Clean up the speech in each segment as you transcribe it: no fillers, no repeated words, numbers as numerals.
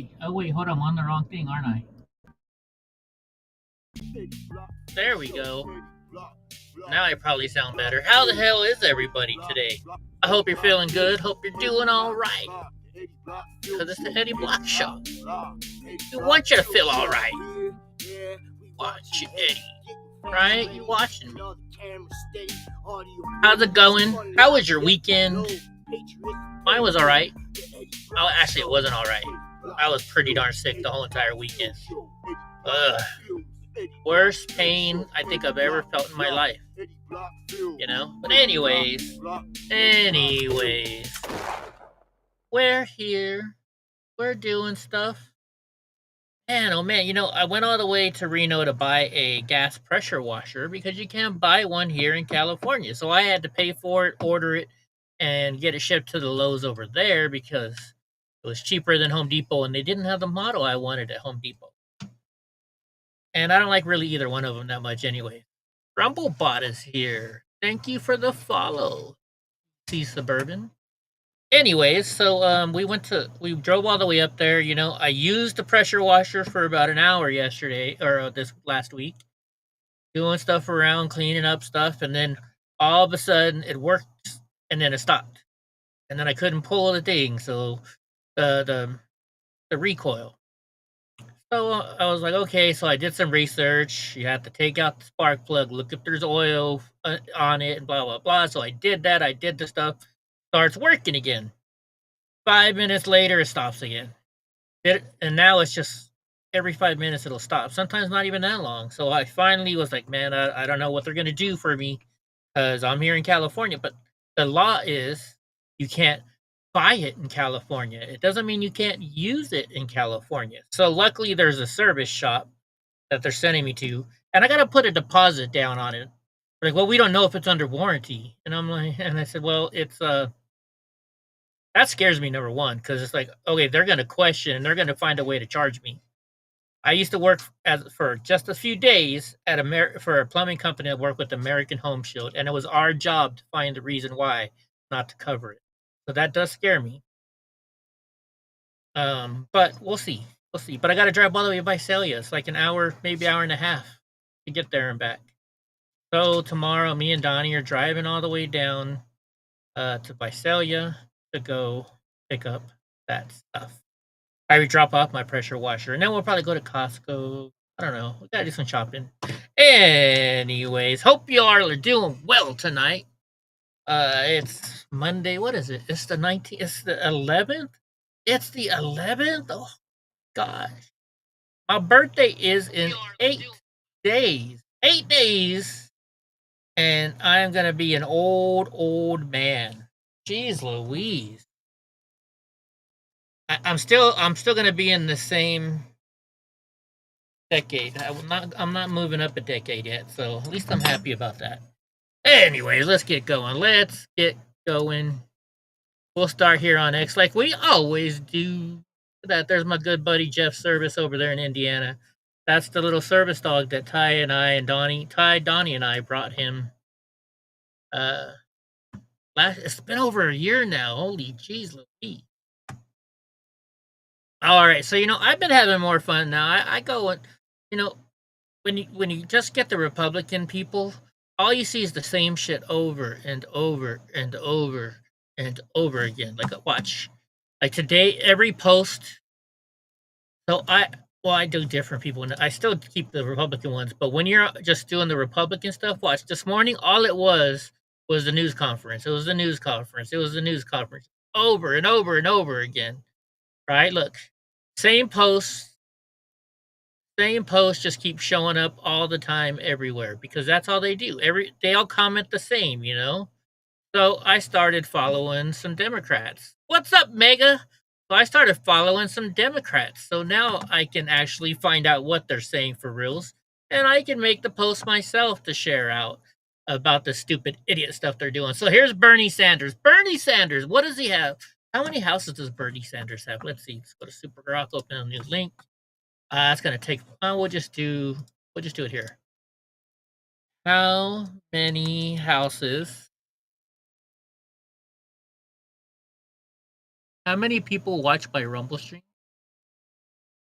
wait. Oh, wait. Hold on. I'm on the wrong thing, aren't I? There we go. Now I probably sound better. How the hell is everybody today? I hope you're feeling good. Hope you're doing all right. Because it's the Eddie Block Show. We want you to feel all right. Watch it, Eddie. Right? You watching me. How's it going? How was your weekend? Mine was all right. Oh, actually, it wasn't all right. I was pretty darn sick the whole entire weekend. Ugh. Worst pain I think I've ever felt in my life. You know? But anyways, we're here. We're doing stuff. Man, oh man, I went all the way to Reno to buy a gas pressure washer because you can't buy one here in California. So I had to pay for it, order it, and get it shipped to the Lowe's over there because it was cheaper than Home Depot and they didn't have the model I wanted at Home Depot. And I don't like really either one of them that much anyway. Rumblebot is here. Thank you for the follow, C Suburban. Anyways, so we drove all the way up there. I used the pressure washer for about an hour yesterday or this last week, doing stuff around, cleaning up stuff, and then all of a sudden it worked, and then it stopped, and then I couldn't pull the thing, so the recoil. So I was like, okay, so I did some research. You have to take out the spark plug, look if there's oil on it, and blah blah blah. So I did that. I did the stuff. Starts working again. 5 minutes later, it stops again. And now it's just every 5 minutes it'll stop. Sometimes not even that long. So I finally was like, man, I don't know what they're gonna do for me because I'm here in California. But the law is you can't buy it in California. It doesn't mean you can't use it in California. So luckily there's a service shop that they're sending me to, and I gotta put a deposit down on it. They're like, well, we don't know if it's under warranty. And I'm like, and I said, well, it's that scares me, number one, because it's like, okay, they're gonna question and they're gonna find a way to charge me. I used to work for just a few days for a plumbing company that worked with American Home Shield, and it was our job to find the reason why not to cover it. So that does scare me. But we'll see. We'll see. But I got to drive all the way to Visalia. It's like an hour, maybe hour and a half to get there and back. So tomorrow, me and Donnie are driving all the way down to Visalia to go pick up that stuff. I would drop off my pressure washer, and then we'll probably go to Costco. I don't know. We gotta do some shopping. Anyways, hope you all are doing well tonight. It's Monday. What is it? It's the 19th. It's the 11th. It's the 11th. Oh gosh, my birthday is in 8 days. 8 days, and I'm gonna be an old man. Jeez Louise. I'm still gonna be in the same decade. I'm not moving up a decade yet, so at least I'm happy about that. Anyways, let's get going. We'll start here on X like we always do. There's my good buddy Jeff Service over there in Indiana. That's the little service dog that Donnie and I brought him. It's been over a year now. Holy jeez Louise. All right, so I've been having more fun now. I go and when you just get the Republican people, all you see is the same shit over and over and over and over again. Like watch, like today, every post. So I do different people, and I still keep the Republican ones. But when you're just doing the Republican stuff, watch this morning. All it was the news conference. It was the news conference. It was the news conference over and over and over again. Right? Look, same post, just keep showing up all the time everywhere because that's all they do. They all comment the same, So I started following some Democrats. What's up, Mega? So I started following some Democrats. So now I can actually find out what they're saying for reals. And I can make the post myself to share out about the stupid idiot stuff they're doing. So here's Bernie Sanders. Bernie Sanders, what does he have? How many houses does Bernie Sanders have? Let's see. Let's go to Super Grok, open a new link. It's gonna take. We'll just do it here. How many houses? How many people watch my Rumble stream?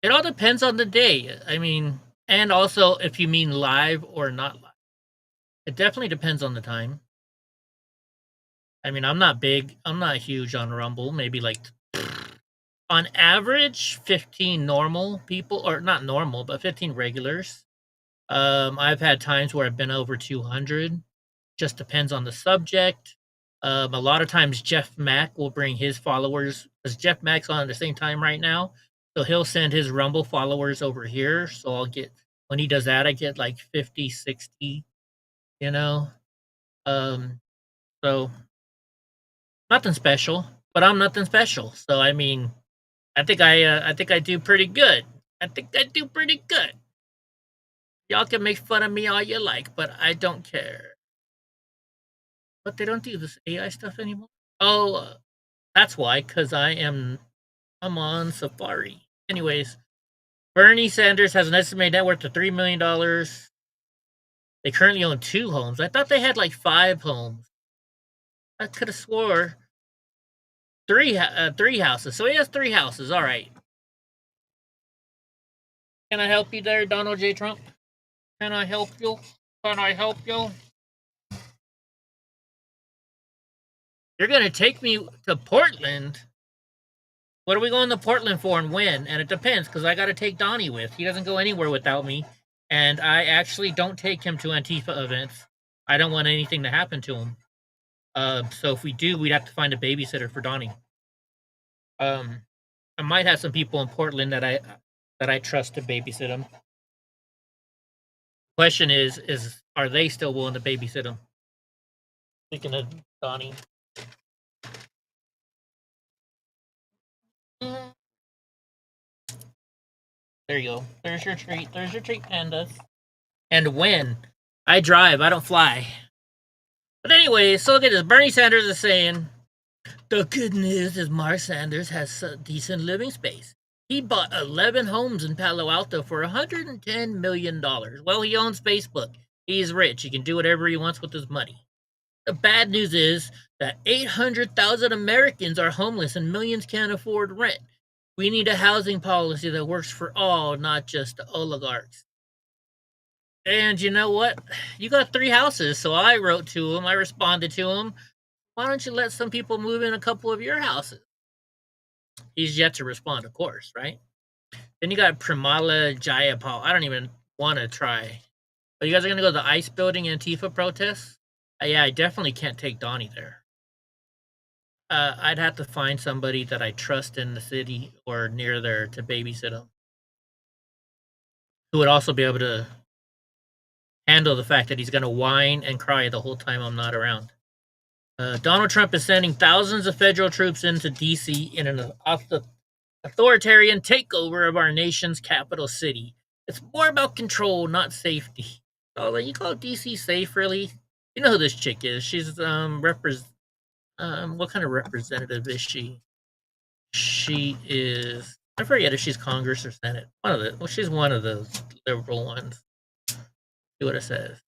It all depends on the day. I mean, and also if you mean live or not live. It definitely depends on the time. I mean, I'm not big. I'm not huge on Rumble. Maybe like on average 15 normal people, or not normal, but 15 regulars. I've had times where I've been over 200. Just depends on the subject. A lot of times Jeff Mack will bring his followers, because Jeff Mack's on at the same time right now. So he'll send his Rumble followers over here. So I'll get, when he does that, I get like 50, 60, you know? Um, so nothing special, but I'm nothing special. So I mean, I think I do pretty good. I think I do pretty good. Y'all can make fun of me all you like, but I don't care. But they don't do this AI stuff anymore. Oh, that's why, because I'm on Safari. Anyways, Bernie Sanders has an estimated net worth of $3 million. They currently own 2 homes. I thought they had like 5 homes. I could have swore three houses. So he has 3 houses. All right. Can I help you there, Donald J. Trump? Can I help you? Can I help you? You're gonna take me to Portland. What are we going to Portland for and when? And it depends, because I got to take Donnie with. He doesn't go anywhere without me. And I actually don't take him to Antifa events. I don't want anything to happen to him. So if we do, we'd have to find a babysitter for Donnie. I might have some people in Portland that I trust to babysit him. Question is are they still willing to babysit him? Speaking of Donnie. There you go. There's your treat. There's your treat, pandas. And when? I drive, I don't fly. But anyway, so look at this. Bernie Sanders is saying, the good news is Mark Sanders has a decent living space. He bought 11 homes in Palo Alto for $110 million. Well, he owns Facebook. He's rich. He can do whatever he wants with his money. The bad news is that 800,000 Americans are homeless and millions can't afford rent. We need a housing policy that works for all, not just the oligarchs. And you know what? You got 3 houses, so I wrote to him. I responded to him. Why don't you let some people move in a couple of your houses? He's yet to respond, of course, right? Then you got Pramila Jayapal. I don't even want to try. But you guys are going to go to the ICE building Antifa protests? Yeah, I definitely can't take Donnie there. I'd have to find somebody that I trust in the city or near there to babysit him, who would also be able to handle the fact that he's going to whine and cry the whole time I'm not around. Donald Trump is sending thousands of federal troops into D.C. in an authoritarian takeover of our nation's capital city. It's more about control, not safety. Oh, you call D.C. safe, really? You know who this chick is? She's what kind of representative is she? She is, I forget if she's Congress or Senate. She's one of those liberal ones. See what it says.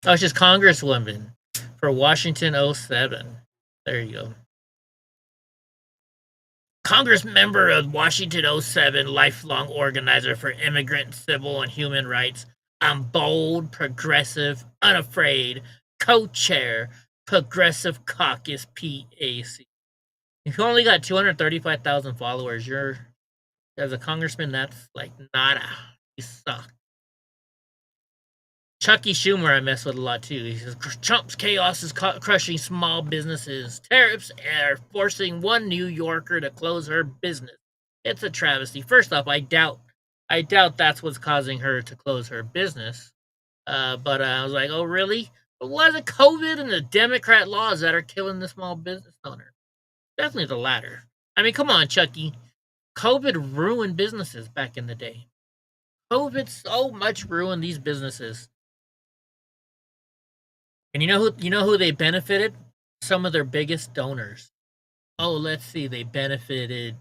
Oh, she's Congresswoman for Washington 07. There you go. Congress member of Washington 07, lifelong organizer for immigrant, civil, and human rights. I'm bold, progressive, unafraid, co-chair, Progressive Caucus PAC. If you only got 235,000 followers, you're, as a congressman, that's like nada. You suck. Chucky Schumer I mess with a lot too. He says Trump's chaos is crushing small businesses. Tariffs are forcing one New Yorker to close her business. It's a travesty. First off, I doubt that's what's causing her to close her business. But I was like, oh really? But was it COVID and the Democrat laws that are killing the small business owner? Definitely the latter. I mean, come on, Chucky. COVID ruined businesses back in the day. COVID so much ruined these businesses. And you know who they benefited? Some of their biggest donors. Oh, let's see, they benefited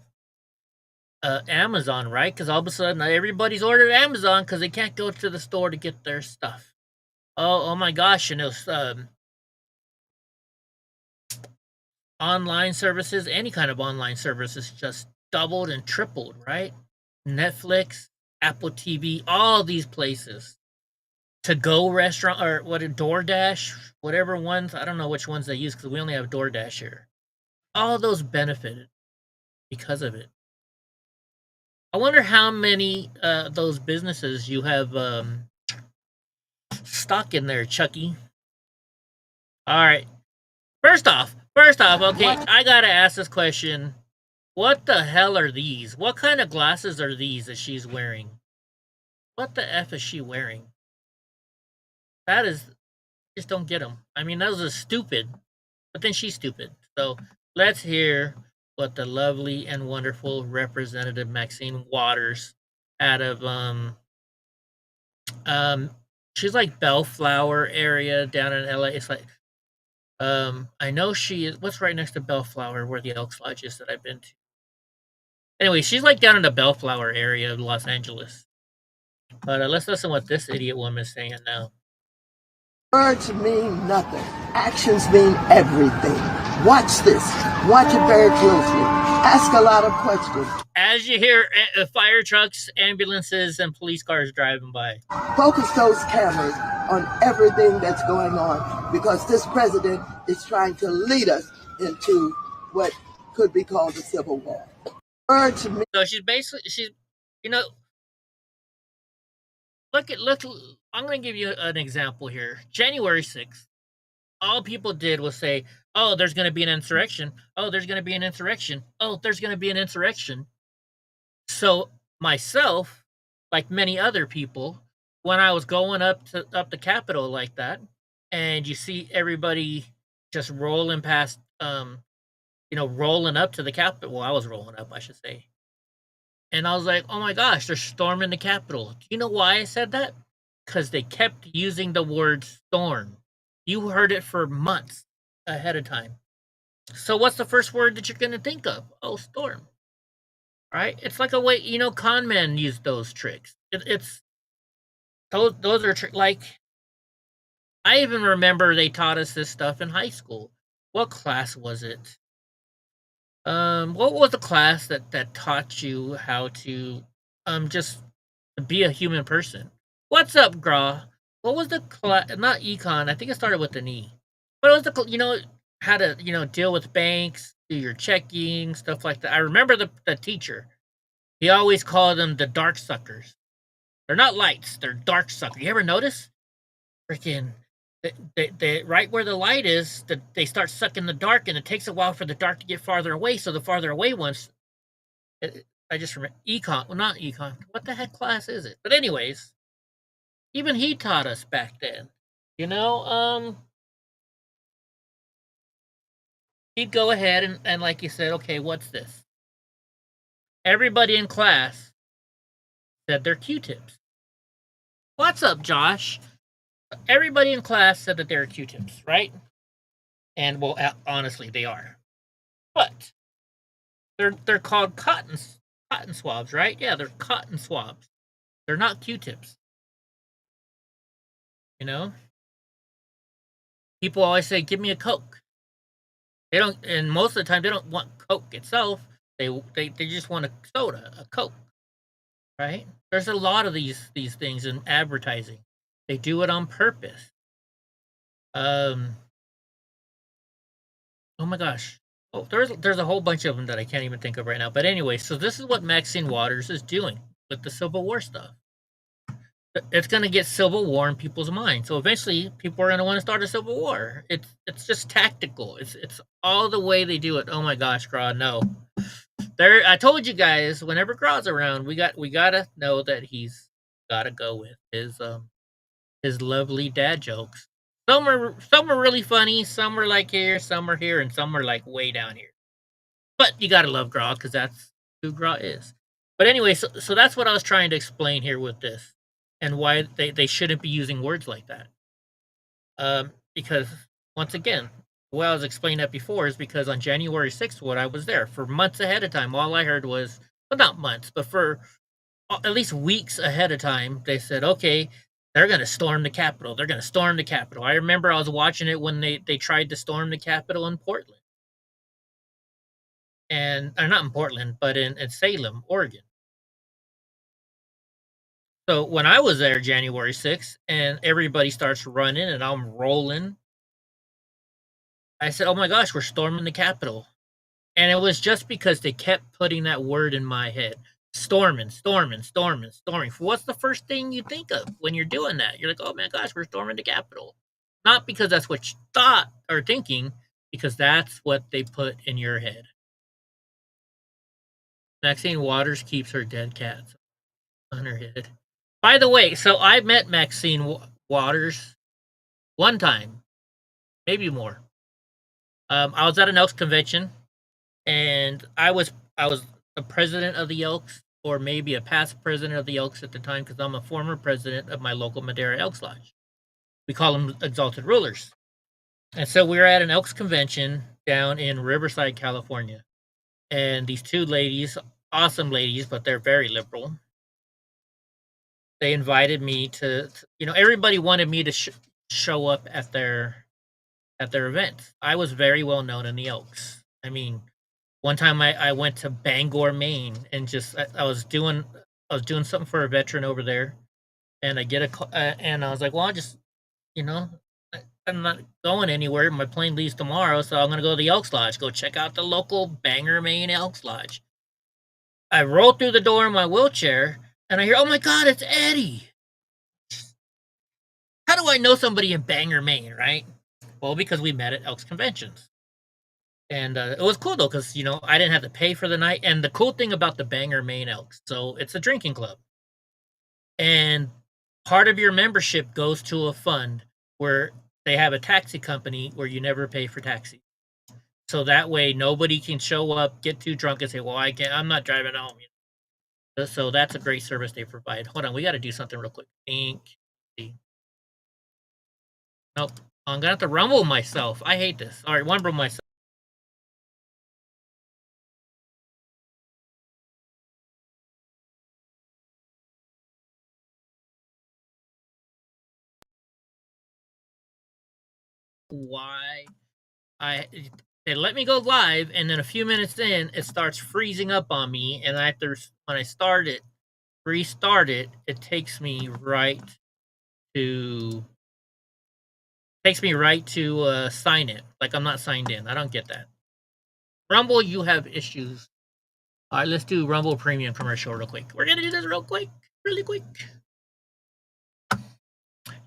Amazon, right? Because all of a sudden everybody's ordered Amazon because they can't go to the store to get their stuff. Oh my gosh, online services, any kind of online services just doubled and tripled, right? Netflix, Apple TV, all these places. To go restaurant or what a DoorDash, whatever ones, I don't know which ones they use because we only have DoorDash here. All those benefited because of it. I wonder how many those businesses you have stock in there, Chucky. All right. First off, okay, I gotta ask this question. What the hell are these? What kind of glasses are these that she's wearing? What the F is she wearing? That is, just don't get them. I mean, those are stupid, but then she's stupid. So let's hear what the lovely and wonderful Representative Maxine Waters out of um she's like Bellflower area down in LA. It's like I know she is what's right next to Bellflower where the Elks Lodge is that I've been to. Anyway, she's like down in the Bellflower area of Los Angeles. But let's listen what this idiot woman is saying now. Words mean nothing. Actions mean everything. Watch this. Watch it very closely. Ask a lot of questions. As you hear fire trucks, ambulances, and police cars driving by. Focus those cameras on everything that's going on because this president is trying to lead us into what could be called a civil war. Words mean So she's you know, look, I'm going to give you an example here. January 6th, all people did was say, oh, there's going to be an insurrection. Oh, there's going to be an insurrection. Oh, there's going to be an insurrection. So myself, like many other people, when I was going up the Capitol like that, and you see everybody just rolling past, rolling up to the Capitol. Well, I was rolling up, I should say. And I was like, oh my gosh, they're storming the Capitol. Do you know why I said that? Because they kept using the word storm. You heard it for months ahead of time. So what's the first word that you're going to think of? Oh, storm. Right? It's like a way, con men use those tricks. It's those are like, I even remember they taught us this stuff in high school. What class was it? What was the class that taught you how to just be a human person? What's up, Gra? What was the class? Not econ. I think it started with an E. But it was how to deal with banks, do your checking, stuff like that. I remember the teacher. He always called them the dark suckers. They're not lights. They're dark suckers. You ever notice? Freaking. They right where the light is, they start sucking the dark, and it takes a while for the dark to get farther away. So the farther away ones, I just remember econ. Well, not econ. What the heck class is it? But anyways, even he taught us back then. He'd go ahead and like you said, okay, what's this? Everybody in class said they're Q-tips. What's up, Josh? Everybody in class said that they're Q-tips, right? And well, honestly, they are. But they're called cotton swabs, right? Yeah, they're cotton swabs. They're not Q-tips. People always say, "Give me a Coke." They don't, and most of the time they don't want Coke itself. They just want a soda, a Coke, right? There's a lot of these things in advertising. They do it on purpose. Oh my gosh. Oh, there's a whole bunch of them that I can't even think of right now. But anyway, so this is what Maxine Waters is doing with the Civil War stuff. It's going to get Civil War in people's minds. So eventually, people are going to want to start a Civil War. It's just tactical. It's all the way they do it. Oh my gosh, Gra, no. I told you guys, whenever Gra's around, we gotta know that he's gotta go with his lovely dad jokes. Some are really funny. Some are like here. Some are here, and some are like way down here. But you gotta love Gra because that's who Gra is. But anyway, so that's what I was trying to explain here with this. And why they shouldn't be using words like that. Because, once again, what I was explaining that before is because on January 6th, when I was there, for months ahead of time, all I heard was, well, not months, but for at least weeks ahead of time, they said, okay, they're going to storm the Capitol. They're going to storm the Capitol. I remember I was watching it when they tried to storm the Capitol in Portland. Or not in Portland, but in Salem, Oregon. So when I was there January 6th and everybody starts running and I'm rolling, I said, "Oh my gosh, we're storming the Capitol." And it was just because they kept putting that word in my head. Storming, storming, storming, storming. What's the first thing you think of when you're doing that? You're like, "Oh my gosh, we're storming the Capitol." Not because that's what you thought or thinking, because that's what they put in your head. Maxine Waters keeps her dead cats on her head. By the way, so I met Maxine Waters one time, maybe more. I was at an Elks convention, and I was a president of the Elks, or maybe a past president of the Elks at the time, because I'm a former president of my local Madera Elks Lodge. We call them exalted rulers. And so we were at an Elks convention down in Riverside, California, and these two ladies, awesome ladies, but they're very liberal. They invited me to everybody wanted me to show up at their event. I was very well known in the Elks. I mean, one time I went to Bangor, Maine, and just I was doing something for a veteran over there, and I get and I was like, well, you know, I'm not going anywhere. My plane leaves tomorrow, so I'm gonna go to the Elks Lodge, go check out the local Bangor, Maine Elks Lodge. I roll through the door in my wheelchair, and I hear, "Oh my God, it's Eddie!" How do I know somebody in Bangor, Maine, right? Well, because we met at Elks conventions. And it was cool though, because I didn't have to pay for the night. And the cool thing about the Bangor, Maine Elks, so it's a drinking club, and part of your membership goes to a fund where they have a taxi company where you never pay for taxi. So that way, nobody can show up, get too drunk, and say, "Well, I'm not driving home." So that's a great service they provide. Hold on, we got to do something real quick. Nope, I'm gonna have to rumble myself. I hate this. All right, rumble myself. Why they let me go live, and then a few minutes in, it starts freezing up on me, and when I restart it, it takes me right to sign it. Like I'm not signed in. I don't get that. Rumble, you have issues. All right, let's do Rumble Premium commercial real quick. We're gonna do this real quick, really quick.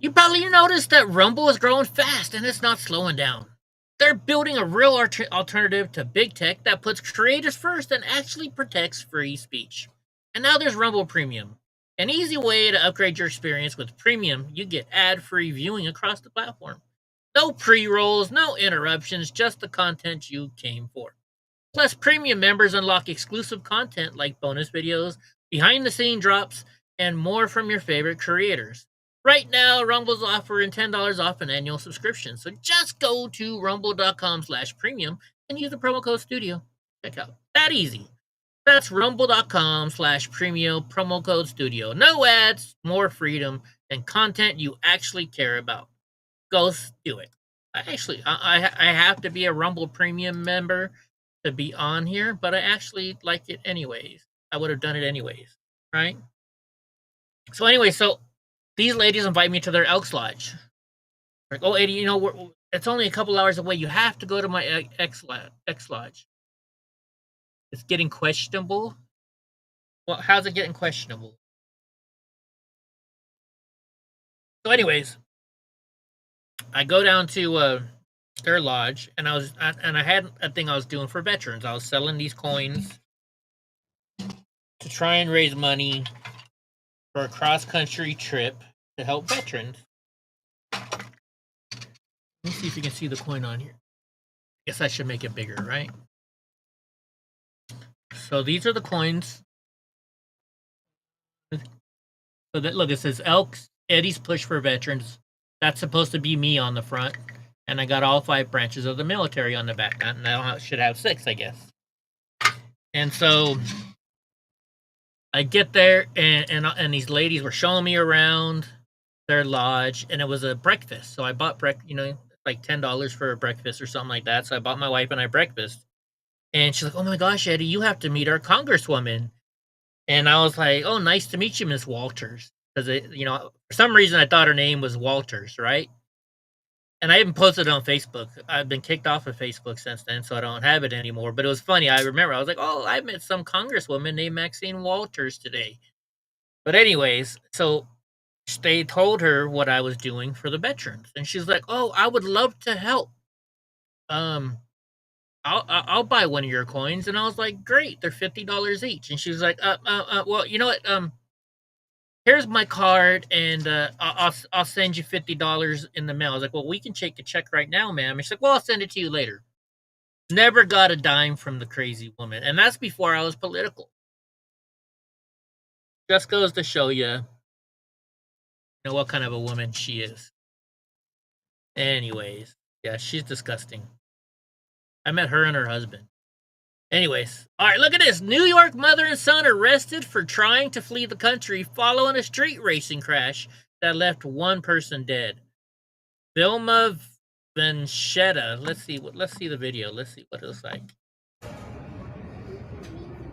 You probably noticed that Rumble is growing fast and it's not slowing down. They're building a real alternative to big tech that puts creators first and actually protects free speech. And now there's Rumble Premium, an easy way to upgrade your experience. With Premium, you get ad-free viewing across the platform. No pre-rolls, no interruptions, just the content you came for. Plus, Premium members unlock exclusive content like bonus videos, behind-the-scene drops, and more from your favorite creators. Right now, Rumble's offering $10 off an annual subscription, so just go to rumble.com/premium and use the promo code STUDIO. Check out. That easy. That's rumble.com/premium, promo code STUDIO. No ads, more freedom, and content you actually care about. Go do it. I have to be a Rumble Premium member to be on here, but I actually like it anyways. I would have done it anyways, right? So anyway, these ladies invite me to their Elks Lodge. Like, "Oh, Eddie, it's only a couple hours away. You have to go to my Elks Lodge." It's getting questionable. Well, how's it getting questionable? So, anyways, I go down to their lodge, and I had a thing I was doing for veterans. I was selling these coins to try and raise money for a cross-country trip to help veterans. Let me see if you can see the coin on here. Guess I should make it bigger, right? So these are the coins. So that, look, it says Elks, Eddie's Push for Veterans. That's supposed to be me on the front. And I got all 5 branches of the military on the back. Now I should have 6, I guess. And so I get there, and these ladies were showing me around their lodge, and it was a breakfast. So I bought like $10 for a breakfast or something like that. So I bought my wife and I breakfast. And she's like, "Oh my gosh, Eddie, you have to meet our congresswoman." And I was like, "Oh, nice to meet you, Miss Walters." because you know, for some reason I thought her name was Walters, right? And I even posted it on Facebook. I've been kicked off of Facebook since then, so I don't have it anymore. But it was funny. I remember I was like, "Oh, I met some congresswoman named Maxine Walters today." But anyways, so they told her what I was doing for the veterans, and she's like, "Oh, I would love to help. Um, I'll buy one of your coins." And I was like, "Great, they're $50 each." And she was like, well, you know what? Here's my card, and I'll send you $50 in the mail." I was like, "Well, we can take a check right now, ma'am." And she's like, "Well, I'll send it to you later." Never got a dime from the crazy woman, and that's before I was political. Just goes to show you know what kind of a woman she is. Anyways, yeah, she's disgusting. I met her and her husband. Anyways, all right, look at this. New York mother and son arrested for trying to flee the country following a street racing crash that left one person dead. Vilma Vanchetta. Let's see the video. Let's see what it looks like.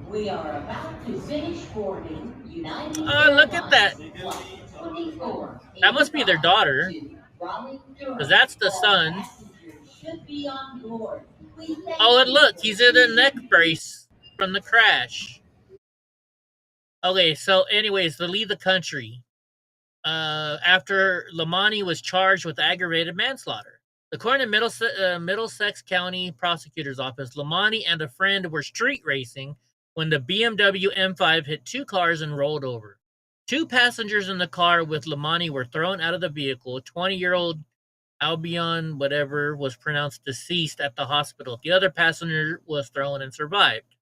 We are about to finish boarding United Oh, look at that. That must be their daughter, because that's the son. Oh, and look, he's in a neck brace from the crash. Okay, so anyways, to leave the country, after Lamani was charged with aggravated manslaughter. According to Middlesex County Prosecutor's Office, Lamani and a friend were street racing when the BMW M5 hit two cars and rolled over. Two passengers in the car with Lamani were thrown out of the vehicle. 20-year-old Albion, whatever, was pronounced deceased at the hospital. The other passenger was thrown and survived.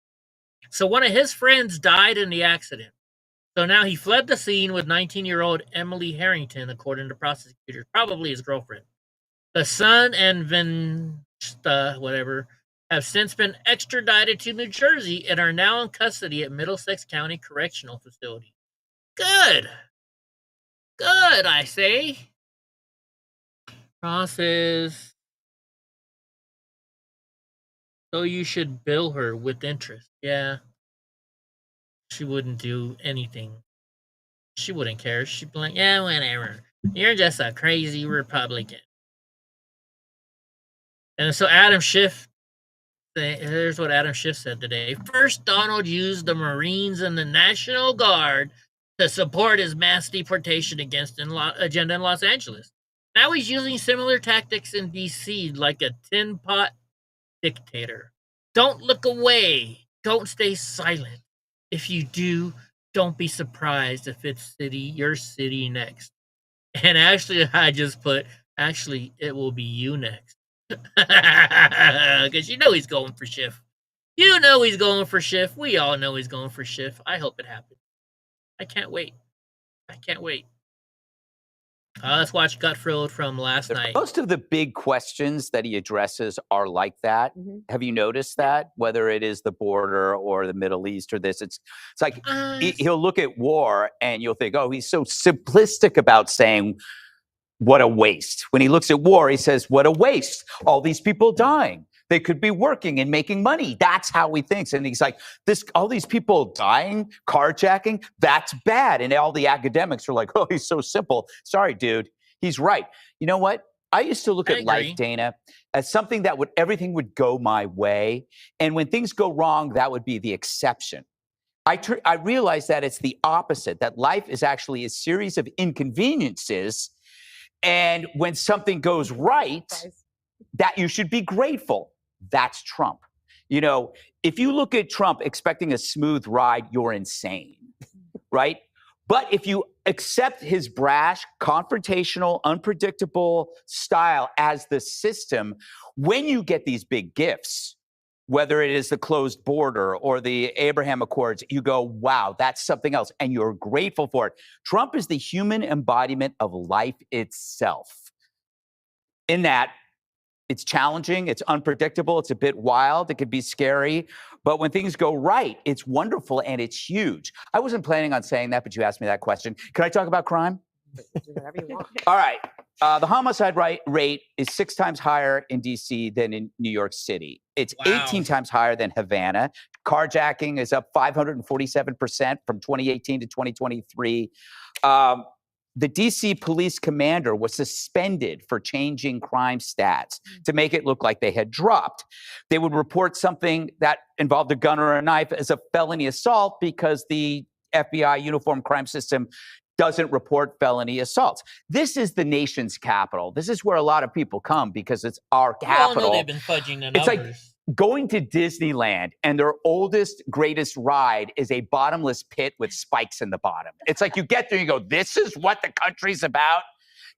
So one of his friends died in the accident. So now he fled the scene with 19-year-old Emily Harrington, according to prosecutors, probably his girlfriend. The son and Vanchetta, whatever, have since been extradited to New Jersey and are now in custody at Middlesex County Correctional Facility. Good. Good, I say. Process. So you should bill her with interest. Yeah. She wouldn't do anything. She wouldn't care. She'd be like, yeah, whatever. You're just a crazy Republican. And so Adam Schiff, here's what Adam Schiff said today. First, Donald used the Marines and the National Guard to support his mass deportation agenda in Los Angeles. Now he's using similar tactics in D.C. like a tin pot dictator. Don't look away. Don't stay silent. If you do, don't be surprised if it's your city next. And actually, I just put, actually, it will be you next. Because you know he's going for Schiff. You know he's going for Schiff. We all know he's going for Schiff. I hope it happens. I can't wait. I can't wait. Let's watch Gutfeld from last night. Most of the big questions that he addresses are like that. Have you noticed that? Whether it is the border or the Middle East or this, it's like he'll look at war and you'll think, oh, he's so simplistic about saying what a waste. When he looks at war, he says, what a waste. All these people dying. They could be working and making money. That's how he thinks. And he's like, all these people dying, carjacking, that's bad. And all the academics are like, oh, he's so simple. Sorry, dude. He's right. You know what? I used to look at life, Dana, as something that everything would go my way. And when things go wrong, that would be the exception. I realized that it's the opposite, that life is actually a series of inconveniences. And when something goes right, that you should be grateful. That's Trump. You know, if you look at Trump expecting a smooth ride, you're insane, right? But if you accept his brash, confrontational, unpredictable style as the system, when you get these big gifts, whether it is the closed border or the Abraham Accords, you go, wow, that's something else. And you're grateful for it. Trump is the human embodiment of life itself. In that, it's challenging, it's unpredictable, it's a bit wild, it could be scary. But when things go right, it's wonderful and it's huge. I wasn't planning on saying that, but you asked me that question. Can I talk about crime? Do whatever you want. All right. The homicide rate is 6 times higher in D.C. than in New York City. It's 18 times higher than Havana. Carjacking is up 547% from 2018 to 2023. The DC police commander was suspended for changing crime stats to make it look like they had dropped. They would report something that involved a gun or a knife as a felony assault because the FBI uniform crime system doesn't report felony assaults. This is the nation's capital. This is where a lot of people come because it's our capital. We all know they've been fudging the numbers. It's like going to Disneyland and their oldest, greatest ride is a bottomless pit with spikes in the bottom. It's like you get there and you go, this is what the country's about?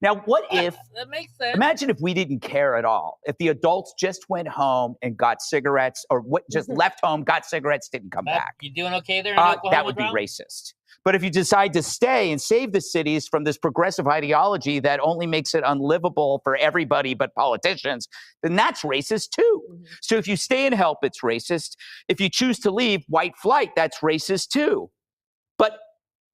Now, what if, that makes sense. Imagine if we didn't care at all. If the adults just went home and got cigarettes or just left home, got cigarettes, didn't come back. You doing okay there in Oklahoma, that would be Brown? racist. But if you decide to stay and save the cities from this progressive ideology that only makes it unlivable for everybody but politicians, then that's racist too. So if you stay and help, it's racist. If you choose to leave, white flight, that's racist too. But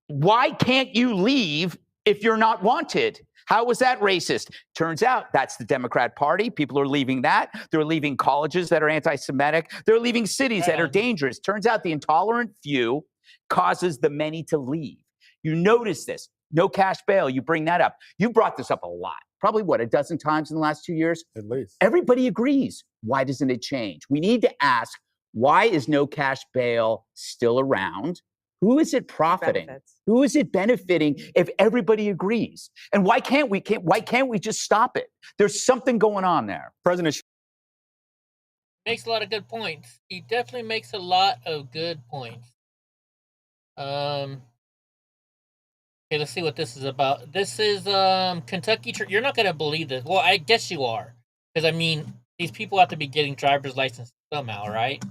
why can't you leave if you're not wanted? How was that racist? Turns out that's the Democrat Party. People are leaving that. They're leaving colleges that are anti-Semitic. They're leaving cities that are dangerous. Turns out the intolerant few causes the many to leave. You notice this. No cash bail. You bring that up. You brought this up a lot. Probably, a dozen times in the last 2 years? At least. Everybody agrees. Why doesn't it change? We need to ask, why is no cash bail still around? Who is it profiting? Who is it benefiting if everybody agrees? And why can't we just stop it? There's something going on there. President makes a lot of good points. He definitely makes a lot of good points. Okay, let's see what this is about. This is Kentucky. You're not gonna believe this. Well, I guess you are, because I mean, these people have to be getting driver's license somehow, right?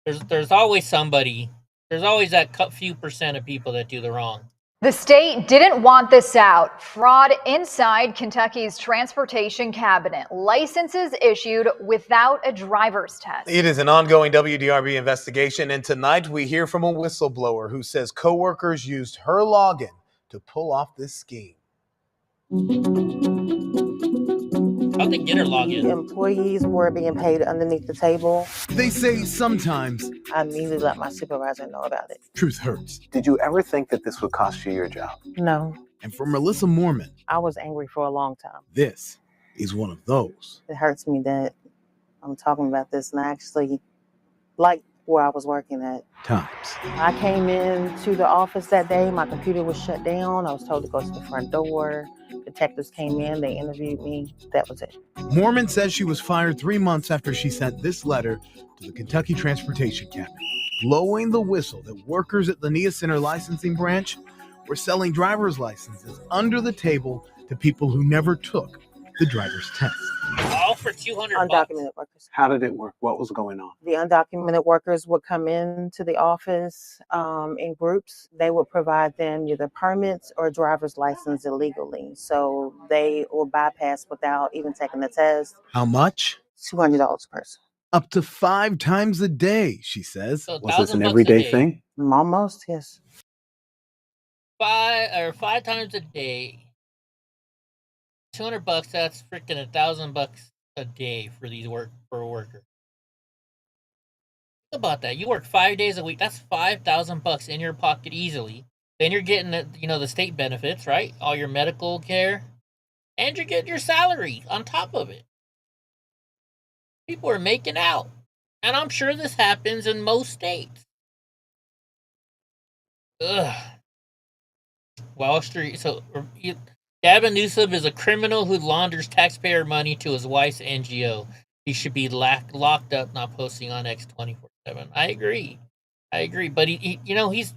There's always somebody. There's always that few percent of people that do the wrong. The state didn't want this out. Fraud inside Kentucky's transportation cabinet. Licenses issued without a driver's test. It is an ongoing WDRB investigation, and tonight we hear from a whistleblower who says coworkers used her login to pull off this scheme. How'd they get her login? Employees were being paid underneath the table. They say sometimes I immediately let my supervisor know about it. truth hurts. Did you ever think that this would cost you your job? No, And for Melissa Moorman, I was angry for a long time. this is one of those. It hurts me that I'm talking about this and I actually like where I was working at. Times. I came into the office that day, my computer was shut down. I was told to go to the front door. Detectives came in, they interviewed me. That was it. Moorman says she was fired 3 months after she sent this letter to the Kentucky Transportation Cabinet, blowing the whistle that workers at the NIA Center licensing branch were selling driver's licenses under the table to people who never took the driver's test. All for $200. Undocumented workers. How did it work? What was going on? The undocumented workers would come into the office in groups. They would provide them either permits or driver's license illegally. So they will bypass without even taking the test. How much? $200 a person. Up to 5 times a day, she says. So Was this an $1,000 a everyday day. thing? Almost, yes. 5 times a day. $200. That's freaking $1,000 a day for a worker. Think about that. You work 5 days a week. That's $5,000 in your pocket easily. Then you're getting the state benefits, right? All your medical care, and you're getting your salary on top of it. People are making out, and I'm sure this happens in most states. Ugh. Wall Street. So Gavin Newsom is a criminal who launders taxpayer money to his wife's NGO. He should be locked up, not posting on X 24/7. I agree. But he's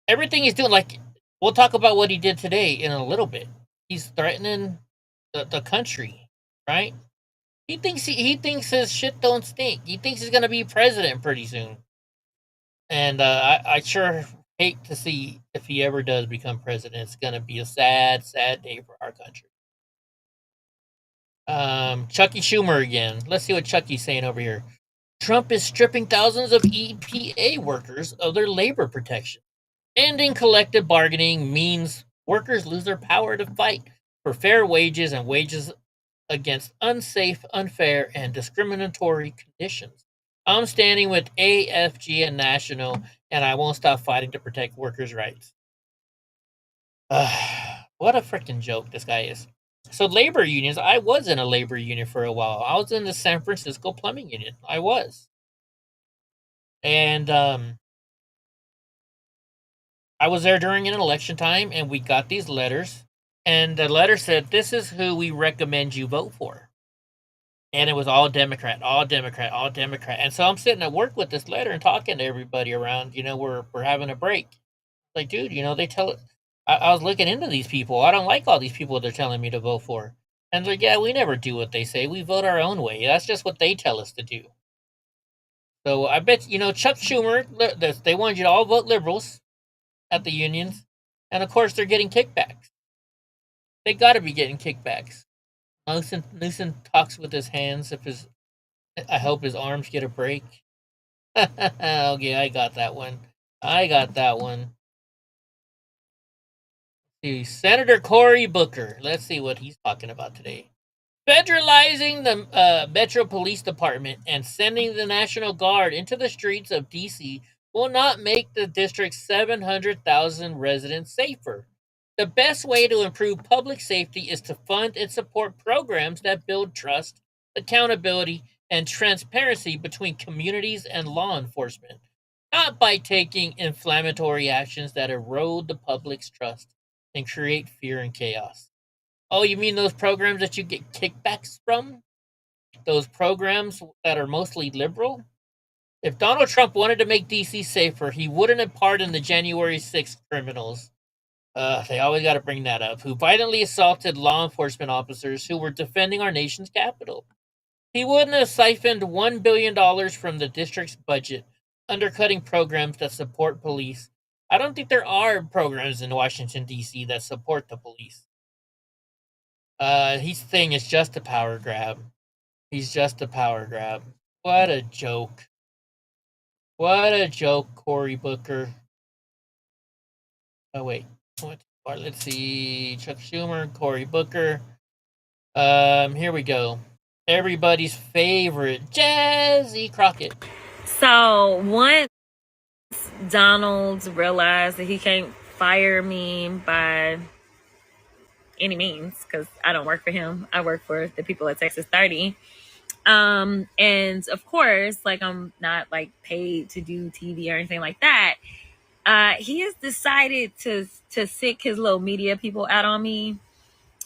everything he's doing. Like, we'll talk about what he did today in a little bit. He's threatening the country, right? He thinks his shit don't stink. He thinks he's gonna be president pretty soon. And I sure hate to see if he ever does become president. It's gonna be a sad, sad day for our country. Chucky Schumer again. Let's see what Chucky's saying over here. Trump is stripping thousands of EPA workers of their labor protection. Ending collective bargaining means workers lose their power to fight for fair wages and wages against unsafe, unfair, and discriminatory conditions. I'm standing with AFG and National, and I won't stop fighting to protect workers' rights. What a freaking joke this guy is. So labor unions, I was in a labor union for a while. I was in the San Francisco Plumbing Union. I was. And I was there during an election time, and we got these letters. And the letter said, this is who we recommend you vote for. And it was all Democrat, all Democrat, all Democrat. And so I'm sitting at work with this letter and talking to everybody around, we're having a break. Like, dude, they tell it. I was looking into these people. I don't like all these people they're telling me to vote for. And like, yeah, we never do what they say. We vote our own way. That's just what they tell us to do. So I bet, Chuck Schumer, they wanted you to all vote liberals at the unions. And of course, they're getting kickbacks. They got to be getting kickbacks. Newsom talks with his hands. I hope his arms get a break. Okay, I got that one. See, Senator Cory Booker. Let's see what he's talking about today. Federalizing the Metro Police Department and sending the National Guard into the streets of D.C. will not make the district's 700,000 residents safer. The best way to improve public safety is to fund and support programs that build trust, accountability, and transparency between communities and law enforcement, not by taking inflammatory actions that erode the public's trust and create fear and chaos. Oh, you mean those programs that you get kickbacks from? Those programs that are mostly liberal? If Donald Trump wanted to make D.C. safer, he wouldn't have pardoned the January 6th criminals. They always got to bring that up. Who violently assaulted law enforcement officers who were defending our nation's capital. He wouldn't have siphoned $1 billion from the district's budget, undercutting programs that support police. I don't think there are programs in Washington, D.C. that support the police. His thing is just a power grab. He's just a power grab. What a joke. What a joke, Cory Booker. Oh, wait. Let's see. Chuck Schumer, Cory Booker. Here we go. Everybody's favorite, Jazzy Crockett. So once Donald realized that he can't fire me by any means, because I don't work for him. I work for the people at Texas 30. And of course, I'm not paid to do TV or anything like that. He has decided to sick his little media people out on me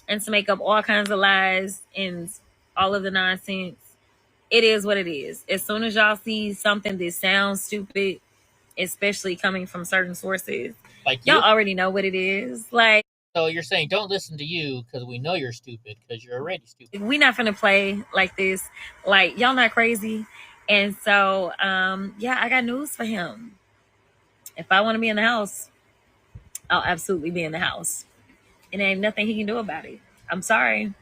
and to make up all kinds of lies and all of the nonsense. It is what it is. As soon as y'all see something that sounds stupid, especially coming from certain sources, y'all already know what it is. So you're saying don't listen to you because we know you're stupid because you're already stupid. We're not gonna play like this. Y'all not crazy. And so, yeah, I got news for him. If I want to be in the house, I'll absolutely be in the house. And there ain't nothing he can do about it. I'm sorry.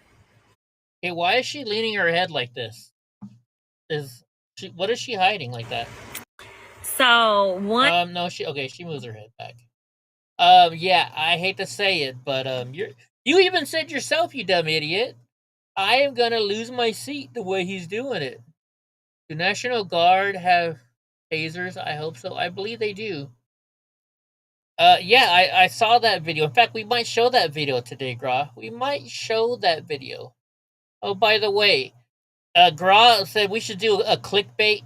Okay, why is she leaning her head like this? What is she hiding like that? So one no, she moves her head back. Yeah, I hate to say it, but you even said yourself, you dumb idiot, I am gonna lose my seat the way he's doing it. Do National Guard have tasers? I hope so. I believe they do. Yeah, I saw that video. In fact, we might show that video today, Gra. We might show that video. Oh, by the way, Gra said we should do a clickbait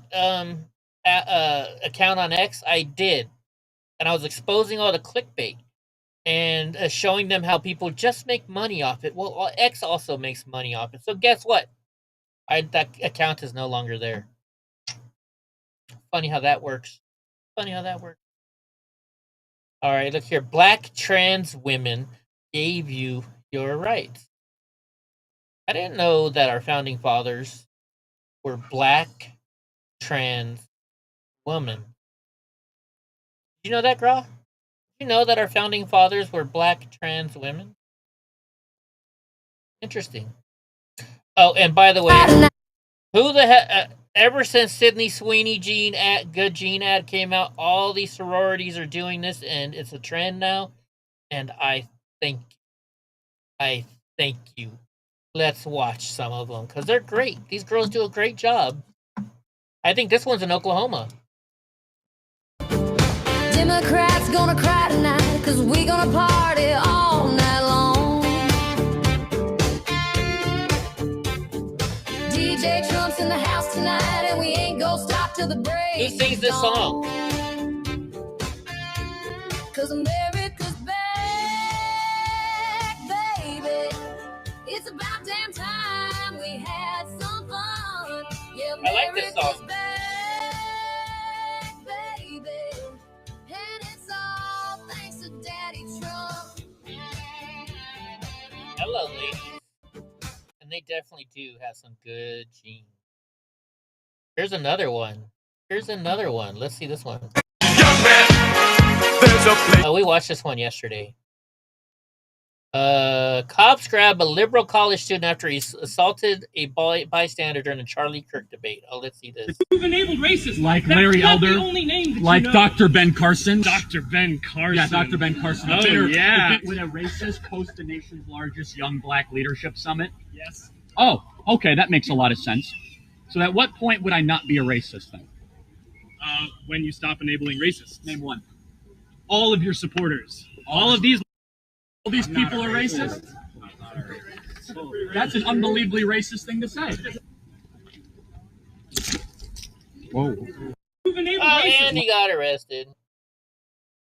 account on X. I did. And I was exposing all the clickbait and showing them how people just make money off it. Well, X also makes money off it. So guess what? That account is no longer there. Funny how that works. All right, look here. Black trans women gave you your rights. I didn't know that our founding fathers were black trans women. Did you know that, Gra? Did you know that our founding fathers were black trans women? Interesting. Oh, and by the way, who the heck? Ever since Sydney Sweeney Good Gene ad came out, all these sororities are doing this, and it's a trend now. And I thank you. Let's watch some of them because they're great. These girls do a great job. I think this one's in Oklahoma. Democrats gonna cry tonight, cause we gonna party all night long. DJ Trump's in the house tonight, and we ain't gonna stop till the break. Who sings this song? Cause America's back, baby. It's about damn time we had some fun. Yeah, I like this song. back, baby. And it's all thanks to Daddy Trump. Hello, ladies. And they definitely do have some good genes. Here's another one. Here's another one. Let's see this one. Oh, we watched this one yesterday. Cops grab a liberal college student after he assaulted a bystander during the Charlie Kirk debate. Oh, let's see this. You've enabled racists. Like Larry Elder, like you know. Dr. Ben Carson. Dr. Ben Carson. Yeah, Dr. Ben Carson. Oh, yeah. When a racist hosts the nation's largest young black leadership summit. Yes. Oh, okay, that makes a lot of sense. So at what point would I not be a racist then? When you stop enabling racists. Name one. All of your supporters. All these people are racist. That's an unbelievably racist thing to say. Whoa. You've enabled Oh, racists. and he got arrested.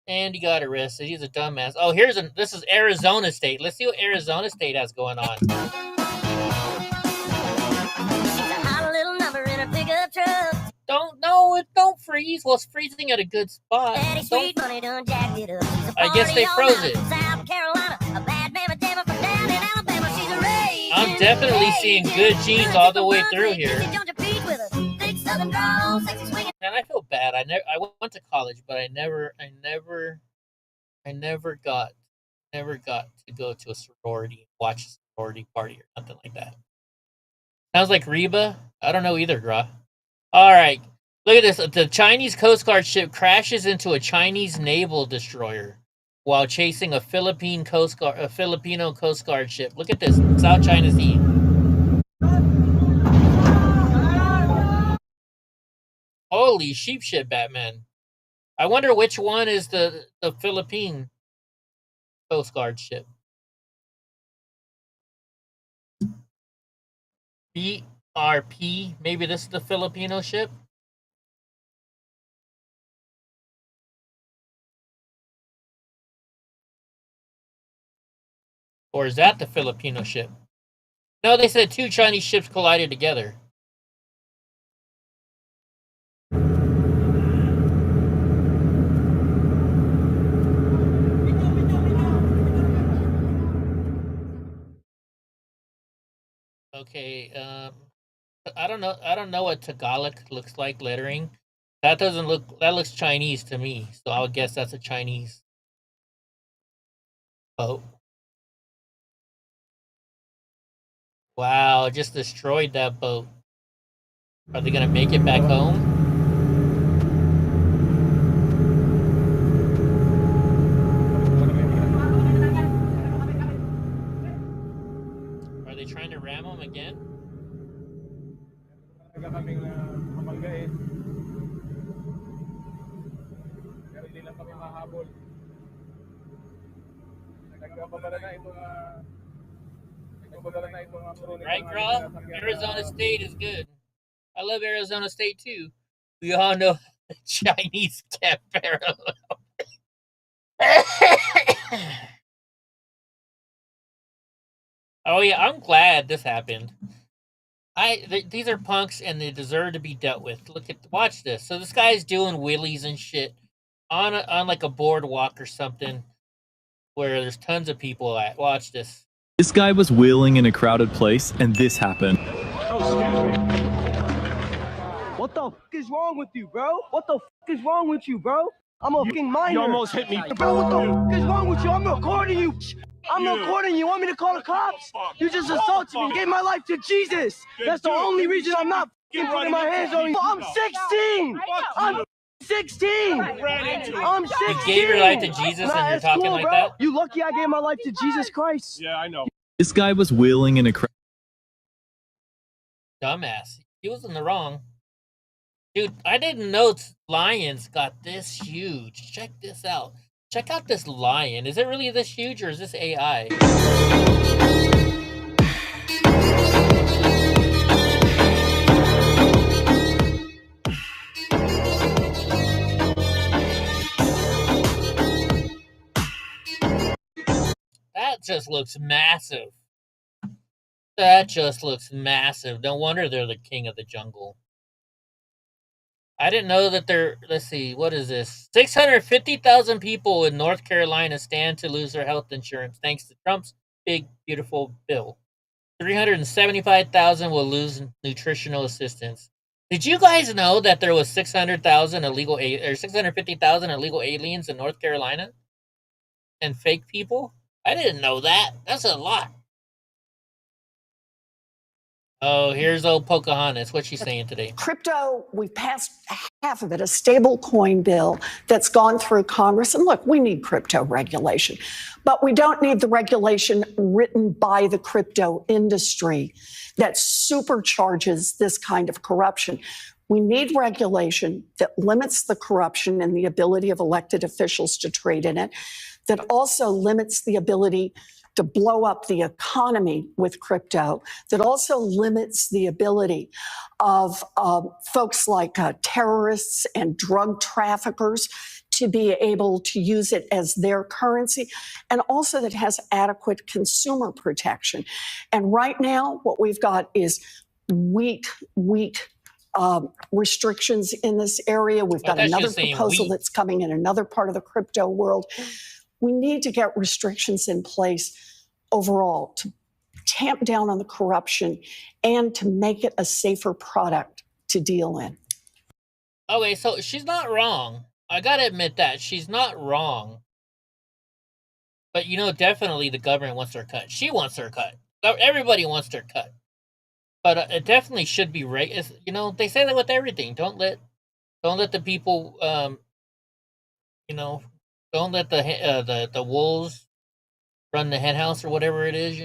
And he got arrested. He's a dumbass. Oh, this is Arizona State. Let's see what Arizona State has going on. She's a hot little number in her pickup truck. Don't freeze. Well, it's freezing at a good spot. Daddy Sweet Money done jacked it up. She's a I guess they party all froze night it. from South Carolina, a bad mama jammer from down in Alabama. She's a raging I'm definitely seeing good genes all the way through here. Don't you beat with a thick southern drawl, sexy swinging. And I feel bad. I went to college, but I never got to go to a sorority, watch a sorority party or something like that. Sounds like Reba. I don't know either, Gra. All right, look at this. The Chinese Coast Guard ship crashes into a Chinese naval destroyer while chasing a Filipino Coast Guard ship. Look at this, South China Sea. Holy sheep shit, Batman. I wonder which one is the Philippine Coast Guard ship. BRP. Maybe this is the Filipino ship? Or is that the Filipino ship? No, they said two Chinese ships collided together. Okay, I don't know what Tagalog looks like lettering. That looks Chinese to me, so I would guess that's a Chinese boat. Wow, just destroyed that boat. Are they gonna make it back home? Are they trying to ram them again? Right, Gra? Arizona State is good. I love Arizona State too. We all know the Chinese cat parallel. Oh yeah, I'm glad this happened. These are punks and they deserve to be dealt with. Watch this. So this guy's doing wheelies and shit on like a boardwalk or something where there's tons of people at. Watch this. This guy was wheeling in a crowded place and this happened. What the f is wrong with you, bro? What the f is wrong with you, bro? I'm a fucking minor. You almost hit me. Bro, what the f is wrong with you? I'm recording you. I'm recording you. Want me to call the cops? You just assaulted me. Gave my life to Jesus. That's the only reason I'm not f***ing putting my hands on you. I'm 16. I'm 16. I'm 16. You gave your life to Jesus and you're talking like that? You lucky I gave my life to Jesus Christ. Yeah, I know. This guy was wheeling in a crowd. Dumbass. He was in the wrong. Dude, I didn't know lions got this huge. Check this out. Check out this lion. Is it really this huge or is this AI? That just looks massive. That just looks massive. No wonder they're the king of the jungle. I didn't know that let's see, what is this? 650,000 people in North Carolina stand to lose their health insurance thanks to Trump's big, beautiful bill. 375,000 will lose nutritional assistance. Did you guys know that there was 650,000 illegal aliens in North Carolina? And fake people? I didn't know that. That's a lot. Oh, here's old Pocahontas. What's she saying today? Crypto, we passed half of it, a stable coin bill that's gone through Congress. And look, we need crypto regulation, but we don't need the regulation written by the crypto industry that supercharges this kind of corruption. We need regulation that limits the corruption and the ability of elected officials to trade in it, that also limits the ability to blow up the economy with crypto, that also limits the ability of folks like terrorists and drug traffickers to be able to use it as their currency, and also that has adequate consumer protection. And right now, what we've got is weak restrictions in this area. We've got another proposal that's coming in another part of the crypto world. We need to get restrictions in place overall to tamp down on the corruption and to make it a safer product to deal in. Okay, so she's not wrong. I gotta admit that. She's not wrong. But, definitely the government wants their cut. She wants her cut. Everybody wants their cut. But it definitely should be right. They say that with everything. Don't let the people, don't let the wolves run the hen house or whatever it is,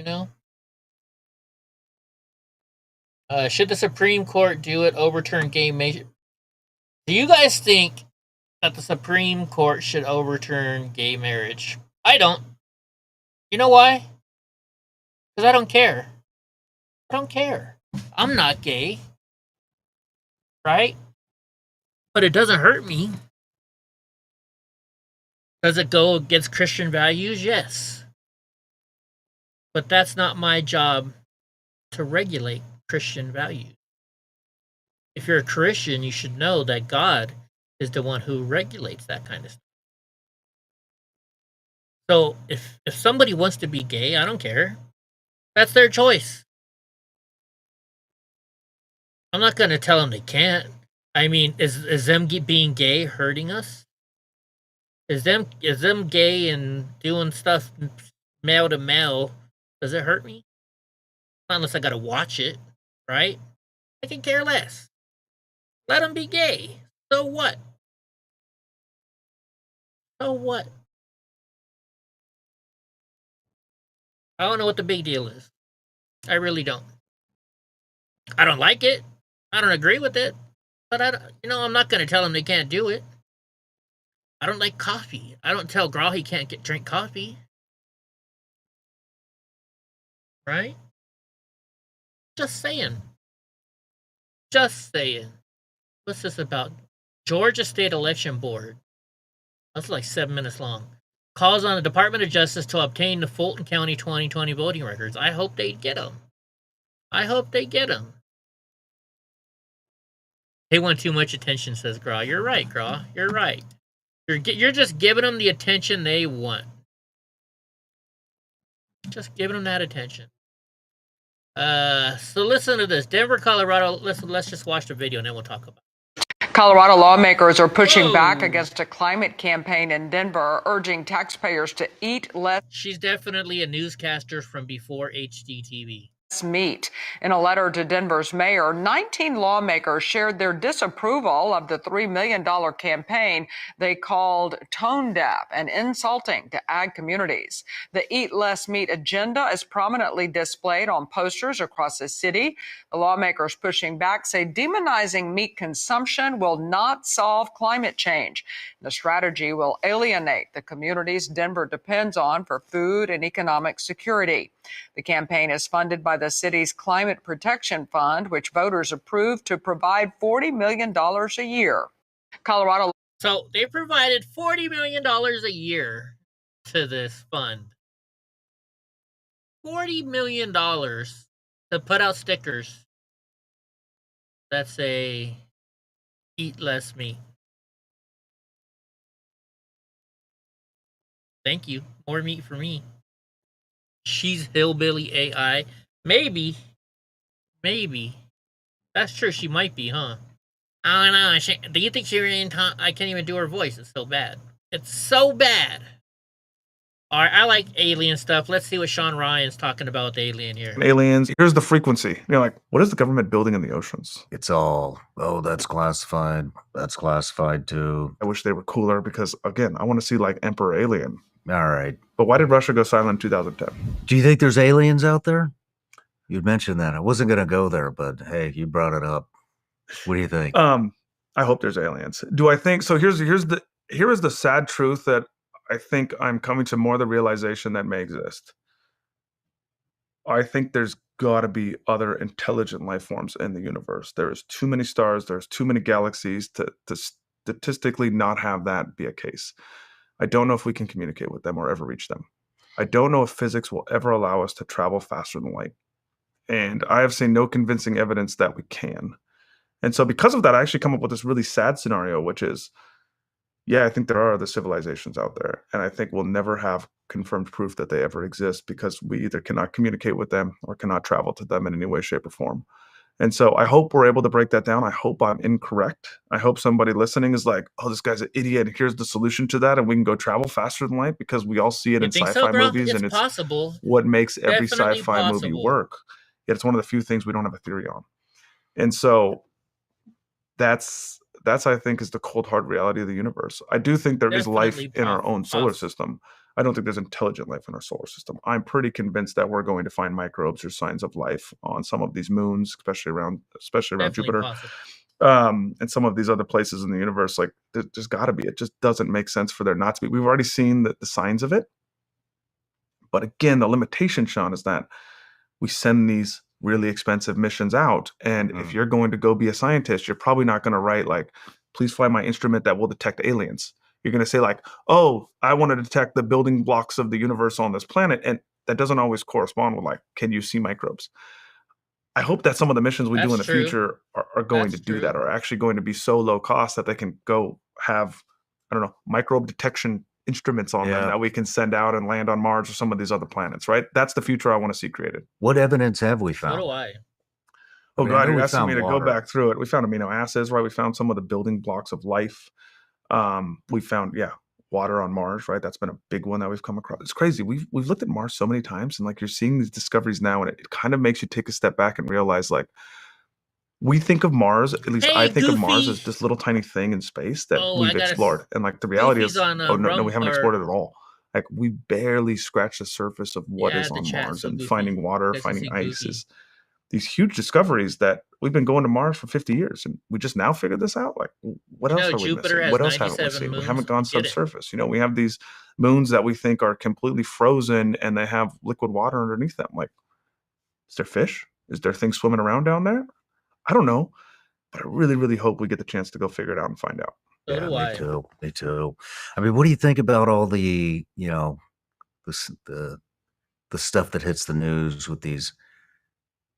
Should the Supreme Court do it, overturn gay marriage? Do you guys think that the Supreme Court should overturn gay marriage? I don't. You know why? Because I don't care. I don't care. I'm not gay. Right? But it doesn't hurt me. Does it go against Christian values? Yes. But that's not my job to regulate Christian values. If you're a Christian, you should know that God is the one who regulates that kind of stuff. So if somebody wants to be gay, I don't care. That's their choice. I'm not going to tell them they can't. I mean, is them being gay hurting us? Is them gay and doing stuff male to male? Does it hurt me? Not unless I gotta watch it, right? I can care less. Let them be gay. So what? So what? I don't know what the big deal is. I really don't. I don't like it. I don't agree with it. But I'm not gonna tell them they can't do it. I don't like coffee. I don't tell Graw he can't drink coffee. Right? Just saying. Just saying. What's this about? Georgia State Election Board. That's like 7 minutes long. Calls on the Department of Justice to obtain the Fulton County 2020 voting records. I hope they get them. I hope they get them. They want too much attention, says Graw. You're right, Graw. You're right. You're just giving them the attention they want. Just giving them that attention. So listen to this. Denver, Colorado. Let's just watch the video and then we'll talk about it. Colorado lawmakers are pushing back against a climate campaign in Denver, urging taxpayers to eat less. She's definitely a newscaster from before HDTV. meet. In a letter to Denver's mayor, 19 lawmakers shared their disapproval of the $3 million campaign they called tone deaf and insulting to ag communities. The Eat Less Meat agenda is prominently displayed on posters across the city. The lawmakers pushing back say demonizing meat consumption will not solve climate change. The strategy will alienate the communities Denver depends on for food and economic security. The campaign is funded by the city's Climate Protection Fund, which voters approved to provide $40 million a year. Colorado. So they provided $40 million a year to this fund. $40 million to put out stickers that say, eat less meat. Thank you. More meat for me. She's hillbilly AI. Maybe. That's true. She might be, huh? I don't know. Do you think she really? I can't even do her voice. It's so bad. It's so bad. All right, I like alien stuff. Let's see what Sean Ryan's talking about with Alien here. Aliens. Here's the frequency. You're like, what is the government building in the oceans? It's all, oh, that's classified. That's classified too. I wish they were cooler because, again, I want to see like Emperor Alien. All right. But why did Russia go silent in 2010? Do you think there's aliens out there? You'd mentioned that. I wasn't going to go there, but hey, you brought it up. What do you think? I hope there's aliens. Do I think so? Here is the sad truth that I think I'm coming to more the realization that may exist. I think there's got to be other intelligent life forms in the universe. There's too many stars. There's too many galaxies to statistically not have that be a case. I don't know if we can communicate with them or ever reach them. I don't know if physics will ever allow us to travel faster than light. And I have seen no convincing evidence that we can. And so because of that, I actually come up with this really sad scenario, which is, yeah, I think there are other civilizations out there. And I think we'll never have confirmed proof that they ever exist because we either cannot communicate with them or cannot travel to them in any way, shape, or form. And so I hope we're able to break that down. I hope I'm incorrect. I hope somebody listening is like, oh, this guy's an idiot. Here's the solution to that. And we can go travel faster than light because we all see it in sci-fi movies. And it's possible. What makes every Definitely sci-fi movie possible. work. Yet it's one of the few things we don't have a theory on. And so that's I think is the cold hard reality of the universe. I do think there is life Definitely in our own solar possible. system. I don't think there's intelligent life in our solar system. I'm pretty convinced that we're going to find microbes or signs of life on some of these moons, especially around Definitely Jupiter. possible. And some of these other places in the universe. Like there's got to be. It just doesn't make sense for there not to be. We've already seen the signs of it. But again, the limitation, Sean, is that we send these really expensive missions out. And if you're going to go be a scientist, you're probably not going to write like, please fly my instrument that will detect aliens. You're going to say like, oh, I want to detect the building blocks of the universe on this planet. And that doesn't always correspond with like, can you see microbes? I hope that some of the missions we do in the future are going to do that, are actually going to be so low cost that they can go have, I don't know, microbe detection instruments on them that we can send out and land on Mars or some of these other planets, right? That's the future I want to see created. What evidence have we found? So do I. Oh, I God, know you're we asking found me to water. go back through it. We found amino acids, right? We found some of the building blocks of life. We found, water on Mars, right? That's been a big one that we've come across. It's crazy. We've looked at Mars so many times, and like you're seeing these discoveries now, and it kind of makes you take a step back and realize, like, we think of Mars, at least I think of Mars as this little tiny thing in space that we've explored. And like the reality is, no, we haven't explored it at all. Like we barely scratched the surface of what is on Mars, and finding water, finding ice is these huge discoveries that we've been going to Mars for 50 years, and we just now figured this out. Like, what else are we Jupiter missing? has What else haven't we 97 seen? We moons. haven't gone Get it. subsurface. You know, we have these moons that we think are completely frozen, and they have liquid water underneath them. Like, is there fish? Is there things swimming around down there? I don't know, but I really, really hope we get the chance to go figure it out and find out. So do I. Me too. Me too. I mean, what do you think about all the, the stuff that hits the news with these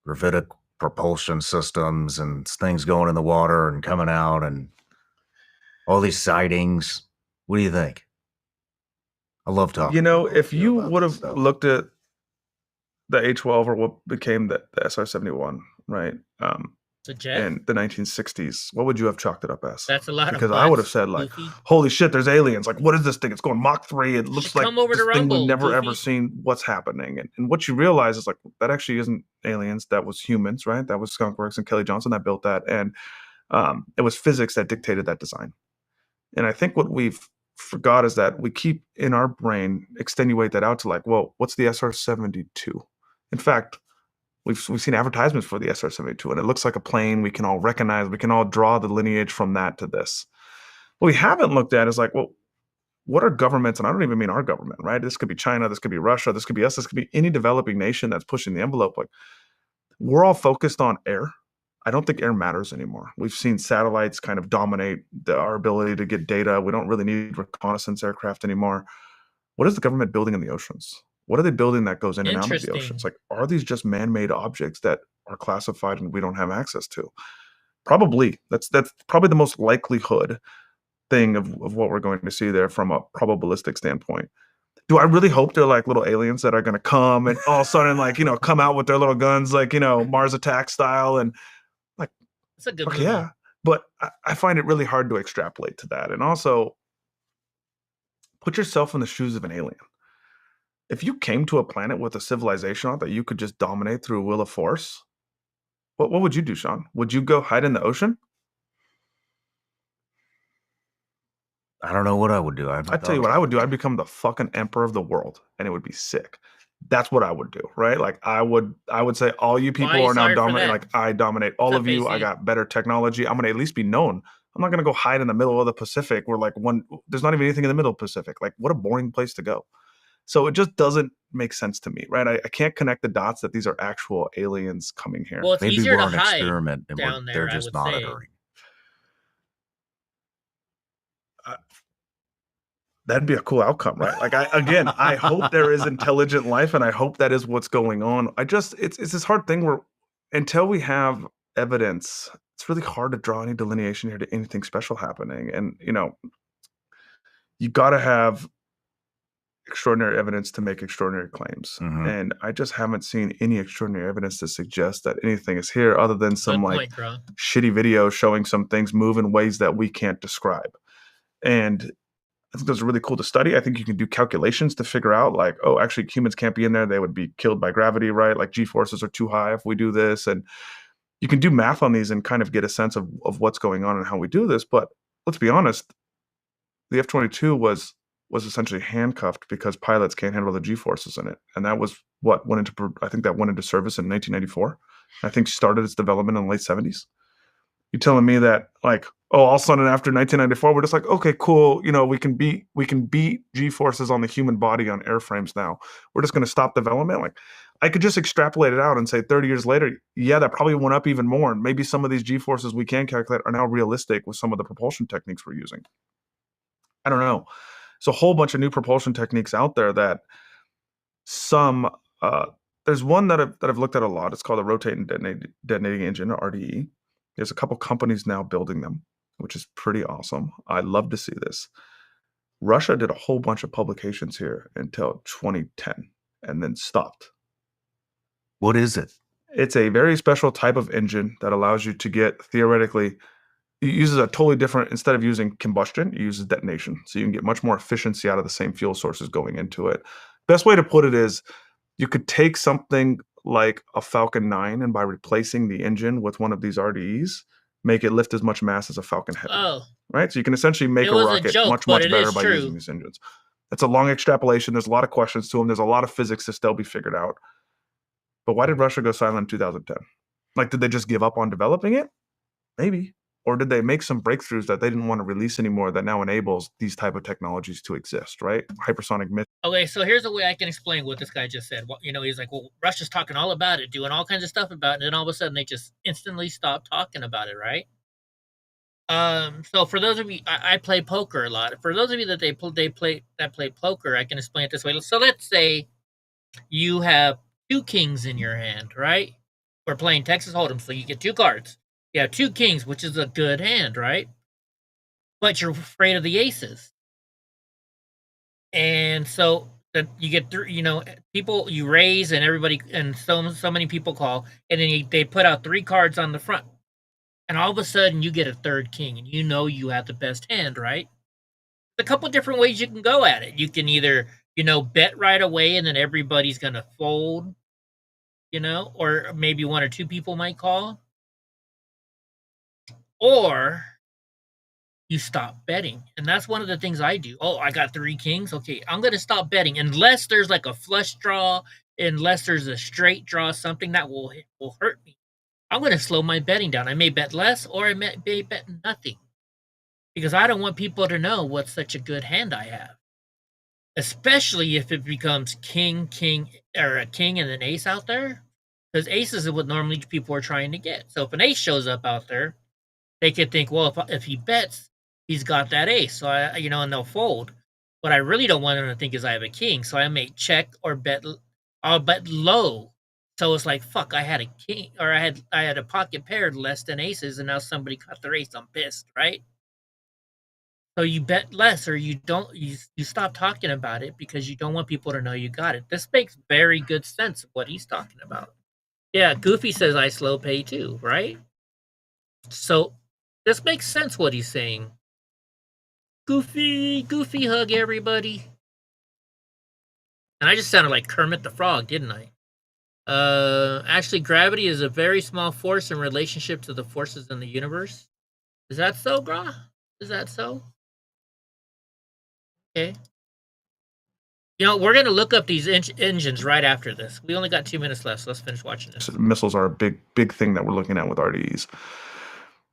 gravitic propulsion systems and things going in the water and coming out and all these sightings? What do you think? I love talking. You know, if you would have looked at the A-12 or what became the SR-71, right? in the 1960s, what would you have chalked it up as? That's a lot of Because I would have butts, said like, Goofy. holy shit, there's aliens. Like, what is this thing? It's going Mach 3. It looks like come over this to thing we've Rumble, never ever Goofy. seen what's happening. And what you realize is like, that actually isn't aliens. That was humans, right? That was Skunkworks and Kelly Johnson that built that. And it was physics that dictated that design. And I think what we've forgot is that we keep in our brain extenuate that out to like, well, what's the SR-72? In fact, we've seen advertisements for the SR-72, and it looks like a plane we can all recognize. We can all draw the lineage from that to this. What we haven't looked at is like, well, what are governments, and I don't even mean our government, right? This could be China, this could be Russia, this could be us, this could be any developing nation that's pushing the envelope. Like, we're all focused on air. I don't think air matters anymore. We've seen satellites kind of dominate our ability to get data. We don't really need reconnaissance aircraft anymore. What is the government building in the oceans? What are they building that goes in and out of the Interesting. oceans? Like, are these just man-made objects that are classified and we don't have access to? Probably. That's probably the most likelihood thing of what we're going to see there from a probabilistic standpoint. Do I really hope they're like little aliens that are going to come and all of a sudden, like, come out with their little guns, like, Mars Attack style, and like, It's a good okay, movie. yeah. But I find it really hard to extrapolate to that. And also, put yourself in the shoes of an alien. If you came to a planet with a civilization on it that you could just dominate through a will of force, what would you do, Sean? Would you go hide in the ocean? I don't know what I would do. I tell you what I would do. I'd become the fucking emperor of the world, and it would be sick. That's what I would do, right? Like, I would say, all you people Why are you are now sorry for dominating. that? Like, I dominate all What's of up, you. I AC? got better technology. I'm gonna at least be known. I'm not gonna go hide in the middle of the Pacific where like there's not even anything in the middle of the Pacific. Like, what a boring place to go. So it just doesn't make sense to me, right? I can't connect the dots that these are actual aliens coming here. Well, it's Maybe easier we're to an hide experiment and down they're there, I just would say. monitoring. That'd be a cool outcome, right? Like, I hope there is intelligent life, and I hope that is what's going on. It's this hard thing where until we have evidence, it's really hard to draw any delineation here to anything special happening. And you got to have extraordinary evidence to make extraordinary claims. And I just haven't seen any extraordinary evidence to suggest that anything is here, other than some Good like point, bro. shitty video showing some things move in ways that we can't describe. And I think those are really cool to study. I think you can do calculations to figure out like, oh, actually humans can't be in there. They would be killed by gravity, right? Like, G-forces are too high if we do this. And you can do math on these and kind of get a sense of what's going on and how we do this. But let's be honest, the F-22 was essentially handcuffed because pilots can't handle the G-forces in it. And that was what I think that went into service in 1994. I think started its development in the late 70s. You're telling me that like, oh, all of a sudden after 1994, we're just like, okay, cool. We can beat G-forces on the human body on airframes now. We're just going to stop development. Like, I could just extrapolate it out and say 30 years later, yeah, that probably went up even more. And maybe some of these G-forces we can calculate are now realistic with some of the propulsion techniques we're using. I don't know. There's a whole bunch of new propulsion techniques out there that there's one that I've looked at a lot. It's called a rotating detonating engine, or RDE. There's a couple companies now building them, which is pretty awesome. I love to see this. Russia did a whole bunch of publications here until 2010 and then stopped. What is it? It's a very special type of engine that allows you to get, theoretically, it uses a totally different, instead of using combustion, it uses detonation. So you can get much more efficiency out of the same fuel sources going into it. Best way to put it is you could take something like a Falcon 9 and by replacing the engine with one of these RDEs, make it lift as much mass as a Falcon Heavy. Oh. Right? So you can essentially make It a was a rocket joke, much but it better is by true. using these engines. It's a long extrapolation. There's a lot of questions to them. There's a lot of physics to still be figured out. But why did Russia go silent in 2010? Like, did they just give up on developing it? Maybe. Or did they make some breakthroughs that they didn't want to release anymore that now enables these type of technologies to exist, right? Hypersonic missiles. Okay, so here's a way I can explain what this guy just said. Well, he's like, well, Russia's talking all about it, doing all kinds of stuff about it, and then all of a sudden they just instantly stop talking about it, right? So for those of you, I play poker a lot. For those of you that play poker, I can explain it this way. So let's say you have two kings in your hand, right? We're playing Texas Hold'em, so you get two cards. You have two kings, which is a good hand, right? But you're afraid of the aces. And so you get through, people you raise and everybody, and so many people call, and then they put out three cards on the front. and all of a sudden you get a third king, and you know you have the best hand, right? A couple different ways you can go at it. You can either, bet right away and then everybody's gonna fold, or maybe one or two people might call, or you stop betting. And that's one of the things I do. Oh, I got 3 kings. Okay, I'm gonna stop betting unless there's like a flush draw, unless there's a straight draw, something that will hurt me. I'm gonna slow my betting down. I may bet less, or I may bet nothing, because I don't want people to know what such a good hand I have. Especially if it becomes king, or a king and an ace out there, because aces is what normally people are trying to get. So if an ace shows up out there, they could think, well, if he bets, he's got that ace. So and they'll fold. What I really don't want them to think is I have a king. So I may check or bet. I'll bet low. So it's like, fuck, I had a king, or I had a pocket paired less than aces, and now somebody got their ace. I'm pissed, right? So you bet less, or you stop talking about it because you don't want people to know you got it. This makes very good sense of what he's talking about. Yeah, Goofy says I slow pay too, right? So this makes sense what he's saying. Goofy hug everybody. And I just sounded like Kermit the Frog, didn't I? Actually, gravity is a very small force in relationship to the forces in the universe. Is that so, Gra? Is that so? Okay. We're going to look up these engines right after this. We only got 2 minutes left, so let's finish watching this. Missiles are a big thing that we're looking at with RDEs.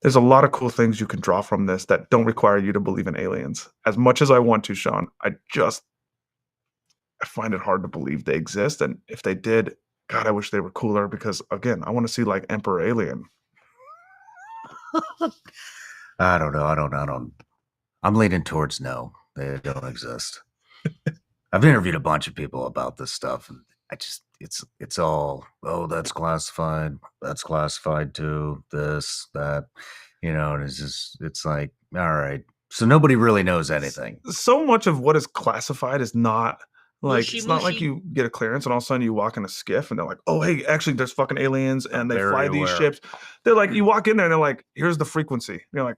There's a lot of cool things you can draw from this that don't require you to believe in aliens. As much as I want to, Sean, I find it hard to believe they exist. And if they did, God, I wish they were cooler, because, again, I want to see, like, Emperor Alien. I don't know. I'm leaning towards no. They don't exist. I've interviewed a bunch of people about this stuff, and it's all, oh, that's classified too, this, that, and it's like, all right. So nobody really knows anything. So much of what is classified is not like, it's not like you get a clearance and all of a sudden you walk in a skiff and they're like, oh, hey, actually there's fucking aliens and they fly these ships. They're like, you walk in there and they're like, here's the frequency. And you're like,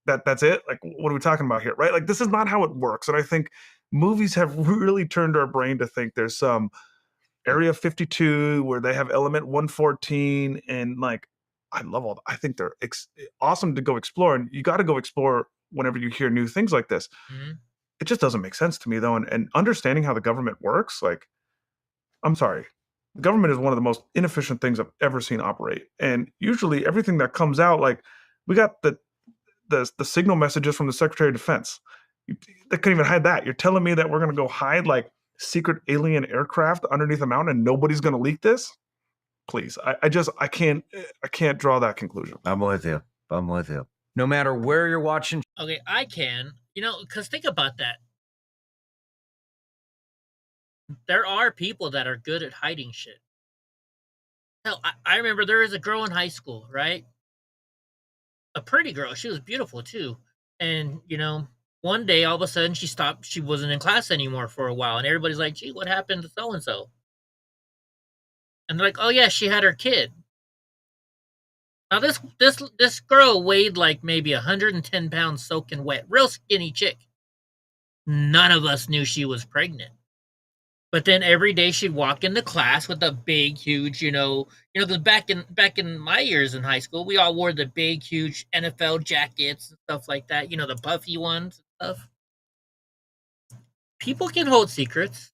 that's it? Like, what are we talking about here? Right? Like, this is not how it works. And I think movies have really turned our brain to think there's some Area 52 where they have element 114, and like, I love all that. I think they're awesome to go explore, and you got to go explore whenever you hear new things like this. Mm-hmm. It just doesn't make sense to me, though. And understanding how the government works, like, I'm sorry, the government is one of the most inefficient things I've ever seen operate. And usually everything that comes out, like, we got the signal messages from the Secretary of Defense. They couldn't even hide that. You're telling me that we're going to go hide like secret alien aircraft underneath a mountain and nobody's going to leak this? Please. I can't draw that conclusion. I'm with you. No matter where you're watching. Okay, I can. Because think about that. There are people that are good at hiding shit. Hell, I remember there was a girl in high school, right? A pretty girl. She was beautiful too. And, one day all of a sudden she stopped. She wasn't in class anymore for a while. And everybody's like, gee, what happened to so-and-so? And they're like, oh yeah, she had her kid. Now this girl weighed like maybe 110 pounds soaking wet. Real skinny chick. None of us knew she was pregnant. But then every day she'd walk into class with a big, huge, because back in my years in high school, we all wore the big, huge NFL jackets and stuff like that. The puffy ones and stuff. People can hold secrets.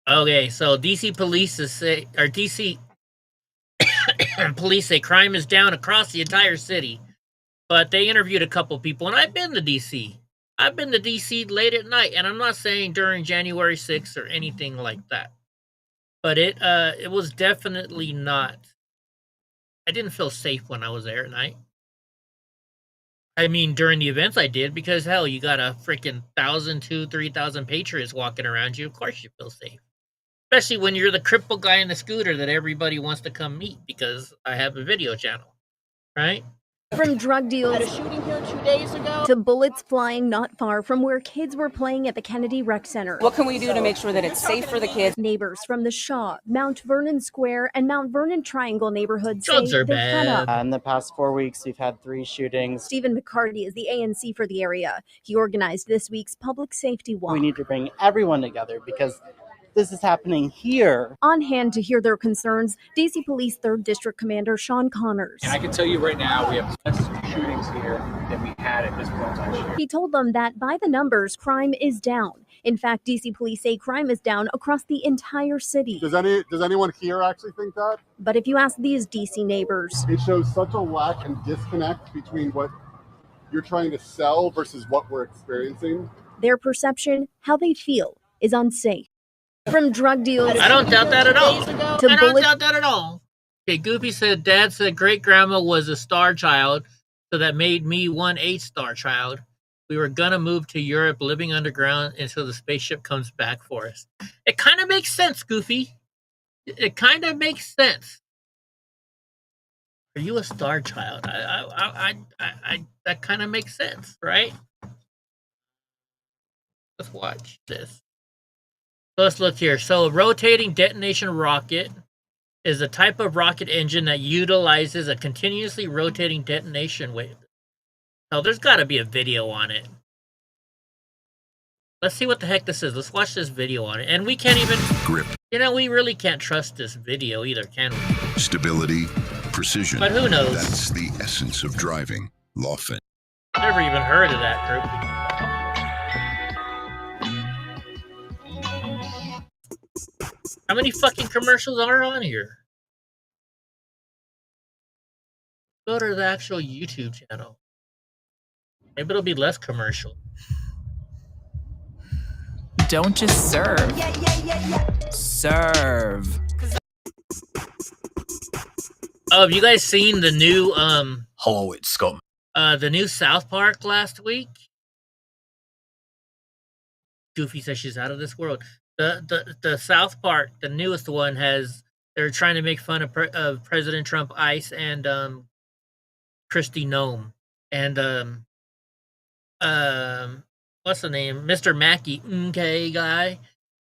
Okay, so DC police DC police say crime is down across the entire city, but they interviewed a couple people, and I've been to DC. I've been to DC late at night, and I'm not saying during January 6th or anything like that. But it was definitely not. I didn't feel safe when I was there at night. I mean, during the events I did, because hell, you got a freaking 1,000, 3,000 patriots walking around you. Of course you feel safe. Especially when you're the crippled guy in the scooter that everybody wants to come meet because I have a video channel, right? From drug deals Had a shooting here 2 days ago. to bullets flying not far from where kids were playing at the Kennedy Rec Center. What can we do to make sure that it's safe for the kids? Neighbors from the Shaw, Mount Vernon Square, and Mount Vernon Triangle neighborhoods Drugs say are they're fed bad. up. In the past 4 weeks, we've had 3 shootings. Stephen McCarty is the ANC for the area. He organized this week's public safety walk. We need to bring everyone together because this is happening here. On hand to hear their concerns, DC Police 3rd District Commander Sean Connors. And I can tell you right now, we have less shootings here than we had at this point last year. He told them that by the numbers, crime is down. In fact, DC Police say crime is down across the entire city. Does anyone here actually think that? But if you ask these DC neighbors, it shows such a lack and disconnect between what you're trying to sell versus what we're experiencing. their perception, how they feel, is unsafe. From drug deals, I don't doubt that at all. to I don't bullet doubt that at all. Okay, Goofy said, Dad said great grandma was a star child, so that made me 1/8 star child. We were gonna move to Europe, living underground until the spaceship comes back for us. It kind of makes sense, Goofy. It kind of makes sense. Are you a star child? That kind of makes sense, right? Let's watch this. Let's look here. So, a rotating detonation rocket is a type of rocket engine that utilizes a continuously rotating detonation wave. Oh, there's got to be a video on it. Let's see what the heck this is. Let's watch this video on it. And we can't even... Grip. You know, we really can't trust this video either, can we? Stability, precision. But who knows? That's the essence of driving. Lawfin. Never even heard of that group. How many fucking commercials are on here? Go to the actual YouTube channel. Maybe it'll be less commercial. Don't just serve. Serve. Oh, have you guys seen the new Hello, it's Scott. The new South Park last week? Goofy says she's out of this world. The South Park, the newest one, they're trying to make fun of President Trump, ICE, and Kristi Noem, and what's the name? Mr. Mackey, okay, guy.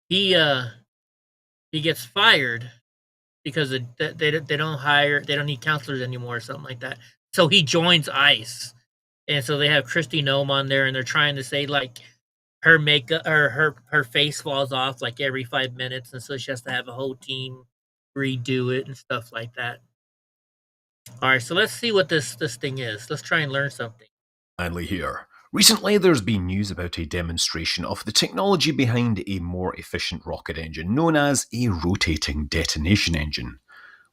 He gets fired because they don't need counselors anymore or something like that. So he joins ICE, and so they have Kristi Noem on there, and they're trying to say like her makeup or her face falls off like every 5 minutes, and so she has to have a whole team redo it and stuff like that. All right, so let's see what this thing is. Let's try and learn something. Finally here. Recently, there's been news about a demonstration of the technology behind a more efficient rocket engine known as a rotating detonation engine.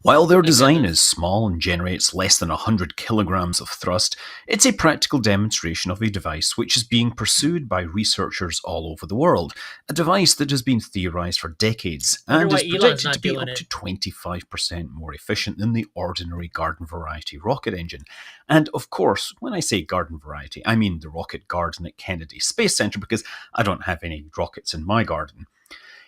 While their design is small and generates less than 100 kilograms of thrust, it's a practical demonstration of a device which is being pursued by researchers all over the world, a device that has been theorized for decades and is predicted to be up to 25% more efficient than the ordinary garden variety rocket engine. And of course, when I say garden variety, I mean the rocket garden at Kennedy Space Center, because I don't have any rockets in my garden.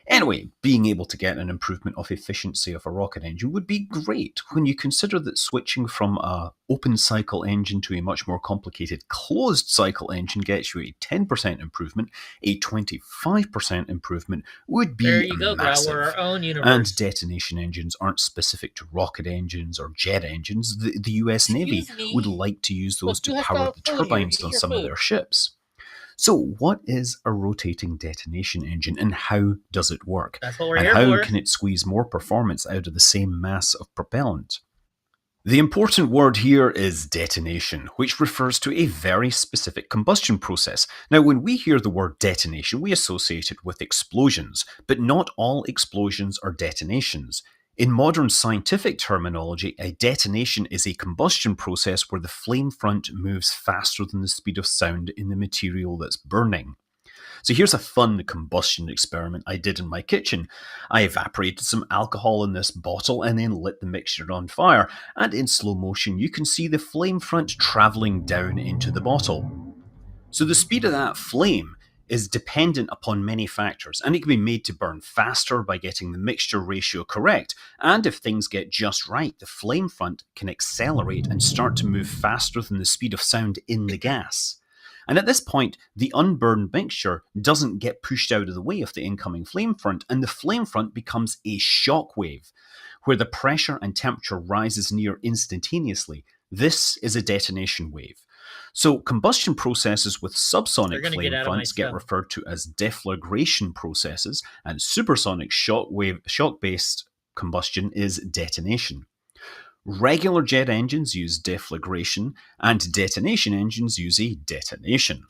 Anyway, being able to get an improvement of efficiency of a rocket engine would be great when you consider that switching from an open cycle engine to a much more complicated closed cycle engine gets you a 10% improvement. A 25% improvement would be There you go, massive. we're our own universe. And detonation engines aren't specific to rocket engines or jet engines. The US Navy would like to use those to power the turbines on some of their ships. So what is a rotating detonation engine and how does it work? That's what we're and here how for. can it squeeze more performance out of the same mass of propellant? The important word here is detonation, which refers to a very specific combustion process. Now, when we hear the word detonation, we associate it with explosions, but not all explosions are detonations. In modern scientific terminology, a detonation is a combustion process where the flame front moves faster than the speed of sound in the material that's burning. So here's a fun combustion experiment I did in my kitchen. I evaporated some alcohol in this bottle and then lit the mixture on fire, and in slow motion you can see the flame front travelling down into the bottle. So the speed of that flame is dependent upon many factors, and it can be made to burn faster by getting the mixture ratio correct. And if things get just right, the flame front can accelerate and start to move faster than the speed of sound in the gas. And at this point, the unburned mixture doesn't get pushed out of the way of the incoming flame front, and the flame front becomes a shock wave, where the pressure and temperature rises near instantaneously. This is a detonation wave. So combustion processes with subsonic flame fronts get referred to as deflagration processes, and supersonic shock-based combustion is detonation. Regular jet engines use deflagration, and detonation engines use a detonation.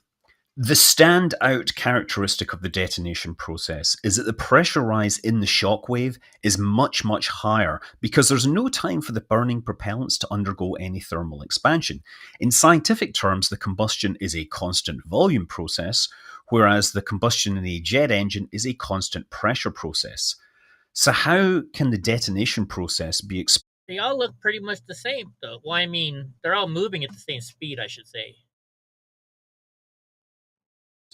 The standout characteristic of the detonation process is that the pressure rise in the shock wave is much, much higher because there's no time for the burning propellants to undergo any thermal expansion. In scientific terms, the combustion is a constant volume process, whereas the combustion in a jet engine is a constant pressure process. So how can the detonation process be explained? They all look pretty much the same, though. Well, I mean, they're all moving at the same speed, I should say.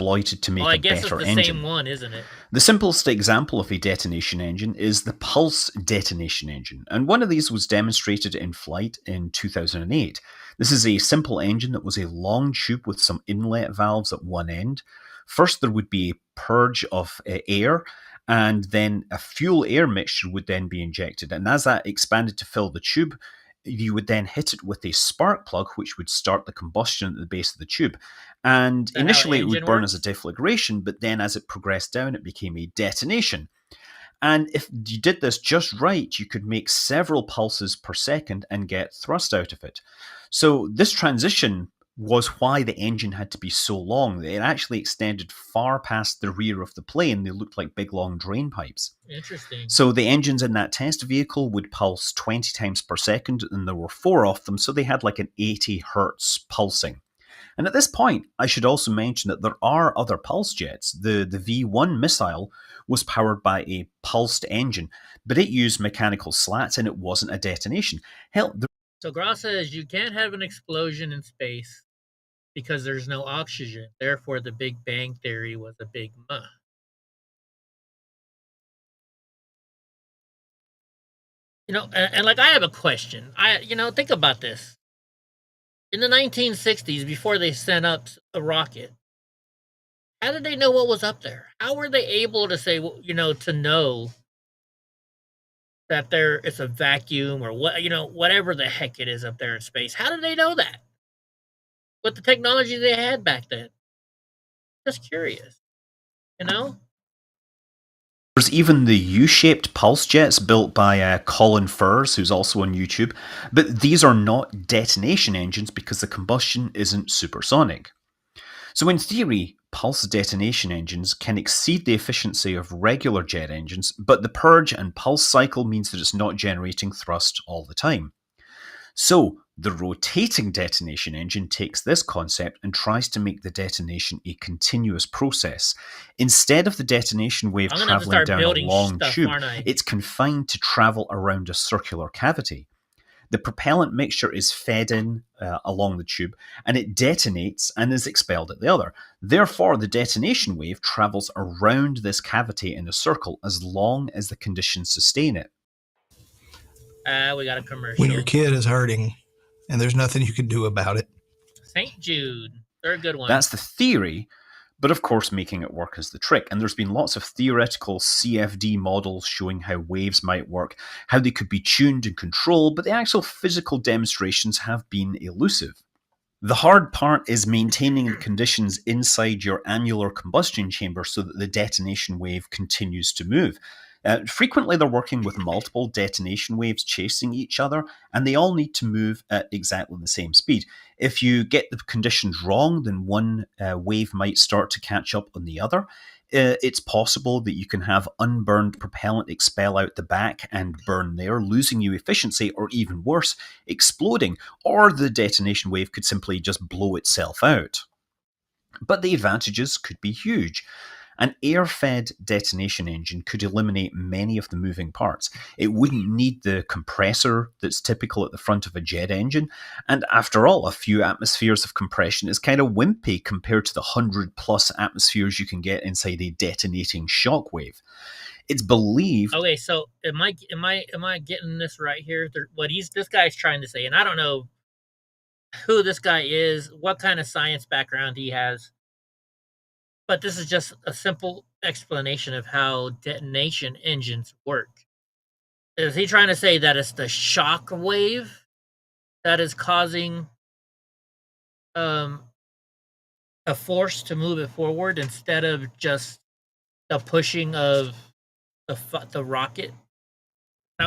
Exploited to make I a guess better it's the engine. same one, isn't it? The simplest example of a detonation engine is the pulse detonation engine, and one of these was demonstrated in flight in 2008. This is a simple engine that was a long tube with some inlet valves at one end. First, there would be a purge of air, and then a fuel-air mixture would then be injected. And as that expanded to fill the tube, you would then hit it with a spark plug, which would start the combustion at the base of the tube. And initially it would burn as a deflagration, but then as it progressed down, it became a detonation. And if you did this just right, you could make several pulses per second and get thrust out of it. So this transition was why the engine had to be so long. It actually extended far past the rear of the plane. They looked like big long drain pipes. Interesting. So the engines in that test vehicle would pulse 20 times per second, and there were 4 of them, so they had like an 80 hertz pulsing. And at this point, I should also mention that there are other pulse jets. The V-1 missile was powered by a pulsed engine, but it used mechanical slats and it wasn't a detonation. Hell, So Gross says you can't have an explosion in space because there's no oxygen. Therefore, the Big Bang Theory was a big muh. You know, and like I have a question. Think about this. In the 1960s, before they sent up a rocket, how did they know what was up there? How were they able to say, to know that it's a vacuum or whatever the heck it is up there in space? How did they know that? With the technology they had back then? Just curious, There's even the U-shaped pulse jets built by Colin Furze, who's also on YouTube, but these are not detonation engines because the combustion isn't supersonic. So in theory, pulse detonation engines can exceed the efficiency of regular jet engines, but the purge and pulse cycle means that it's not generating thrust all the time. So the rotating detonation engine takes this concept and tries to make the detonation a continuous process. Instead of the detonation wave traveling down a long tube, it's confined to travel around a circular cavity. The propellant mixture is fed in along the tube, and it detonates and is expelled at the other. Therefore, the detonation wave travels around this cavity in a circle as long as the conditions sustain it. We got a commercial. When your kid is hurting and there's nothing you can do about it. St. Jude. They're a good one. That's the theory, but of course making it work is the trick. And there's been lots of theoretical CFD models showing how waves might work, how they could be tuned and controlled, but the actual physical demonstrations have been elusive. The hard part is maintaining the conditions inside your annular combustion chamber so that the detonation wave continues to move. Frequently, they're working with multiple detonation waves chasing each other, and they all need to move at exactly the same speed. If you get the conditions wrong, then one wave might start to catch up on the other. It's possible that you can have unburned propellant expel out the back and burn there, losing you efficiency, or even worse, exploding, or the detonation wave could simply just blow itself out. But the advantages could be huge. An air-fed detonation engine could eliminate many of the moving parts. It wouldn't need the compressor that's typical at the front of a jet engine, and after all, a few atmospheres of compression is kind of wimpy compared to the 100+ atmospheres you can get inside a detonating shockwave. It's believed. Okay, so am I getting this right here? What this guy's trying to say, and I don't know who this guy is, what kind of science background he has, but this is just a simple explanation of how detonation engines work. Is he trying to say that it's the shock wave that is causing a force to move it forward instead of just the pushing of the rocket?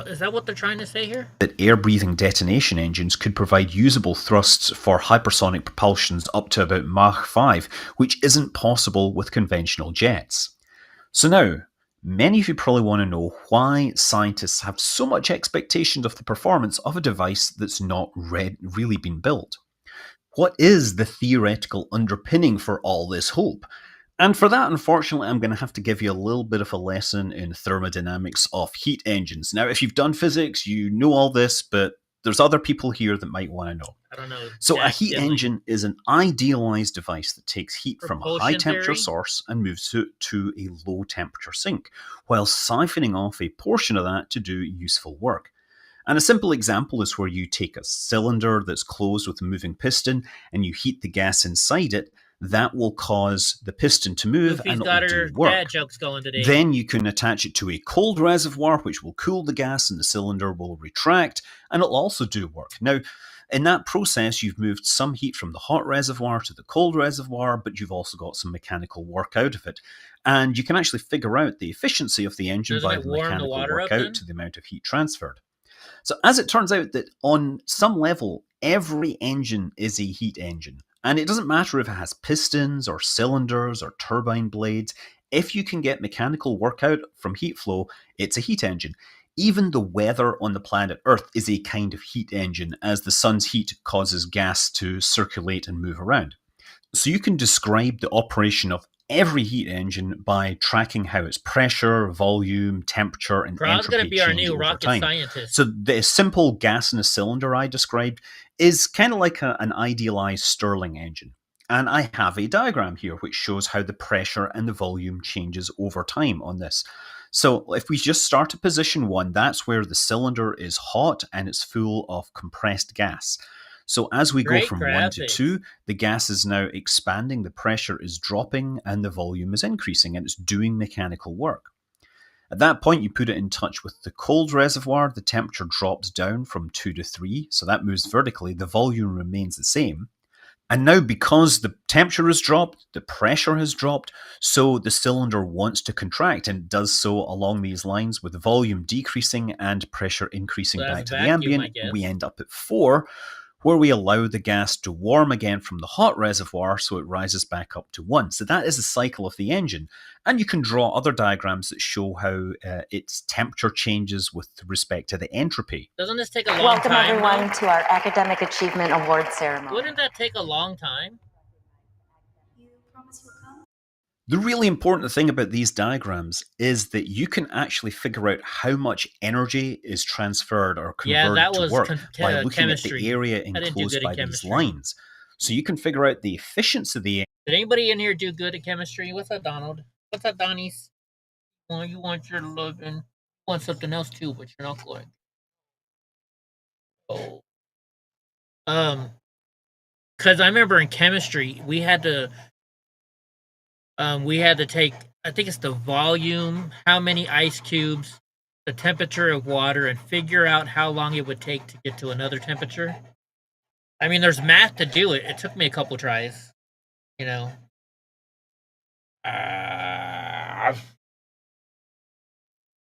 Is that what they're trying to say here? That air-breathing detonation engines could provide usable thrusts for hypersonic propulsions up to about Mach 5, which isn't possible with conventional jets. So now, many of you probably want to know why scientists have so much expectation of the performance of a device that's not really been built. What is the theoretical underpinning for all this hope? And for that, unfortunately, I'm going to have to give you a little bit of a lesson in thermodynamics of heat engines. Now, if you've done physics, you know all this, but there's other people here that might want to know. I don't know. So a heat engine is an idealized device that takes heat from a high temperature source and moves it to a low temperature sink, while siphoning off a portion of that to do useful work. And a simple example is where you take a cylinder that's closed with a moving piston and you heat the gas inside it. That will cause the piston to move and it'll do work. Dad jokes going today. Then you can attach it to a cold reservoir, which will cool the gas and the cylinder will retract and it'll also do work. Now, in that process, you've moved some heat from the hot reservoir to the cold reservoir, but you've also got some mechanical work out of it. And you can actually figure out the efficiency of the engine by the mechanical work out to the amount of heat transferred. So as it turns out that on some level, every engine is a heat engine. And it doesn't matter if it has pistons or cylinders or turbine blades. If you can get mechanical work out from heat flow, it's a heat engine. Even the weather on the planet Earth is a kind of heat engine, as the sun's heat causes gas to circulate and move around. So you can describe the operation of every heat engine by tracking how its pressure, volume, temperature, and entropy be our change new over rocket time. scientist. So the simple gas in a cylinder I described is kind of like an idealized Stirling engine. And I have a diagram here which shows how the pressure and the volume changes over time on this. So if we just start at position 1, that's where the cylinder is hot and it's full of compressed gas. So as we go from 1 to 2, the gas is now expanding, the pressure is dropping, and the volume is increasing, and it's doing mechanical work. At that point, you put it in touch with the cold reservoir, the temperature drops down from 2 to 3, so that moves vertically, the volume remains the same. And now because the temperature has dropped, the pressure has dropped, so the cylinder wants to contract, and it does so along these lines with the volume decreasing and pressure increasing back to the ambient. We end up at 4, where we allow the gas to warm again from the hot reservoir so it rises back up to 1. So that is the cycle of the engine. And you can draw other diagrams that show how its temperature changes with respect to the entropy. Doesn't this take a long Welcome time? everyone to our Academic Achievement Award ceremony. Wouldn't that take a long time? The really important thing about these diagrams is that you can actually figure out how much energy is transferred or converted to work by looking at the area enclosed by these lines. So you can figure out the efficiency of the... Did anybody in here do good at chemistry? What's up, Donald? What's up, Donnie's? Well, you want your loving. You want something else too, but you're not going. Oh. Because I remember in chemistry, we had to take, I think it's the volume, how many ice cubes, the temperature of water, and figure out how long it would take to get to another temperature. I mean, there's math to do it. It took me a couple tries, you know.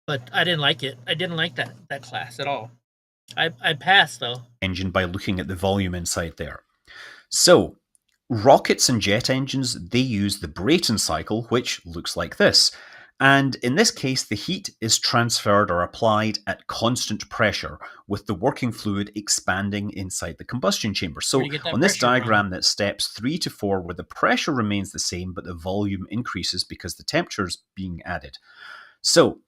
But I didn't like it. I didn't like that class at all. I passed, though. Engine by looking at the volume inside there. So, rockets and jet engines, they use the Brayton cycle, which looks like this. And in this case, the heat is transferred or applied at constant pressure, with the working fluid expanding inside the combustion chamber. So on this diagram, that's steps 3 to 4, where the pressure remains the same, but the volume increases because the temperature is being added. So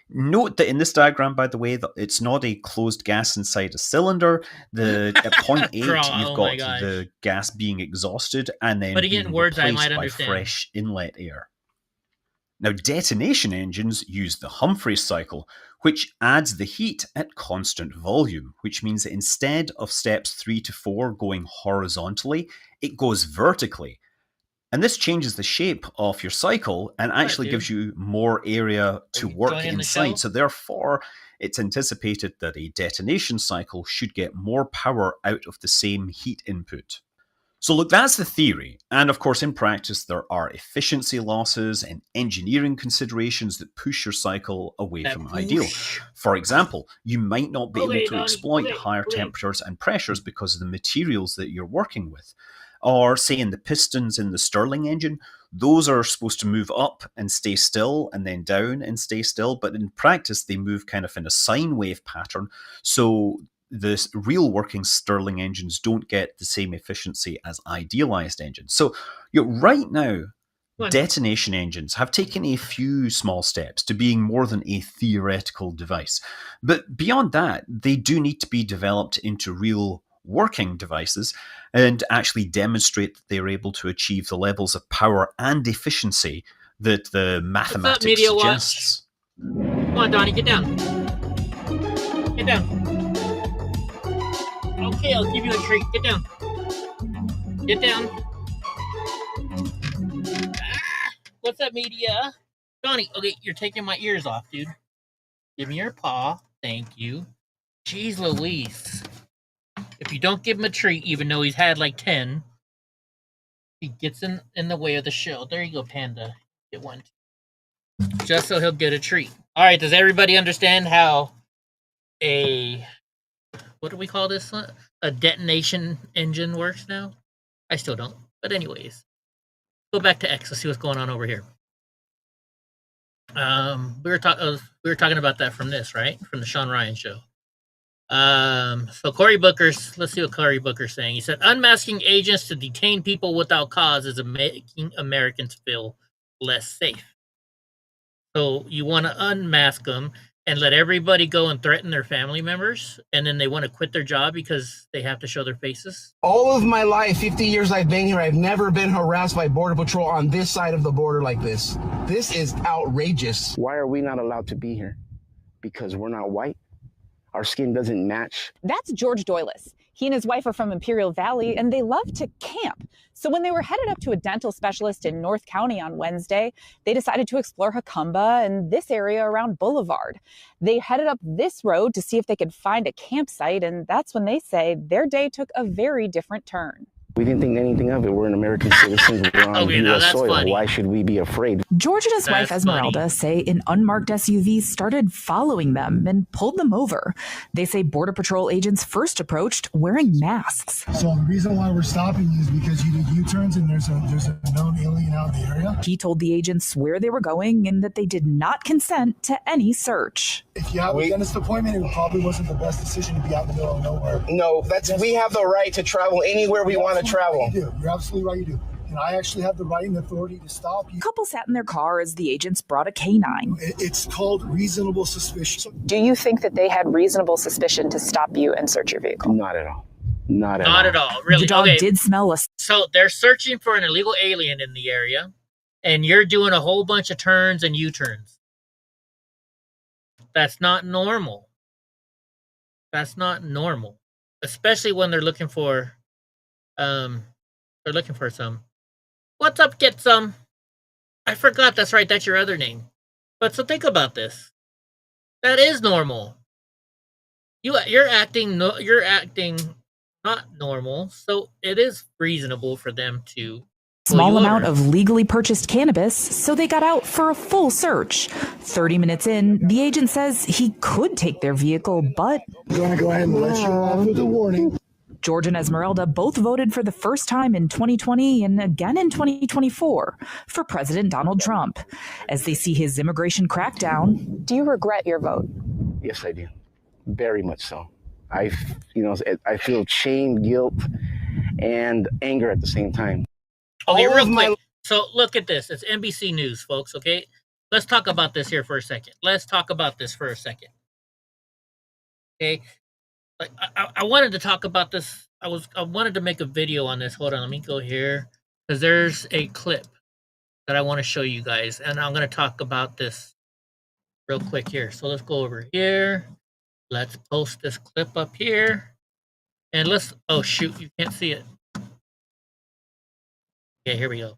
note that in this diagram, by the way, that it's not a closed gas inside a cylinder. At point 8, you've got the gas being exhausted and then being replaced by fresh inlet air. Now, detonation engines use the Humphreys cycle, which adds the heat at constant volume, which means that instead of steps 3 to 4 going horizontally, it goes vertically. And this changes the shape of your cycle and actually gives you more area to work inside. So therefore, it's anticipated that a detonation cycle should get more power out of the same heat input. So look, that's the theory. And of course, in practice, there are efficiency losses and engineering considerations that push your cycle away from ideal. For example, you might not be able to exploit higher temperatures and pressures because of the materials that you're working with. Or say in the pistons in the Stirling engine, those are supposed to move up and stay still and then down and stay still. But in practice, they move kind of in a sine wave pattern. So the real working Stirling engines don't get the same efficiency as idealized engines. So right now, detonation engines have taken a few small steps to being more than a theoretical device. But beyond that, they do need to be developed into real working devices and actually demonstrate that they are able to achieve the levels of power and efficiency that the mathematics suggests. Come on, Donnie, get down. Get down. Okay, I'll give you a treat. Get down. Get down. What's that, media? Donnie, okay, you're taking my ears off, dude. Give me your paw. Thank you. Jeez Louise. If you don't give him a treat, even though he's had like 10, he gets in the way of the show. There you go, Panda. Get one. Just so he'll get a treat. All right, does everybody understand how what do we call this one? A detonation engine works now? I still don't. But anyways, go back to X. Let's see what's going on over here. We were talking about that from this, right? From the Sean Ryan show. So Cory Booker's, let's see what Cory Booker's saying. He said, unmasking agents to detain people without cause is making Americans feel less safe. So you want to unmask them and let everybody go and threaten their family members, and then they want to quit their job because they have to show their faces? All of my life, 50 years I've been here, I've never been harassed by Border Patrol on this side of the border like this. This is outrageous. Why are we not allowed to be here? Because we're not white? Our skin doesn't match? That's George Doylis. He and his wife are from Imperial Valley, and they love to camp. So when they were headed up to a dental specialist in North County on Wednesday, they decided to explore Jacumba and this area around Boulevard. They headed up this road to see if they could find a campsite, and that's when they say their day took a very different turn. We didn't think anything of it. We're an American citizens. We're on U.S. soil. Funny. Why should we be afraid? George and his wife Esmeralda say an unmarked SUV started following them and pulled them over. They say Border Patrol agents first approached wearing masks. So the reason why we're stopping you is because you did U-turns and there's a known alien out in the area. He told the agents where they were going and that they did not consent to any search. If you have a dentist appointment, it probably wasn't the best decision to be out in the middle of nowhere. No, we have the right to travel anywhere we want to travel. You do. You're absolutely right, you do. And I actually have the right and authority to stop you. The couple sat in their car as the agents brought a canine. It's called reasonable suspicion. Do you think that they had reasonable suspicion to stop you and search your vehicle? Not at all. Not at all. Really? The dog did smell us. So they're searching for an illegal alien in the area, and you're doing a whole bunch of turns and U-turns. That's not normal. That's not normal. Especially when they're looking for some. What's up, get some? I forgot, that's right, that's your other name. But so think about this. That is normal. You're acting not normal, so it is reasonable for them to small amount of legally purchased cannabis, so they got out for a full search. 30 minutes in, the agent says he could take their vehicle, but... I'm going to go ahead and let you off with a warning. George and Esmeralda both voted for the first time in 2020 and again in 2024 for President Donald Trump. As they see his immigration crackdown, Do you regret your vote? Yes, I do. Very much so. I feel shame, guilt, and anger at the same time. Okay, All real of my- quick. So look at this. It's NBC News, folks. Okay, let's talk about this here for a second. Okay, like I wanted to talk about this. I wanted to make a video on this. Hold on, let me go here because there's a clip that I want to show you guys, and I'm going to talk about this real quick here. So let's go over here. Let's post this clip up here, and let's. Oh shoot, you can't see it. Okay, here we go.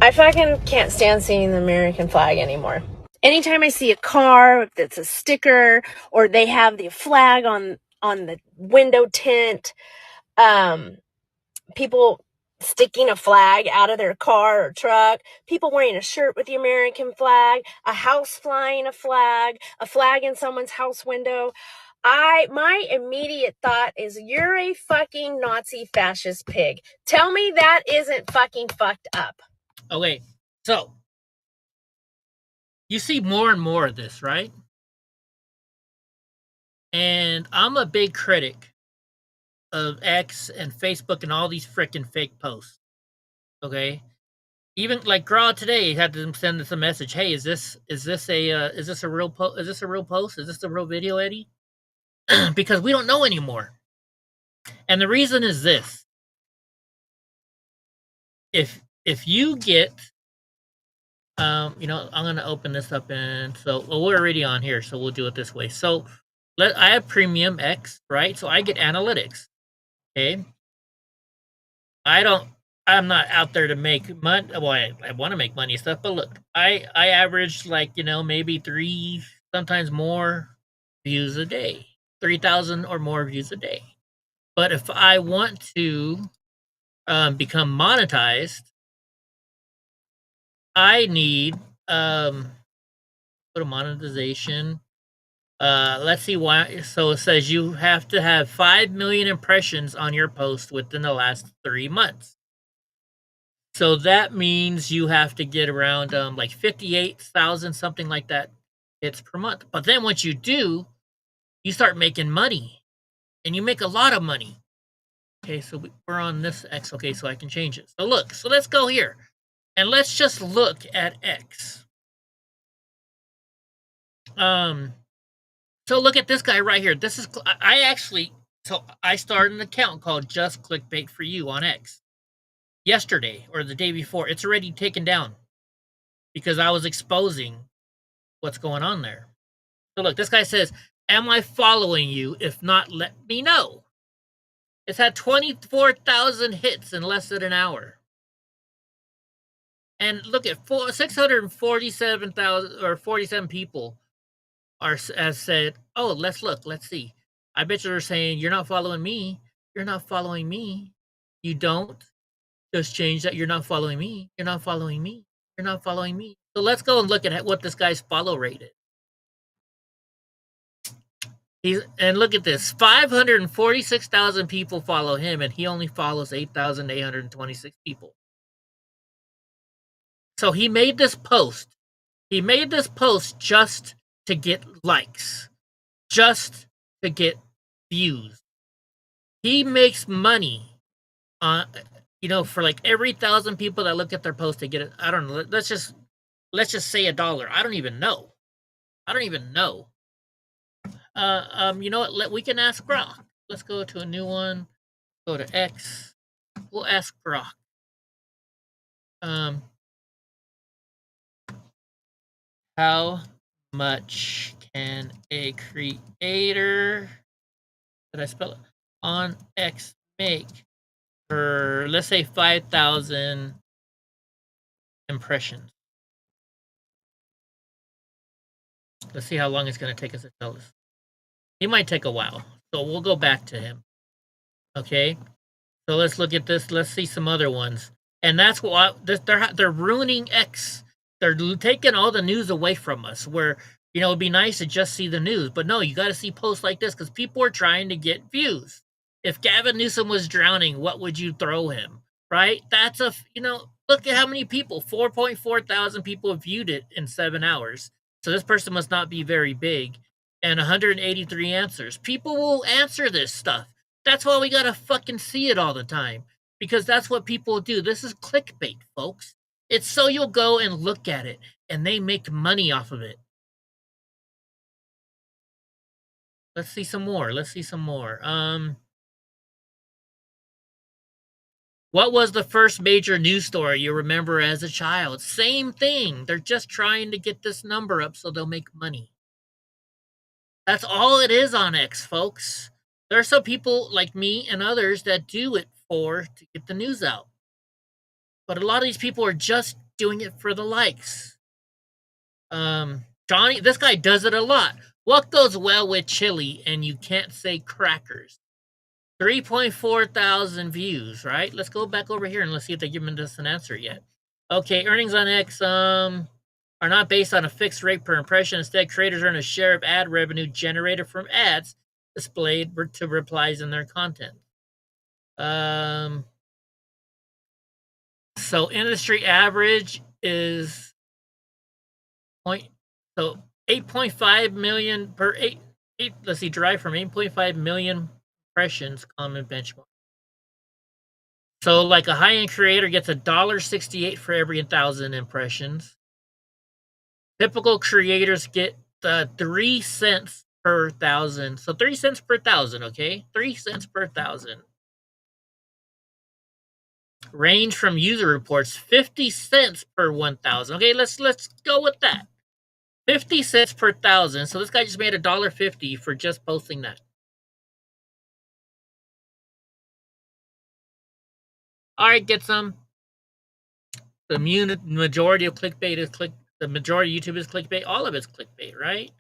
I fucking can't stand seeing the American flag anymore. Anytime I see a car that's a sticker or they have the flag on the window tint, people sticking a flag out of their car or truck, people wearing a shirt with the American flag, a house flying a flag in someone's house window. My immediate thought is, you're a fucking Nazi fascist pig. Tell me that isn't fucking fucked up. Okay, so you see more and more of this, right? And I'm a big critic of X and Facebook and all these freaking fake posts. Okay, even like Graw today had to send us a message. Hey, is this a real post? Is this a real post? Is this a real video, Eddie? Because we don't know anymore. And the reason is this: if you get I'm gonna open this up, and so we're already on here, so we'll do it this way. So I have Premium X, right? So I get analytics. Okay. I'm not out there to make money. Well, I want to make money and stuff, but look, I average maybe 3, sometimes more views a day, 3,000 or more views a day. But if I want to become monetized, I need go to monetization. Let's see why. So it says you have to have 5 million impressions on your post within the last 3 months. So that means you have to get around like 58,000, something like that, hits per month. But then once you do, you start making money, and you make a lot of money. Okay, so we're on this X. Okay, so I can change it. So look, so let's go here. And let's just look at X. So look at this guy right here. This is I started an account called Just Clickbait for You on X yesterday or the day before. It's already taken down because I was exposing what's going on there. So look, this guy says, "Am I following you? If not, let me know." It's had 24,000 hits in less than an hour. And look at 647,000 or 47 people has said, "Oh, let's look, let's see." I bet you're saying, "You're not following me. You're not following me." You don't. Just change that. You're not following me. You're not following me. You're not following me. So let's go and look at what this guy's follow rate is. And look at this. 546,000 people follow him, and he only follows 8,826 people. So he made this post. He made this post just to get likes, just to get views. He makes money on, for like every 1,000 people that look at their post, they get it. I don't know. Let's just say $1. I don't even know. You know what? We can ask Grok. Let's go to a new one. Go to X. We'll ask Grok. How much can a creator, did I spell it, on X make for, let's say, 5,000 impressions? Let's see how long it's going to take us to tell us. He might take a while, so we'll go back to him. Okay, so let's look at this. Let's see some other ones. And that's what they're ruining X. They're taking all the news away from us, where You know, it'd be nice to just see the news, but no, you got to see posts like this because people are trying to get views. If Gavin Newsom was drowning, what would you throw him? Right? That's look at how many people, 4.4 thousand people viewed it in 7 hours. So this person must not be very big. And 183 answers. People will answer this stuff. That's why we got to fucking see it all the time. Because that's what people do. This is clickbait, folks. It's so you'll go and look at it. And they make money off of it. Let's see some more. What was the first major news story you remember as a child? Same thing. They're just trying to get this number up so they'll make money. That's all it is on X, folks. There are some people like me and others that do it to get the news out. But a lot of these people are just doing it for the likes. Johnny, this guy does it a lot. What goes well with chili and you can't say crackers? 3.4 thousand views, right? Let's go back over here and let's see if they're giving us an answer yet. Okay, earnings on X are not based on a fixed rate per impression. Instead, creators earn a share of ad revenue generated from ads displayed to replies in their content. So industry average is 8.5 million per let's see, derived from 8.5 million impressions, common benchmark. So like a high-end creator gets $1.68 for every 1,000 impressions. Typical creators get 3 cents per 1,000. So 3 cents per 1,000, okay? 3 cents per 1,000. Range from user reports, 50 cents per 1,000. Okay, let's go with that. 50 cents per 1,000. So this guy just made $1.50 for just posting that. All right, get some. The majority of clickbait is the majority of YouTube is clickbait. All of it's clickbait, right?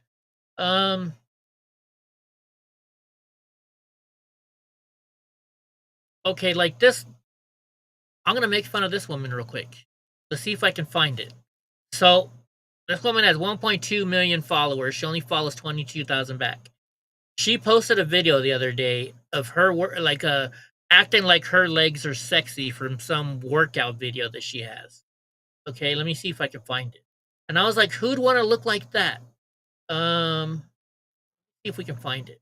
Okay, like this. I'm gonna make fun of this woman real quick. Let's see if I can find it. So this woman has 1.2 million followers. She only follows 22,000 back. She posted a video the other day of her acting like her legs are sexy from some workout video that she has. Okay, let me see if I can find it. And I was like, who'd want to look like that? See if we can find it.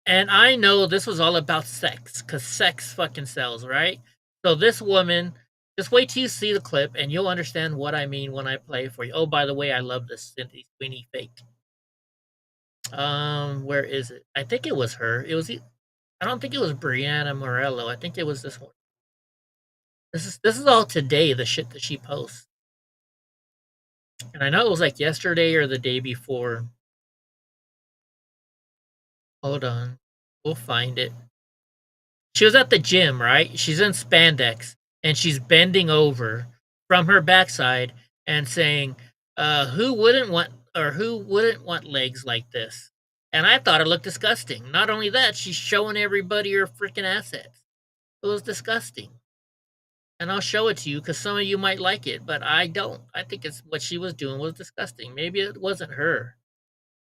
And I know this was all about sex, because sex fucking sells, right? So this woman, just wait till you see the clip and you'll understand what I mean when I play it for you. Oh, by the way, I love this Cindy Sweeney fake. Where is it? I think it was her. I don't think it was Brianna Morello. I think it was this one. This is all today, the shit that she posts. And I know it was like yesterday or the day before. Hold on. We'll find it. She was at the gym, right? She's in spandex and she's bending over from her backside and saying, who wouldn't want legs like this? And I thought it looked disgusting. Not only that, she's showing everybody her freaking assets. It was disgusting. And I'll show it to you because some of you might like it, but I don't. I think it's what she was doing was disgusting. Maybe it wasn't her.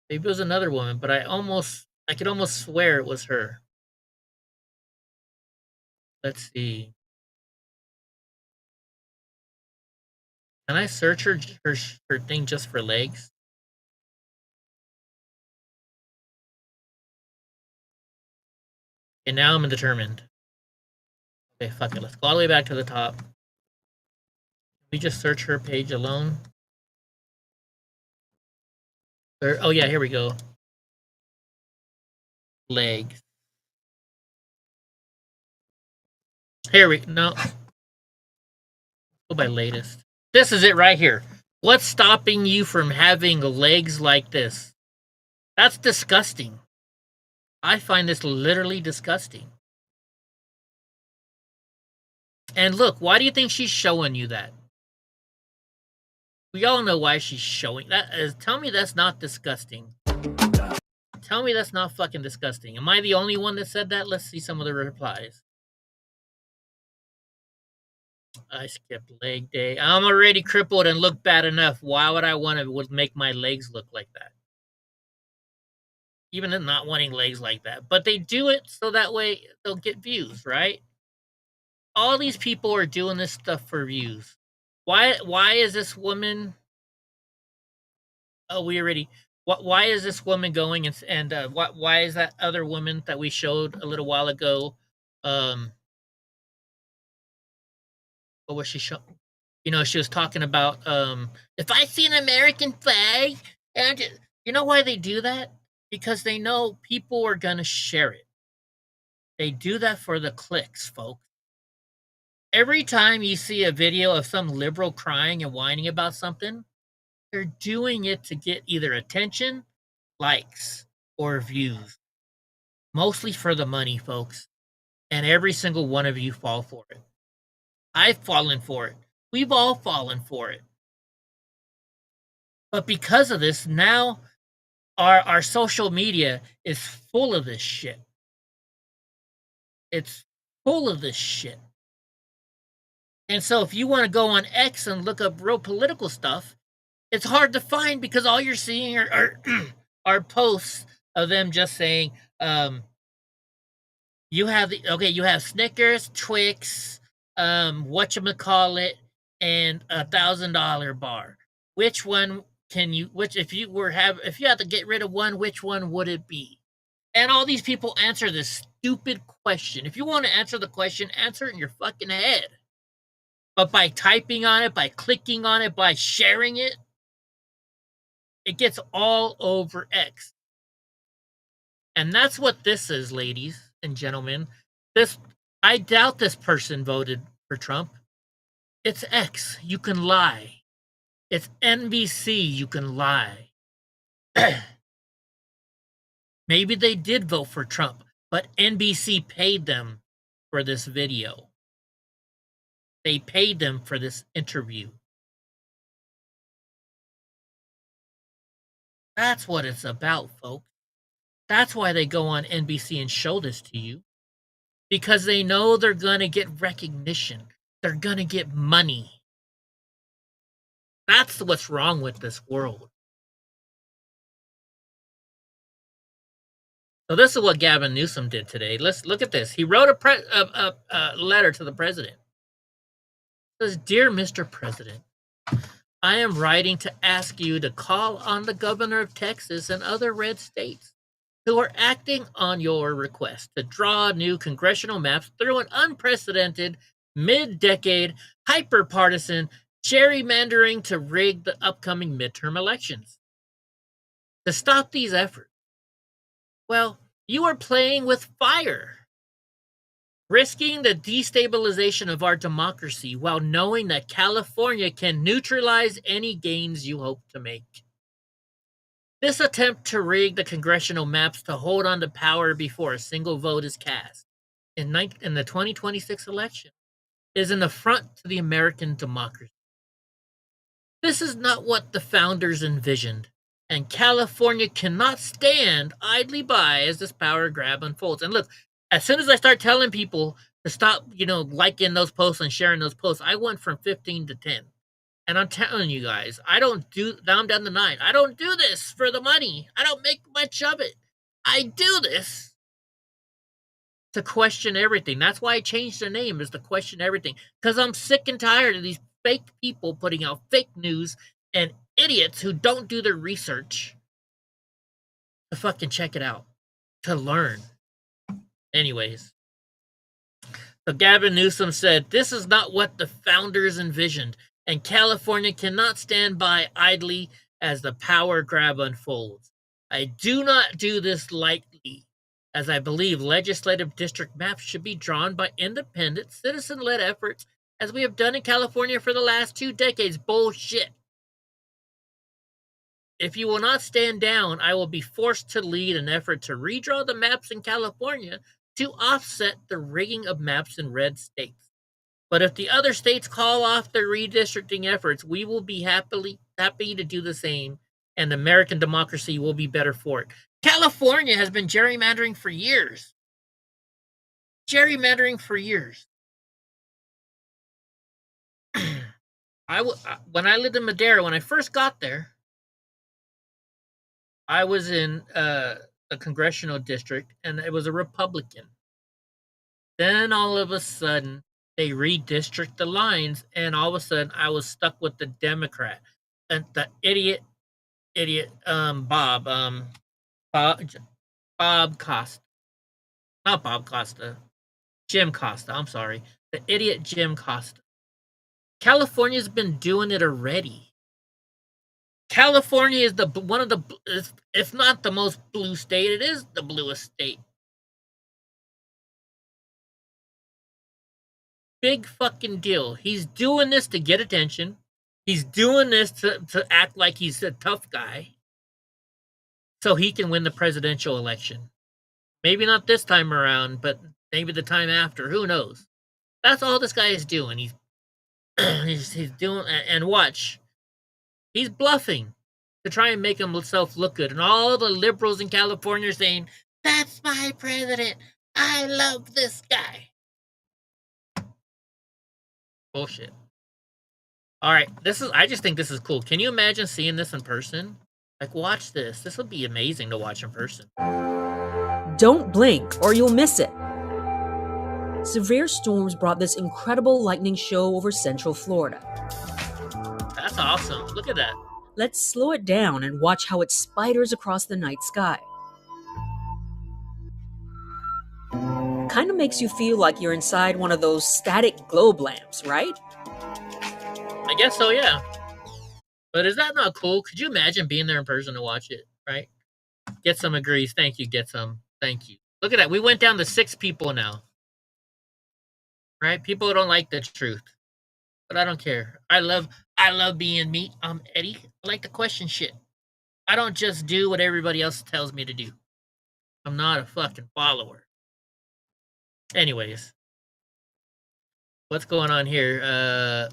Maybe it was another woman, but I could almost swear it was her. Let's see. Can I search her thing just for legs? And now I'm determined. Okay, fuck it. Let's go all the way back to the top. We just search her page alone. Oh yeah, here we go. Legs. No. Go by latest. This is it right here. What's stopping you from having legs like this? That's disgusting. I find this literally disgusting. And look, why do you think she's showing you that? We all know why she's showing that. Tell me that's not disgusting. Tell me that's not fucking disgusting. Am I the only one that said that? Let's see some of the replies. I skipped leg day. I'm already crippled and look bad enough. Why would I want to make my legs look like that? Even in not wanting legs like that. But they do it so that way they'll get views, right? All these people are doing this stuff for views. Why is this woman... Oh, we already... Why is this woman going and why is that other woman that we showed a little while ago? What was she showing? You know, she was talking about if I see an American flag, and you know why they do that? Because they know people are gonna share it. They do that for the clicks, folks. Every time you see a video of some liberal crying and whining about something, they're doing it to get either attention, likes, or views. Mostly for the money, folks. And every single one of you fall for it. I've fallen for it. We've all fallen for it. But because of this, now our social media is full of this shit. It's full of this shit. And so if you want to go on X and look up real political stuff, it's hard to find because all you're seeing are posts of them just saying, you have Snickers, Twix, whatchamacallit, and $1,000 bar. Which one can you? If you had to get rid of one, which one would it be? And all these people answer this stupid question. If you want to answer the question, answer it in your fucking head. But by typing on it, by clicking on it, by sharing it, it gets all over X. And that's what this is, ladies and gentlemen. I doubt this person voted for Trump. It's X. You can lie. It's NBC. You can lie. Maybe they did vote for Trump, but NBC paid them for this video. They paid them for this interview. That's what it's about, folks. That's why they go on NBC and show this to you. Because they know they're going to get recognition. They're going to get money. That's what's wrong with this world. So this is what Gavin Newsom did today. Let's look at this. He wrote a letter to the president. It says, "Dear Mr. President, I am writing to ask you to call on the governor of Texas and other red states who are acting on your request to draw new congressional maps through an unprecedented, mid-decade, hyper-partisan gerrymandering to rig the upcoming midterm elections. To stop these efforts, well, you are playing with fire, risking the destabilization of our democracy while knowing that California can neutralize any gains you hope to make. This attempt to rig the congressional maps to hold on to power before a single vote is cast in the 2026 election is an affront to the American democracy. This is not what the founders envisioned, and California cannot stand idly by as this power grab unfolds." And look, as soon as I start telling people to stop, liking those posts and sharing those posts, I went from 15 to 10. And I'm telling you guys, now I'm down to 9. I don't do this for the money. I don't make much of it. I do this to question everything. That's why I changed the name, is to question everything. Because I'm sick and tired of these fake people putting out fake news and idiots who don't do their research to fucking check it out, to learn. Anyways, so Gavin Newsom said, "This is not what the founders envisioned, and California cannot stand by idly as the power grab unfolds. I do not do this lightly, as I believe legislative district maps should be drawn by independent, citizen-led efforts, as we have done in California for the last 2 decades. Bullshit. If you will not stand down, I will be forced to lead an effort to redraw the maps in California to offset the rigging of maps in red states. But if the other states call off their redistricting efforts, we will be happy to do the same, and American democracy will be better for it." California has been gerrymandering for years. Gerrymandering for years. When I lived in Madera, when I first got there, I was in a congressional district, and it was a Republican. Then all of a sudden, they redistrict the lines, and all of a sudden, I was stuck with the Democrat and the idiot, Bob Costa, not Bob Costa, Jim Costa. I'm sorry, the idiot Jim Costa. California's been doing it already. California is one of the, if not the most blue state, it is the bluest state. Big fucking deal. He's doing this to get attention. He's doing this to act like he's a tough guy so he can win the presidential election. Maybe not this time around, but maybe the time after. Who knows? That's all this guy is doing. He's doing, and watch. He's bluffing to try and make himself look good. And all the liberals in California are saying, that's my president. I love this guy. Bullshit. All right, I just think this is cool. Can you imagine seeing this in person? Like, watch this. This would be amazing to watch in person. Don't blink or you'll miss it. Severe storms brought this incredible lightning show over Central Florida. That's awesome. Look at that. Let's slow it down and watch how it spiders across the night sky. Kind of makes you feel like you're inside one of those static globe lamps, right? I guess so, yeah. But is that not cool? Could you imagine being there in person to watch it, right? Get Some agrees. Thank you, Get Some. Thank you. Look at that. We went down to 6 people now. Right? People don't like the truth. But I don't care. I love being me. I'm Eddie. I like to question shit. I don't just do what everybody else tells me to do. I'm not a fucking follower. Anyways. What's going on here?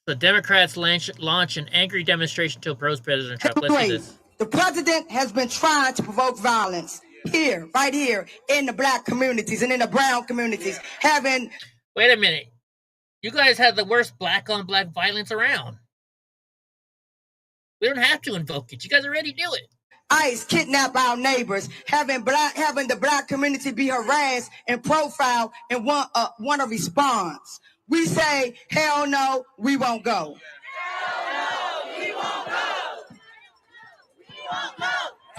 The Democrats launch an angry demonstration to oppose President Trump. Let's see this. The president has been trying to provoke violence here, right here, in the black communities and in the brown communities. Wait a minute. You guys have the worst black-on-black violence around. We don't have to invoke it. You guys already do it. ICE kidnap our neighbors, having the black community be harassed and profiled and want a response. We say, hell no, we won't go.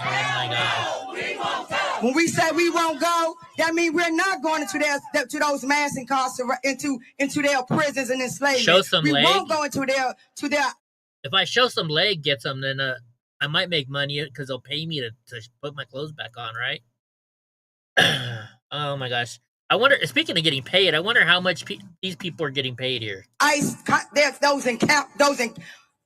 Oh my God. When we say we won't go, that means we're not going to those mass incarceration into their prisons and enslavement. Show some leg. We won't go into their. If I show some leg, get some, then I might make money because they'll pay me to put my clothes back on, right? Oh my gosh. I wonder, speaking of getting paid, I wonder how much these people are getting paid here. There's those in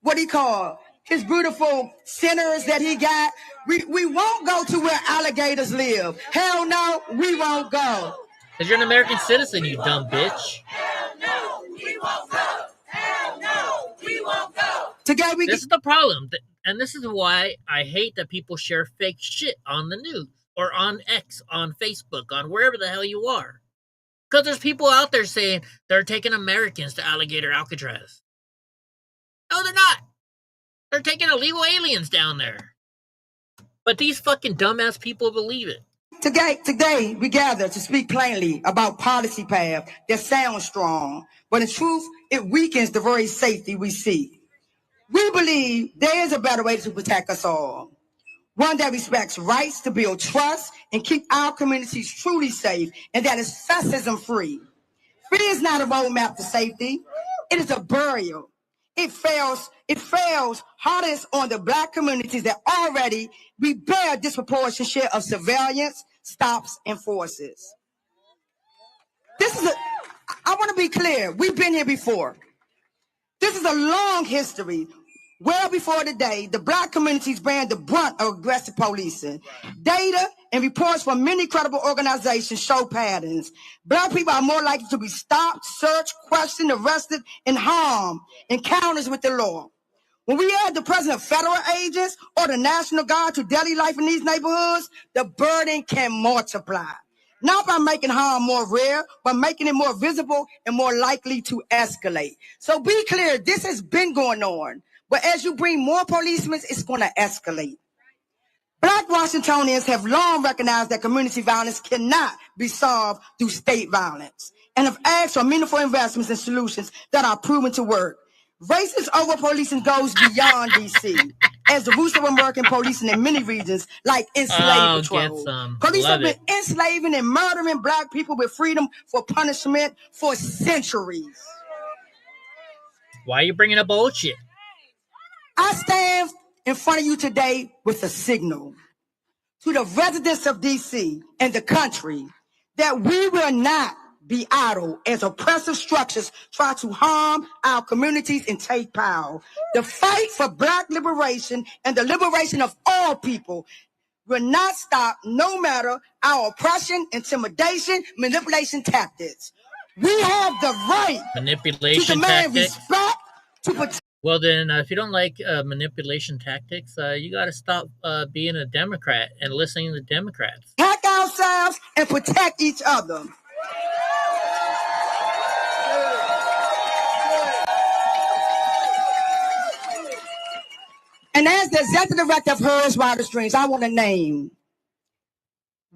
what do you call his beautiful centers that he got. We won't go to where alligators live. Hell no, we won't go. Because you're an American citizen, you dumb bitch. Hell no, we won't go. Hell no, we won't go. This is the problem. And this is why I hate that people share fake shit on the news. Or on X, on Facebook, on wherever the hell you are. Because there's people out there saying they're taking Americans to Alligator Alcatraz. No, they're not. They're taking illegal aliens down there. But these fucking dumbass people believe it. Today, we gather to speak plainly about policy path that sounds strong, but in truth, it weakens the very safety we seek. We believe there is a better way to protect us all. One that respects rights to build trust and keep our communities truly safe, and that is fascism-free. Fear is not a roadmap to safety. It is a burial. It fails hardest on the black communities that already we bear a disproportionate share of surveillance, stops, and forces. I want to be clear. We've been here before. This is a long history. Well before today, the black communities bear the brunt of aggressive policing. Data and reports from many credible organizations show patterns. Black people are more likely to be stopped, searched, questioned, arrested, and harmed in encounters with the law. When we add the presence of federal agents or the National Guard to daily life in these neighborhoods, the burden can multiply. not by making harm more rare, but making it more visible and more likely to escalate. So be clear, this has been going on, but as you bring more policemen, it's going to escalate. Black Washingtonians have long recognized that community violence cannot be solved through state violence and have asked for meaningful investments and solutions that are proven to work. Racist over-policing goes beyond D.C. as the roots of American policing in many regions, like enslaved patrol. Police have been enslaving and murdering Black people with freedom for punishment for centuries. Why are you bringing up bullshit? I stand in front of you today with a signal to the residents of D.C. and the country that we will not be idle as oppressive structures try to harm our communities and take power. The fight for Black liberation and the liberation of all people will not stop no matter our oppression, intimidation, manipulation tactics. We have the right manipulation to demand tactics. respect, to protect. Well, then, if you don't like manipulation tactics, you got to stop being a Democrat and listening to Democrats. Protect ourselves and protect each other. And as the executive director of Hers Wildest Dreams, I want to name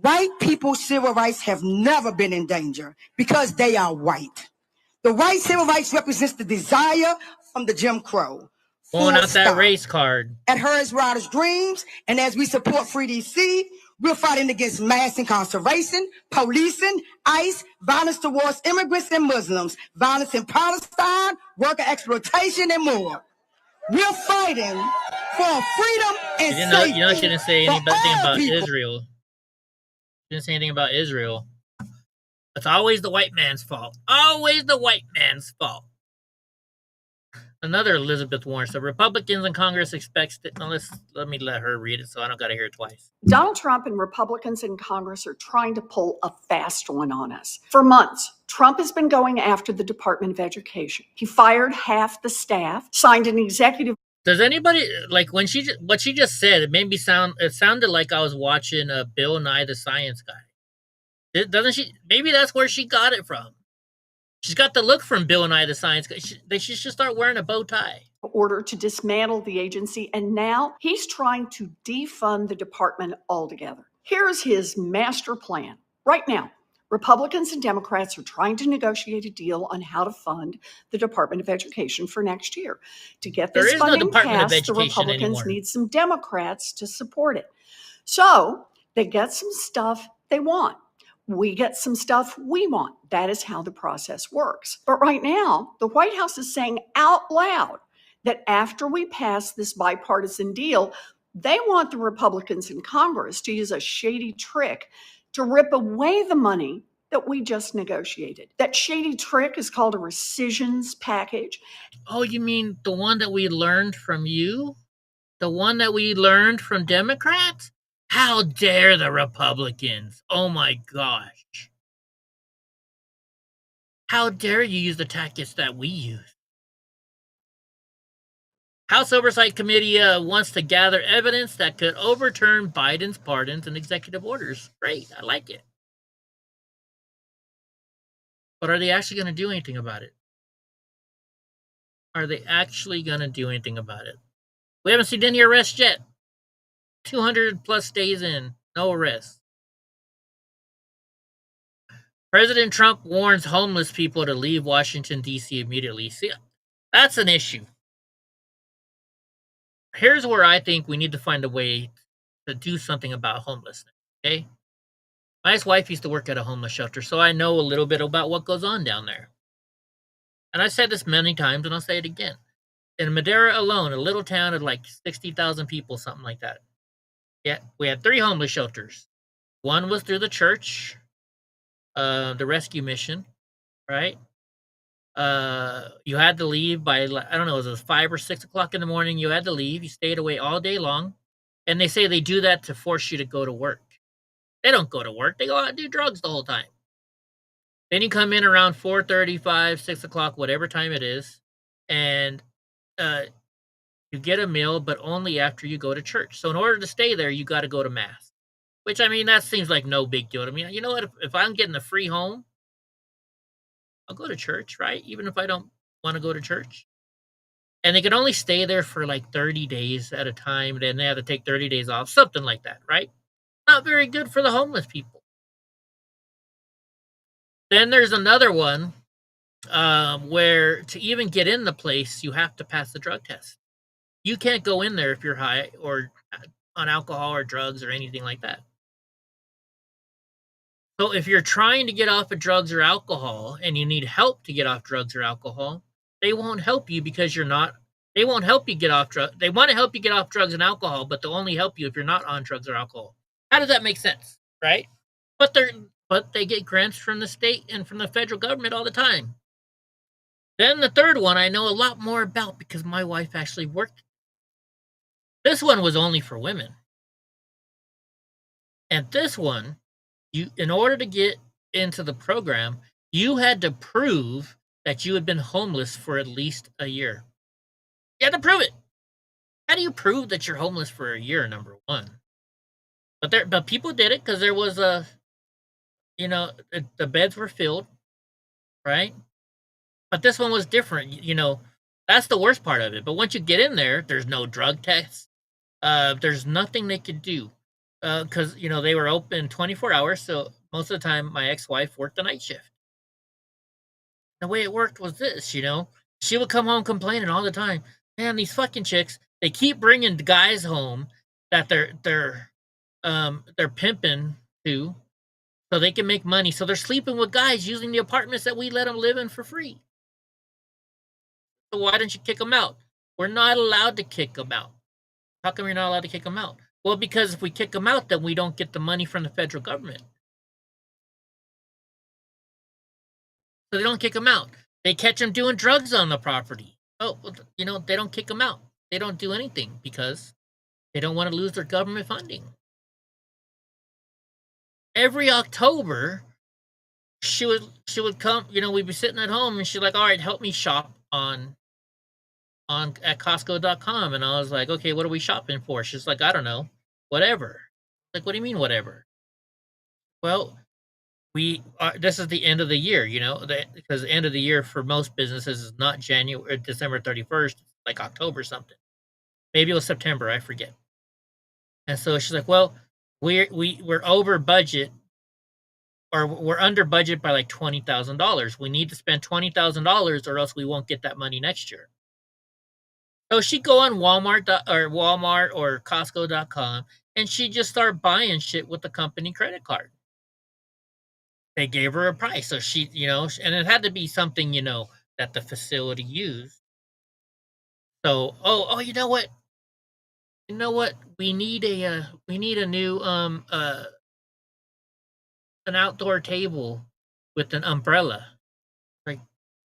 white people's civil rights have never been in danger because they are white. The white civil rights represents the desire from the Jim Crow. Pulling out that race card. At Hers Wildest Dreams, and as we support Free DC, we're fighting against mass incarceration, policing, ICE, violence towards immigrants and Muslims, violence in Palestine, worker exploitation, and more. We're fighting for freedom and safety. You know, she didn't say anything about Israel. She didn't say anything about Israel. It's always the white man's fault. Always the white man's fault. Another Elizabeth Warren. So Republicans in Congress expects that. Now let me let her read it so I don't got to hear it twice. Donald Trump and Republicans in Congress are trying to pull a fast one on us. For months, Trump has been going after the Department of Education. He fired half the staff, signed an executive. Does anybody like what she just said? It made me it sounded like I was watching Bill Nye the Science Guy. Doesn't she? Maybe that's where she got it from. She's got the look from Bill Nye the Science Guy. She should start wearing a bow tie. Order to dismantle the agency, and now he's trying to defund the department altogether. Here's his master plan. Right now, Republicans and Democrats are trying to negotiate a deal on how to fund the Department of Education for next year. To get this funding passed, the Republicans need some Democrats to support it. So they get some stuff they want. We get some stuff we want. That is how the process works. But right now, the White House is saying out loud that after we pass this bipartisan deal, they want the Republicans in Congress to use a shady trick to rip away the money that we just negotiated. That shady trick is called a rescissions package. Oh, you mean the one that we learned from you? The one that we learned from Democrats? How dare the Republicans? Oh my gosh. How dare you use the tactics that we use? House Oversight Committee wants to gather evidence that could overturn Biden's pardons and executive orders. Great, I like it. But are they actually going to do anything about it? Are they actually going to do anything about it? We haven't seen any arrests yet. 200 plus days in, no arrests. President Trump warns homeless people to leave Washington, D.C. immediately. See, that's an issue. Here's where I think we need to find a way to do something about homelessness, okay? My ex-wife used to work at a homeless shelter, so I know a little bit about what goes on down there. And I've said this many times, and I'll say it again. In Madera alone, a little town of like 60,000 people, something like that. Yeah, we had 3 homeless shelters. One was through the church, the rescue mission, right? You had to leave by, I don't know, it was 5 or 6 o'clock in the morning. You had to leave. You stayed away all day long. And they say they do that to force you to go to work. They don't go to work. They go out and do drugs the whole time. Then you come in around 4:30, 5, 6 o'clock, whatever time it is. And you get a meal, but only after you go to church. So in order to stay there, you got to go to Mass. Which, I mean, that seems like no big deal to me. You know what? If I'm getting a free home, I'll go to church, right? Even if I don't want to go to church. And they can only stay there for like 30 days at a time. Then they have to take 30 days off, something like that, right? Not very good for the homeless people. Then there's another one where to even get in the place, you have to pass the drug test. You can't go in there if you're high or on alcohol or drugs or anything like that. So if you're trying to get off of drugs or alcohol and you need help to get off drugs or alcohol, they won't help you because you're not. They won't help you get off drugs. They want to help you get off drugs and alcohol, but they'll only help you if you're not on drugs or alcohol. How does that make sense, right? But they get grants from the state and from the federal government all the time. Then the third one I know a lot more about because my wife actually worked. This one was only for women. And this one, in order to get into the program, you had to prove that you had been homeless for at least a year. You had to prove it. How do you prove that you're homeless for a year, number one? But people did it because there was the beds were filled, right? But this one was different. That's the worst part of it. But once you get in there, there's no drug tests. There's nothing they could do. Because, they were open 24 hours. So most of the time, my ex-wife worked the night shift. The way it worked was this, she would come home complaining all the time. Man, these fucking chicks, they keep bringing guys home that they're pimping to so they can make money. So they're sleeping with guys using the apartments that we let them live in for free. So why didn't you kick them out? We're not allowed to kick them out. How come you're not allowed to kick them out? Well, because if we kick them out, then we don't get the money from the federal government. So they don't kick them out. They catch them doing drugs on the property. Oh, they don't kick them out. They don't do anything because they don't want to lose their government funding. Every October, she would come, we'd be sitting at home and she's like, all right, help me shop at Costco.com. And I was like, okay, what are we shopping for? She's like, I don't know, whatever. Like, what do you mean, whatever? Well, this is the end of the year, because the end of the year for most businesses is not December 31st, like October something. Maybe it was September, I forget. And so she's like, well, we're over budget, or we're under budget by like $20,000. We need to spend $20,000 or else we won't get that money next year. So she'd go on Walmart or Costco.com and she'd just start buying shit with the company credit card. They gave her a price. So she, and it had to be something, that the facility used. So, you know what? We need a new, an outdoor table with an umbrella. Like,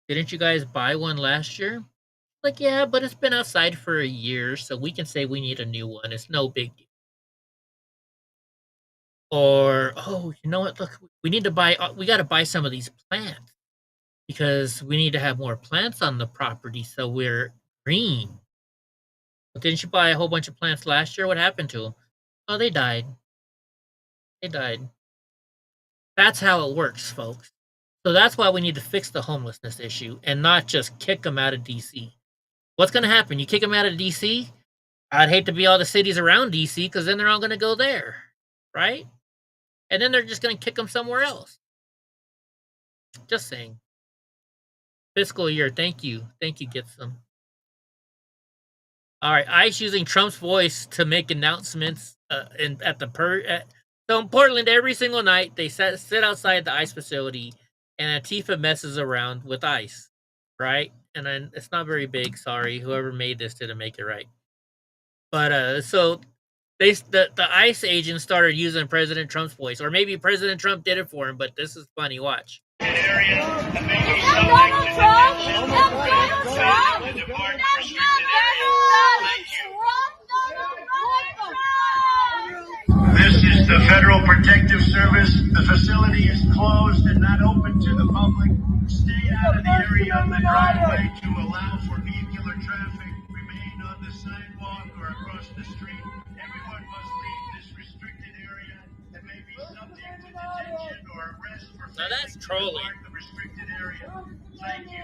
didn't you guys buy one last year? Like, yeah, but it's been outside for a year, so we can say we need a new one. It's no big deal. Or, you know what? Look, we got to buy some of these plants because we need to have more plants on the property so we're green. But didn't you buy a whole bunch of plants last year? What happened to them? Oh, they died. That's how it works, folks. So that's why we need to fix the homelessness issue and not just kick them out of D.C. What's going to happen? You kick them out of D.C.? I'd hate to be all the cities around D.C. because then they're all going to go there, right? And then they're just going to kick them somewhere else. Just saying. Fiscal year. Thank you. Get some. All right. ICE using Trump's voice to make announcements So in Portland, every single night, they sit outside the ICE facility and Antifa messes around with ICE, right? And then it's not very big. Sorry. Whoever made this didn't make it right. But so the ICE agents started using President Trump's voice, or maybe President Trump did it for him, but this is funny. Watch. This is the Federal Protective Service. The facility is closed and not open to the public. Stay out of the area of the driveway to allow for vehicular traffic. Remain on the sidewalk or across the street. Everyone must leave this restricted area Now that's trolling. Thank you.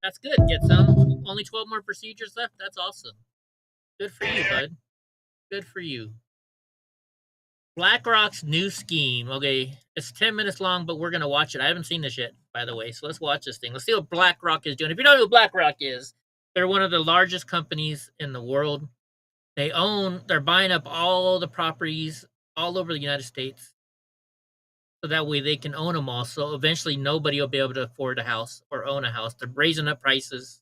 That's good. Get some. Only 12 more procedures left. That's awesome. Good for you, bud. Good for you. BlackRock's new scheme. Okay, it's 10 minutes long, but we're going to watch it. I haven't seen this yet, by the way, so let's watch this thing. Let's see what BlackRock is doing. If you don't know who BlackRock is, they're one of the largest companies in the world. They're buying up all the properties all over the United States, so that way they can own them all. So eventually nobody will be able to afford a house or own a house. They're raising up prices.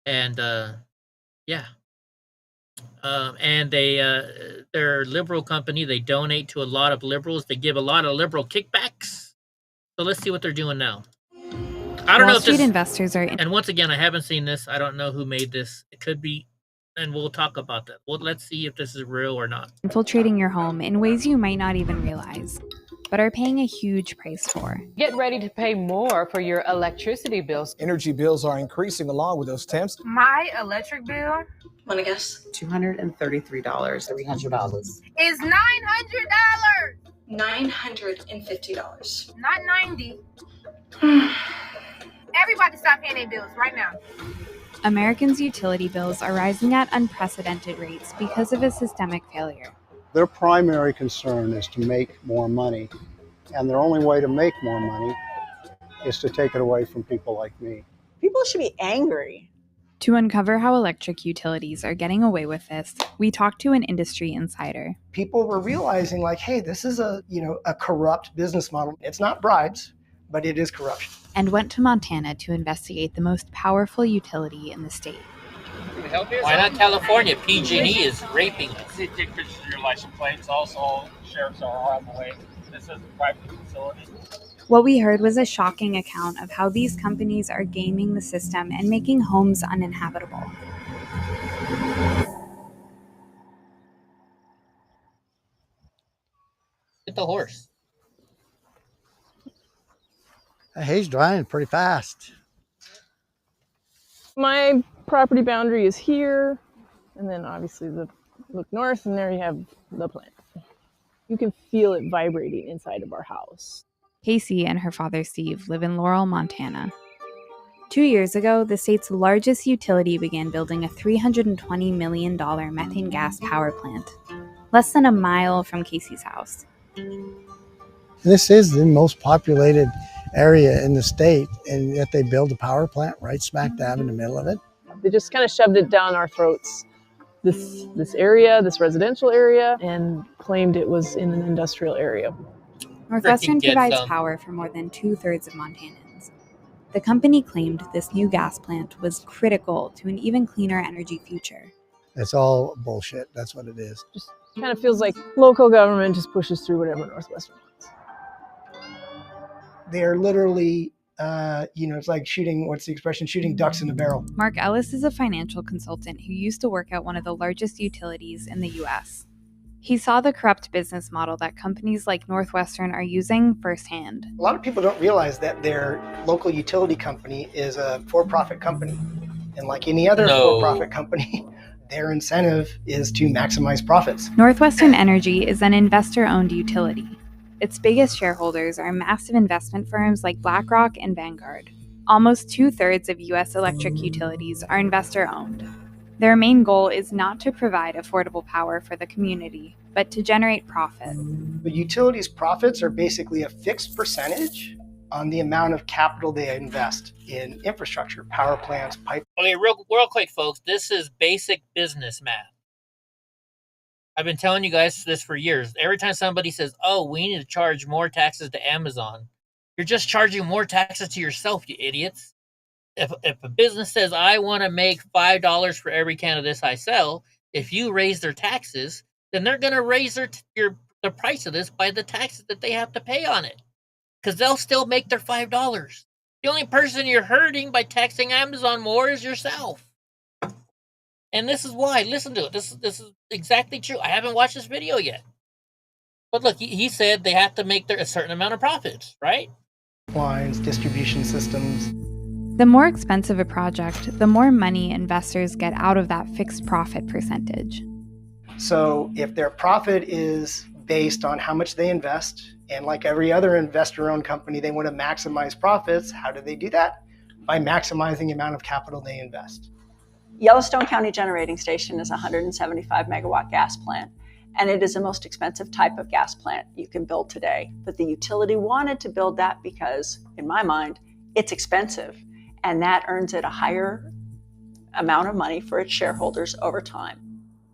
And, yeah. And they're a liberal company. They donate to a lot of liberals. They give a lot of liberal kickbacks. So let's see what they're doing now. I don't know Wall if Street this, investors are and once again, I haven't seen this. I don't know who made this. It could be, and we'll talk about that. Well, let's see if this is real or not. infiltrating your home in ways you might not even realize, but are paying a huge price for. Get ready to pay more for your electricity bills. Energy bills are increasing along with those temps. My electric bill, Want to guess? $233. $300. is $900. $950. Not 90. Everybody stop paying their bills right now. Americans' utility bills are rising at unprecedented rates because of a systemic failure. Their primary concern is to make more money, and their only way to make more money is to take it away from people like me. People should be angry. To uncover how electric utilities are getting away with this, we talked to an industry insider. People were realizing, like, hey, this is a corrupt business model. It's not bribes, but it is corruption. And went to Montana to investigate the most powerful utility in the state. Why not California? PG&E is raping us. Take pictures of your license plates. Also, sheriffs are on the way. This is a private facility. What we heard was a shocking account of how these companies are gaming the system and making homes uninhabitable. Get the horse. He's drying pretty fast. My property boundary is here, and then obviously look north, and there you have the plant. You can feel it vibrating inside of our house. Casey and her father Steve live in Laurel, Montana. 2 years ago, the state's largest utility began building a $320 million methane gas power plant, less than a mile from Casey's house. This is the most populated area in the state, and yet they build a power plant right smack dab in the middle of it. They just kind of shoved it down our throats, this area, this residential area, and claimed it was in an industrial area. Northwestern provides power for more than 2/3 of Montanans. The company claimed this new gas plant was critical to an even cleaner energy future. It's all bullshit. That's what it is. Just kind of feels like local government just pushes through whatever Northwestern wants. They're literally, it's like shooting, what's the expression? Shooting ducks in a barrel. Mark Ellis is a financial consultant who used to work at one of the largest utilities in the U.S. He saw the corrupt business model that companies like Northwestern are using firsthand. A lot of people don't realize that their local utility company is a for-profit company. And like any other for-profit company, their incentive is to maximize profits. Northwestern Energy is an investor-owned utility. Its biggest shareholders are massive investment firms like BlackRock and Vanguard. Almost 2/3 of U.S. electric utilities are investor-owned. Their main goal is not to provide affordable power for the community, but to generate profit. The utilities' profits are basically a fixed percentage on the amount of capital they invest in infrastructure, power plants, pipe. Okay, real quick, folks. This is basic business math. I've been telling you guys this for years. Every time somebody says, oh, we need to charge more taxes to Amazon, you're just charging more taxes to yourself, you idiots. If a business says, I want to make $5 for every can of this I sell, if you raise their taxes, then they're going to raise the price of this by the taxes that they have to pay on it. Because they'll still make their $5. The only person you're hurting by taxing Amazon more is yourself. And this is why. Listen to it. This is exactly true. I haven't watched this video yet. But look, he said they have to make a certain amount of profits, right? Lines, distribution systems. The more expensive a project, the more money investors get out of that fixed profit percentage. So if their profit is based on how much they invest, and like every other investor-owned company, they want to maximize profits, how do they do that? By maximizing the amount of capital they invest. Yellowstone County Generating Station is a 175 megawatt gas plant, and it is the most expensive type of gas plant you can build today. But the utility wanted to build that because, in my mind, it's expensive, and that earns it a higher amount of money for its shareholders over time.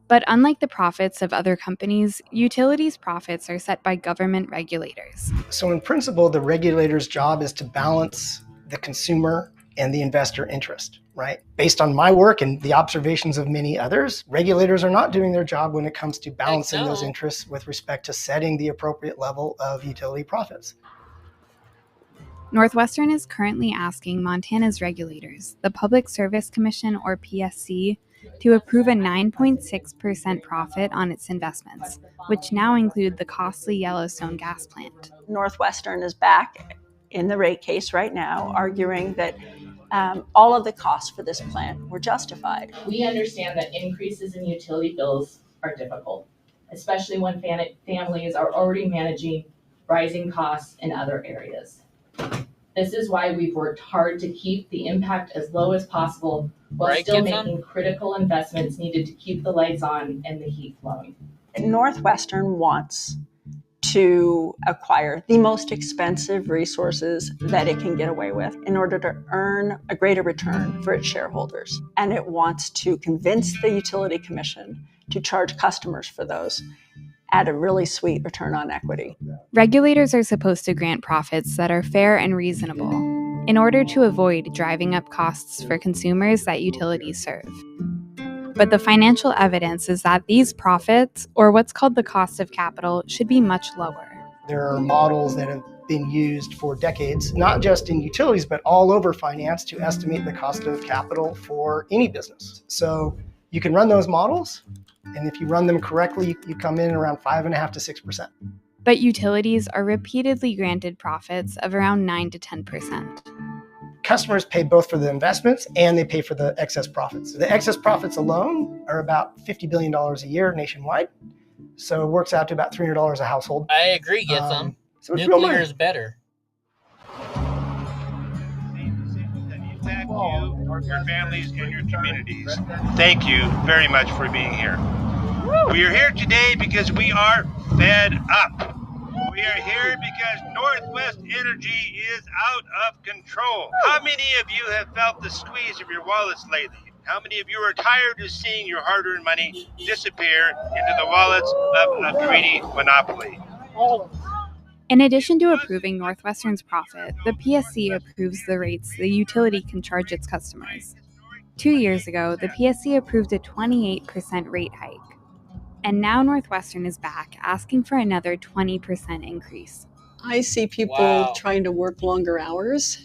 But unlike the profits of other companies, utilities' profits are set by government regulators. So in principle, the regulator's job is to balance the consumer and the investor interest, right? Based on my work and the observations of many others, regulators are not doing their job when it comes to balancing those interests with respect to setting the appropriate level of utility profits. Northwestern is currently asking Montana's regulators, the Public Service Commission or PSC, to approve a 9.6% profit on its investments, which now include the costly Yellowstone gas plant. Northwestern is back in the rate case right now, arguing that all of the costs for this plant were justified. We understand that increases in utility bills are difficult, especially when families are already managing rising costs in other areas. This is why we've worked hard to keep the impact as low as possible while still making critical investments needed to keep the lights on and the heat flowing. Northwestern wants to acquire the most expensive resources that it can get away with in order to earn a greater return for its shareholders. And it wants to convince the Utility Commission to charge customers for those at a really sweet return on equity. Regulators are supposed to grant profits that are fair and reasonable in order to avoid driving up costs for consumers that utilities serve. But the financial evidence is that these profits, or what's called the cost of capital, should be much lower. There are models that have been used for decades, not just in utilities, but all over finance to estimate the cost of capital for any business. So you can run those models, and if you run them correctly, you come in around 5.5% to 6%. But utilities are repeatedly granted profits of around 9 to 10%. Customers pay both for the investments and they pay for the excess profits. The excess profits alone are about $50 billion a year nationwide. So it works out to about $300 a household. I agree, get some. So it's real Nuclear money. is better. Your families and your communities. Thank you very much for being here. We are here today because we are fed up. We are here because Northwest Energy is out of control. How many of you have felt the squeeze of your wallets lately? How many of you are tired of seeing your hard-earned money disappear into the wallets of a greedy monopoly? In addition to approving Northwestern's profit, the PSC approves the rates the utility can charge its customers. 2 years ago, the PSC approved a 28% rate hike. And now Northwestern is back, asking for another 20% increase. I see people trying to work longer hours,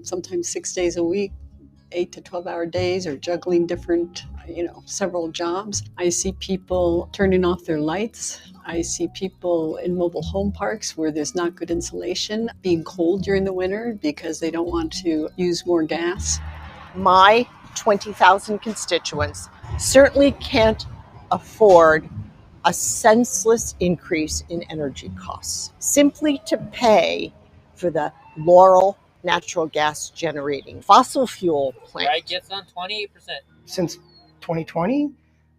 sometimes 6 days a week, 8 to 12-hour days, or juggling different, several jobs. I see people turning off their lights. I see people in mobile home parks where there's not good insulation, being cold during the winter because they don't want to use more gas. My 20,000 constituents certainly can't afford a senseless increase in energy costs simply to pay for the Laurel natural gas generating fossil fuel plant. Right, gets on 28%. Since 2020,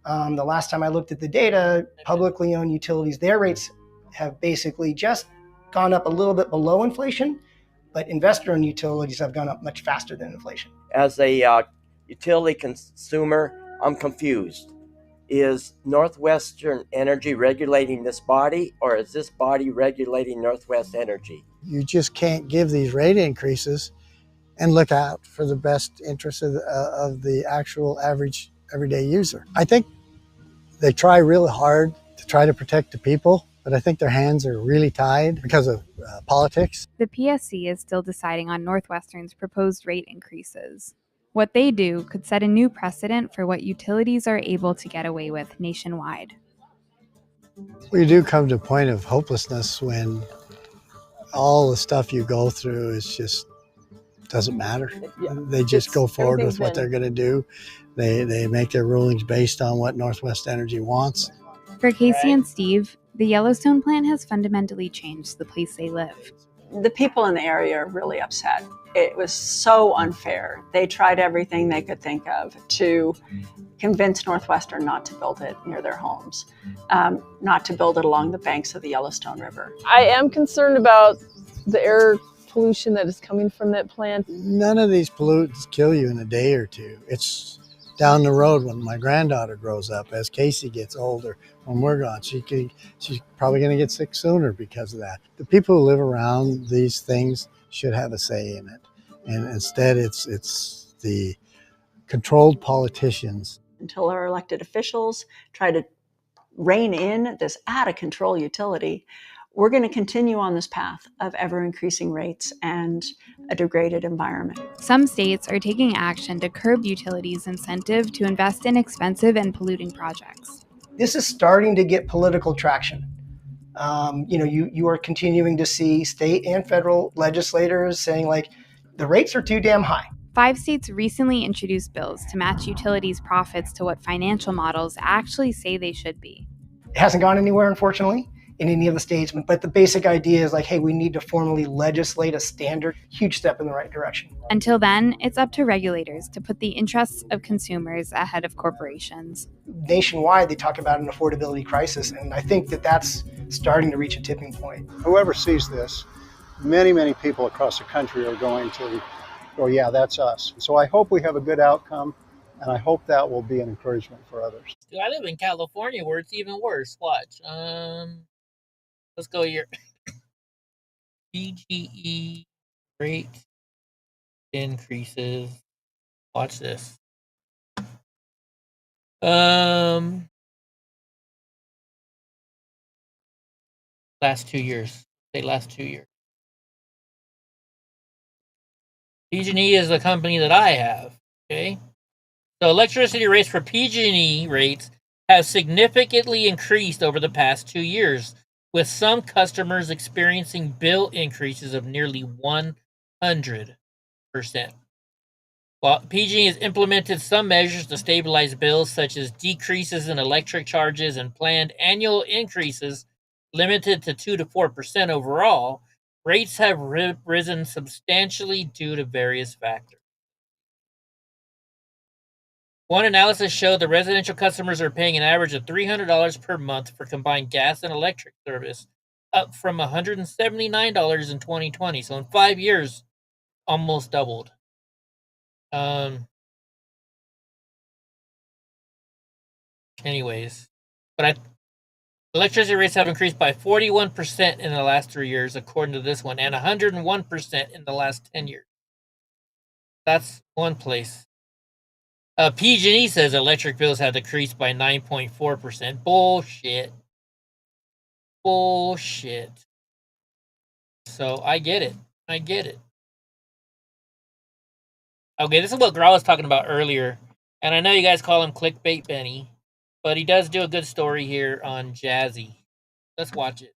the last time I looked at the data, publicly owned utilities, their rates have basically just gone up a little bit below inflation, but investor-owned utilities have gone up much faster than inflation. As a utility consumer, I'm confused. Is Northwestern Energy regulating this body, or is this body regulating Northwest Energy? You just can't give these rate increases and look out for the best interests of the actual average everyday user. I think they try really hard to try to protect the people, but I think their hands are really tied because of politics. The PSC is still deciding on Northwestern's proposed rate increases. What they do could set a new precedent for what utilities are able to get away with nationwide. We do come to a point of hopelessness when all the stuff you go through is just doesn't matter. They just go forward with what they're going to do. They make their rulings based on what Northwest Energy wants. For Casey and Steve, the Yellowstone plant has fundamentally changed the place they live. The people in the area are really upset. It was so unfair. They tried everything they could think of to convince Northwestern not to build it near their homes, not to build it along the banks of the Yellowstone River. I am concerned about the air pollution that is coming from that plant. None of these pollutants kill you in a day or two. It's down the road when my granddaughter grows up, as Casey gets older, when we're gone, she's probably going to get sick sooner because of that. The people who live around these things should have a say in it. And instead, it's the controlled politicians. Until our elected officials try to rein in this out-of-control utility, we're going to continue on this path of ever-increasing rates and a degraded environment. Some states are taking action to curb utilities' incentive to invest in expensive and polluting projects. This is starting to get political traction. You are continuing to see state and federal legislators saying, like, the rates are too damn high. 5 states recently introduced bills to match utilities' profits to what financial models actually say they should be. It hasn't gone anywhere, unfortunately, in any of the states, but the basic idea is like, hey, we need to formally legislate a standard. Huge step in the right direction. Until then, it's up to regulators to put the interests of consumers ahead of corporations. Nationwide, they talk about an affordability crisis, and I think that that's starting to reach a tipping point. Whoever sees this, many people across the country are going to go, yeah, that's us. So I hope we have a good outcome, and I hope that will be an encouragement for others. Dude, I live in California where it's even worse. Watch. Let's go here. PGE rate increases. Watch this. Last 2 years. Say last 2 years. PG&E is the company that I have. Okay. So electricity rates for PG&E rates have significantly increased over the past 2 years, with some customers experiencing bill increases of nearly 100%. While PG&E has implemented some measures to stabilize bills, such as decreases in electric charges and planned annual increases limited to 2 to 4% overall, rates have risen substantially due to various factors. One analysis showed that residential customers are paying an average of $300 per month for combined gas and electric service, up from $179 in 2020. So in 5 years, almost doubled. Electricity rates have increased by 41% in the last 3 years, according to this one, and 101% in the last 10 years. That's one place. PG&E says electric bills have decreased by 9.4%. Bullshit. So I get it. Okay, this is what Graw was talking about earlier. And I know you guys call him Clickbait Benny, but he does do a good story here on Jazzy. Let's watch it.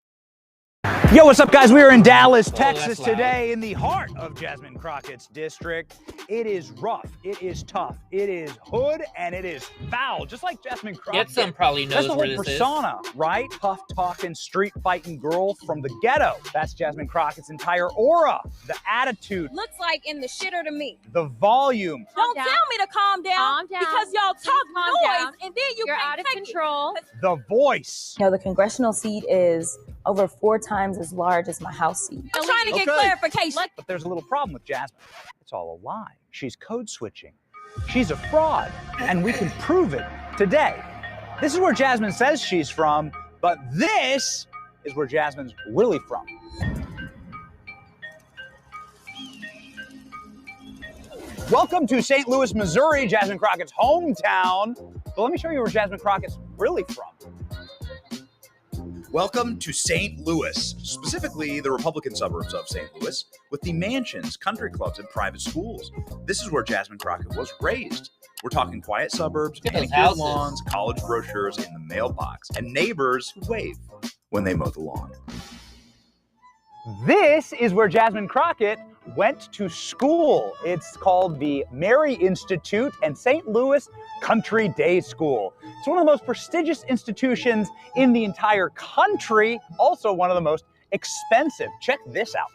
Yo, what's up, guys? We are in Dallas, Texas today in the heart of Jasmine Crockett's district. It is rough, it is tough, it is hood, and it is foul, just like Jasmine Crockett. Get some probably knows where this is. That's the whole persona, right? Tough talking, street fighting girl from the ghetto. That's Jasmine Crockett's entire aura. The attitude. Looks like in the shitter to me. The volume. Don't tell me to calm down. Because y'all talk noise and then you're out of control. The voice. You know, the congressional seat is over 4 times as large as my House seat. I'm trying to get clarification. But there's a little problem with Jasmine. It's all a lie. She's code switching. She's a fraud, and we can prove it today. This is where Jasmine says she's from, but this is where Jasmine's really from. Welcome to St. Louis, Missouri, Jasmine Crockett's hometown. So let me show you where Jasmine Crockett's really from. Welcome to St. Louis, specifically the Republican suburbs of St. Louis, with the mansions, country clubs, and private schools. This is where Jasmine Crockett was raised. We're talking quiet suburbs, manicured lawns, college brochures in the mailbox, and neighbors who wave when they mow the lawn. This is where Jasmine Crockett went to school. It's called the Mary Institute and St. Louis Country Day School. It's one of the most prestigious institutions in the entire country, also one of the most expensive. Check this out.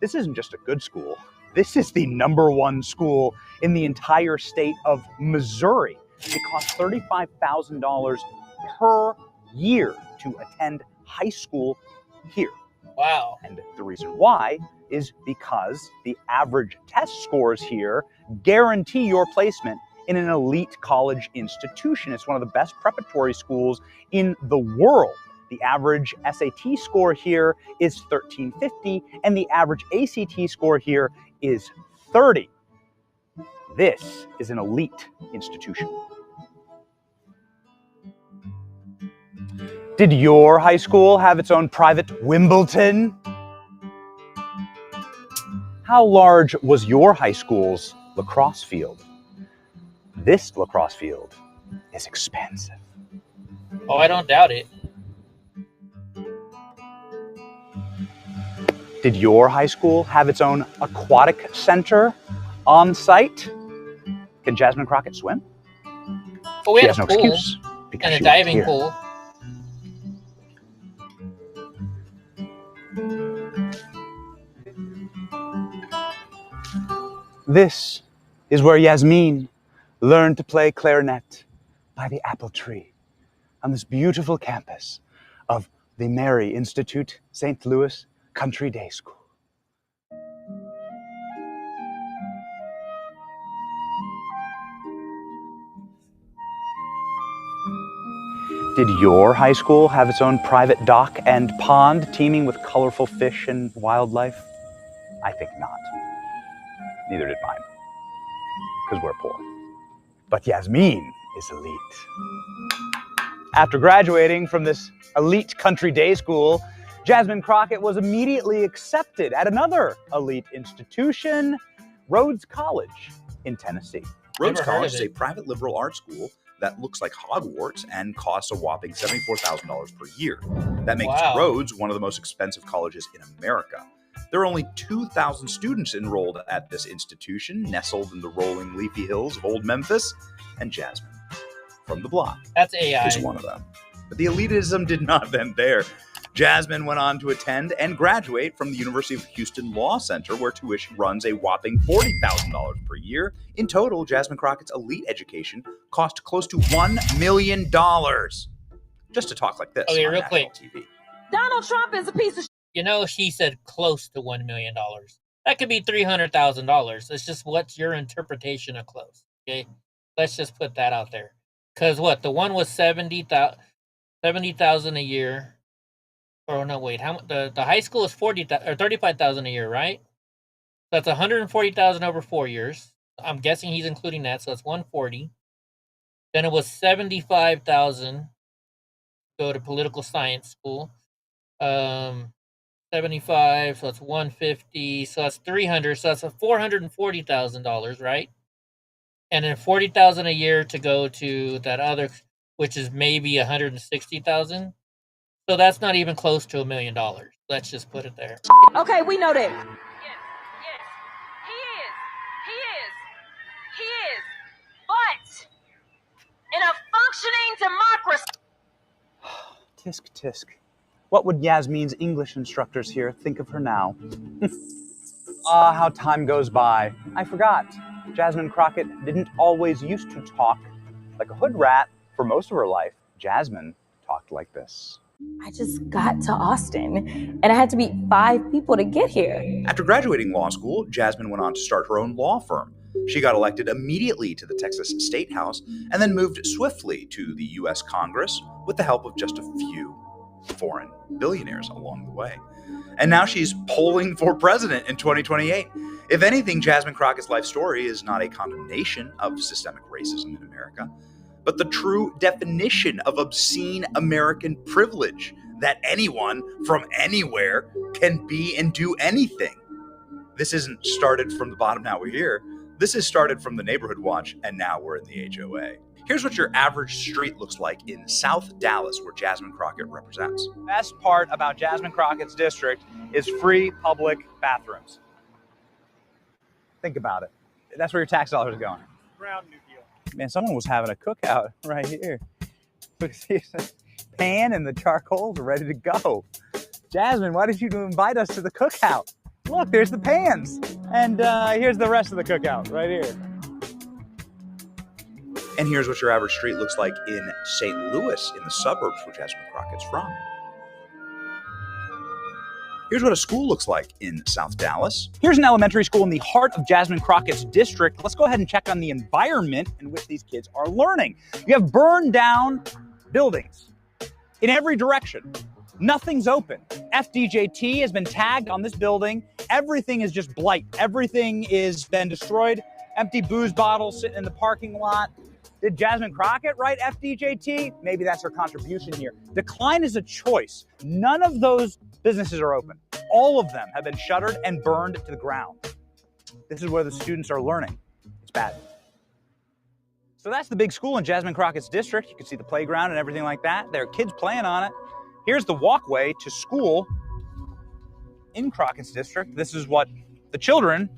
This isn't just a good school. This is the #1 school in the entire state of Missouri. It costs $35,000 per year to attend high school here. Wow. And the reason why is because the average test scores here guarantee your placement in an elite college institution. It's one of the best preparatory schools in the world. The average SAT score here is 1350, and the average ACT score here is 30. This is an elite institution. Did your high school have its own private Wimbledon? How large was your high school's lacrosse field? This lacrosse field is expensive. Oh, I don't doubt it. Did your high school have its own aquatic center on site? Can Jasmine Crockett swim? Well, we She had has a no pool excuse because and a she wasn't diving here. pool. This is where Yasmin learned to play clarinet by the apple tree on this beautiful campus of the Mary Institute St. Louis Country Day School. Did your high school have its own private dock and pond teeming with colorful fish and wildlife? I think not. Neither did mine, because we're poor. But Yasmin is elite. After graduating from this elite country day school, Jasmine Crockett was immediately accepted at another elite institution, Rhodes College in Tennessee. Rhodes Never heard College of is a it. private liberal arts school that looks like Hogwarts and costs a whopping $74,000 per year. That makes Wow. Rhodes one of the most expensive colleges in America. There are only 2,000 students enrolled at this institution, nestled in the rolling leafy hills of Old Memphis, and Jasmine from the block That's AI. is one of them. But the elitism did not end there. Jasmine went on to attend and graduate from the University of Houston Law Center, where tuition runs a whopping $40,000 per year. In total, Jasmine Crockett's elite education cost close to $1 million. Just to talk like this Okay, on real national quick. TV. Donald Trump is a piece of You know, he said close to $1 million. That could be $300,000. It's just what's your interpretation of close. Okay, let's just put that out there. Because what the one was 70,000 a year. Or no, wait. How the high school is 40,000 or 35,000 a year, right? That's 140,000 over 4 years. I'm guessing he's including that, so it's 140. Then it was 75,000. Go to political science school. 75, so that's 150, so that's 300, so that's a $440,000, right? And then 40,000 a year to go to that other, which is maybe 160,000. So that's not even close to $1 million. Let's just put it there. Okay, we know that. He is. But in a functioning democracy. Tisk, tisk. What would Yasmin's English instructors here think of her now? Ah, how time goes by. I forgot. Jasmine Crockett didn't always used to talk like a hood rat. For most of her life, Jasmine talked like this. I just got to Austin, and I had to meet 5 people to get here. After graduating law school, Jasmine went on to start her own law firm. She got elected immediately to the Texas State House and then moved swiftly to the U.S. Congress with the help of just a few foreign billionaires along the way. And now she's polling for president in 2028. If anything, Jasmine Crockett's life story is not a condemnation of systemic racism in America, but the true definition of obscene American privilege, that anyone from anywhere can be and do anything. This isn't started from the bottom, now we're here. This is started from the Neighborhood Watch, and now we're in the HOA. Here's what your average street looks like in South Dallas, where Jasmine Crockett represents. The best part about Jasmine Crockett's district is free public bathrooms. Think about it. That's where your tax dollars are going. Brown New Deal. Man, someone was having a cookout right here. Pan and the charcoals are ready to go. Jasmine, why did you invite us to the cookout? Look, there's the pans. And here's the rest of the cookout right here. And here's what your average street looks like in St. Louis, in the suburbs where Jasmine Crockett's from. Here's what a school looks like in South Dallas. Here's an elementary school in the heart of Jasmine Crockett's district. Let's go ahead and check on the environment in which these kids are learning. You have burned down buildings in every direction. Nothing's open. FDJT has been tagged on this building. Everything is just blight. Everything is been destroyed. Empty booze bottles sitting in the parking lot. Did Jasmine Crockett write FDJT? Maybe that's her contribution here. Decline is a choice. None of those businesses are open. All of them have been shuttered and burned to the ground. This is where the students are learning. It's bad. So that's the big school in Jasmine Crockett's district. You can see the playground and everything like that. There are kids playing on it. Here's the walkway to school in Crockett's district. This is what the children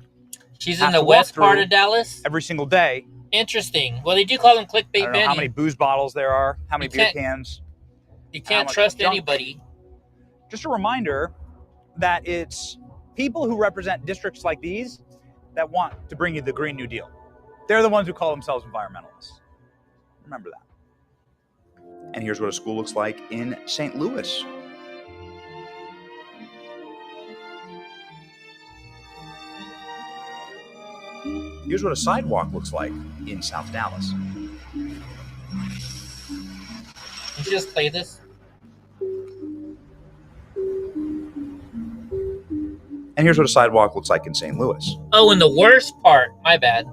She's in the west part of Dallas? Every single day. Interesting. Well, they do call him Clickbait I don't know Benny. how many booze bottles there are, how many beer cans. You can't trust anybody. Just a reminder that it's people who represent districts like these that want to bring you the Green New Deal. They're the ones who call themselves environmentalists. Remember that. And here's what a school looks like in St. Louis. Here's what a sidewalk looks like in South Dallas. Can you just play this? And here's what a sidewalk looks like in St. Louis. Oh, and the worst part, my bad.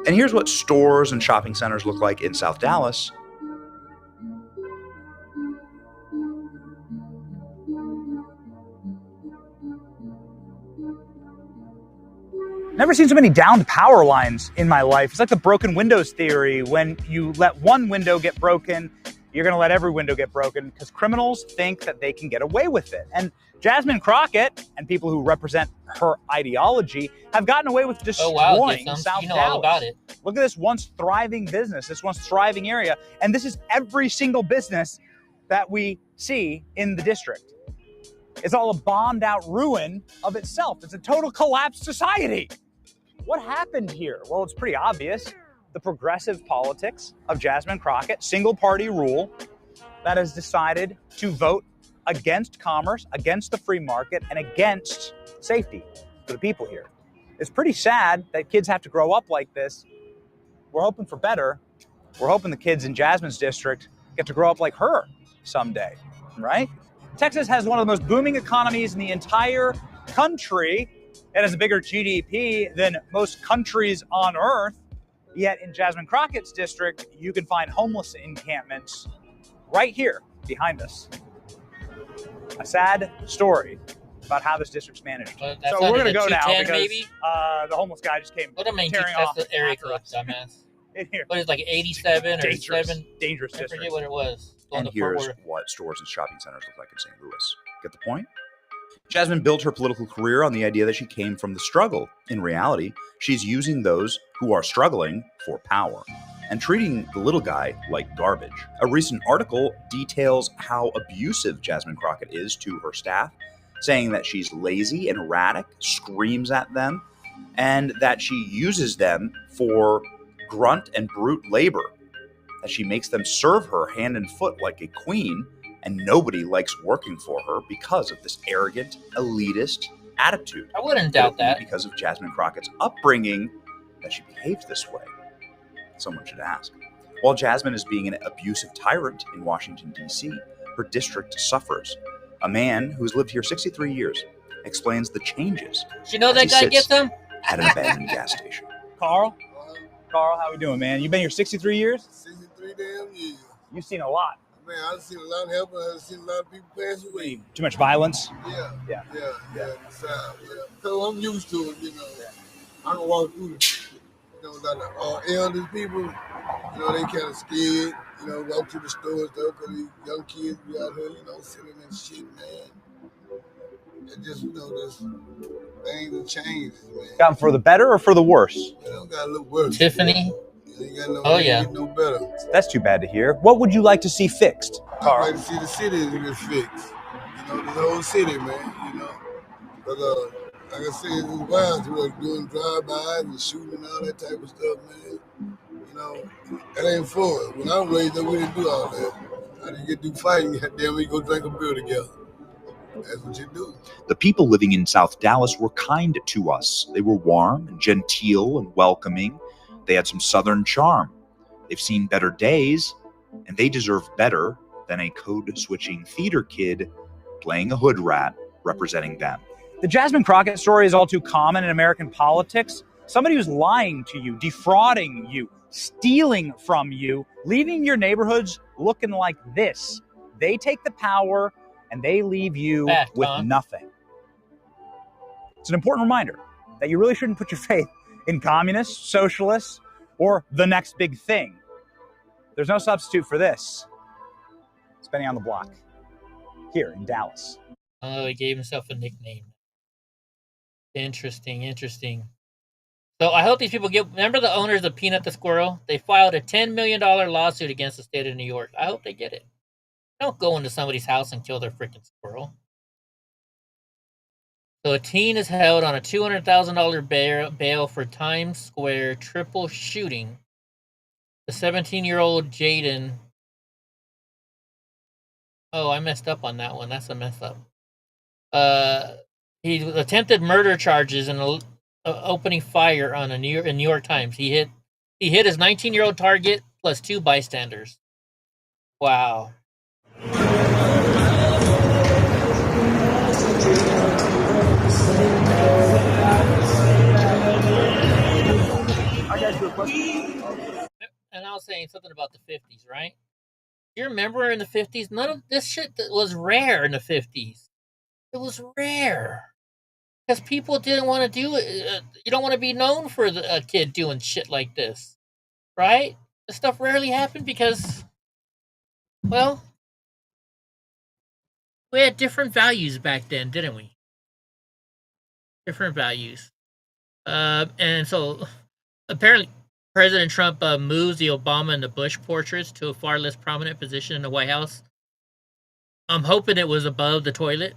And here's what stores and shopping centers look like in South Dallas. Never seen so many downed power lines in my life. It's like the broken windows theory. When you let one window get broken, you're going to let every window get broken because criminals think that they can get away with it. And Jasmine Crockett and people who represent her ideology have gotten away with destroying South you know Dallas. all about it. Look at this once thriving business, this once thriving area. And this is every single business that we see in the district. It's all a bombed out ruin of itself. It's a total collapsed society. What happened here? Well, it's pretty obvious. The progressive politics of Jasmine Crockett, single party rule that has decided to vote against commerce, against the free market, and against safety for the people here. It's pretty sad that kids have to grow up like this. We're hoping for better. We're hoping the kids in Jasmine's district get to grow up like her someday, right? Texas has one of the most booming economies in the entire country. It has a bigger GDP than most countries on earth. Yet in Jasmine Crockett's district, you can find homeless encampments right here behind us. A sad story about how this district's managed. Well, So we're going to go now 210 because maybe? The homeless guy just came What do I mean? tearing That's off the area after code, us. dumbass. In here. What is it, like 87 or Dangerous, 7? dangerous I district. forget what it was. Going And to Fort here's Worth. what stores and shopping centers look like in St. Louis. Get the point? Jasmine built her political career on the idea that she came from the struggle. In reality, she's using those who are struggling for power and treating the little guy like garbage. A recent article details how abusive Jasmine Crockett is to her staff, saying that she's lazy and erratic, screams at them, and that she uses them for grunt and brute labor, that she makes them serve her hand and foot like a queen, and nobody likes working for her because of this arrogant, elitist attitude. I wouldn't doubt that. Because of Jasmine Crockett's upbringing, that she behaves this way. Someone should ask. While Jasmine is being an abusive tyrant in Washington, D.C., her district suffers. A man who's lived here 63 years explains the changes. You know as that he guy sits gets them? at an abandoned gas station. Carl? Carl. How we doing, man? You been here 63 years? 63 damn years. You've seen a lot. Man, I've seen a lot of help. I've seen a lot of people pass away. Too much violence? Yeah. So I'm used to it, you know. I can walk through like elderly people, you know, they kind of scared, you know, walk to the store and stuff because these young kids be out here, you know, selling that shit, man. It just, you know, this things have changed, man. Gotten for the better or for the worse? It don't got a little worse. Tiffany? Ain't got no, Oh, yeah. Get no better. That's too bad to hear. What would you like to see fixed, Carl? I'd like to see the city get fixed. You know, the whole city, man, you know. Because, like I said, it was wild to us doing drive-bys and shooting and all that type of stuff, man. You know, that ain't fun. When I was raised up, we didn't do all that. I didn't get through fighting. Goddamn, we go drink a beer together. That's what you do. The people living in South Dallas were kind to us. They were warm and genteel and welcoming. They had some Southern charm. They've seen better days, and they deserve better than a code-switching theater kid playing a hood rat representing them. The Jasmine Crockett story is all too common in American politics. Somebody who's lying to you, defrauding you, stealing from you, leaving your neighborhoods looking like this. They take the power and they leave you with nothing. It's an important reminder that you really shouldn't put your faith in communists, socialists, or the next big thing. There's no substitute for this. Spending on the block here in Dallas. Oh, he gave himself a nickname. Interesting. So I hope these people remember the owners of Peanut the Squirrel? They filed a $10 million lawsuit against the state of New York. I hope they get it. Don't go into somebody's house and kill their freaking squirrel. So a teen is held on a $200,000 bail for Times Square triple shooting. The 17-year-old Jaden. Oh, I messed up on that one. That's a mess up. He attempted murder charges and opening fire on in New York Times. He hit his 19-year-old target plus 2 bystanders. Wow. I got you a question. And I was saying something about the 50s, right? You remember in the 50s, none of this shit that was rare in the 50s. It was rare. Because people didn't want to do it. You don't want to be known for a kid doing shit like this. Right? This stuff rarely happened because, well, we had different values back then, didn't we? Different values. And so, apparently, President Trump moves the Obama and the Bush portraits to a far less prominent position in the White House. I'm hoping it was above the toilet.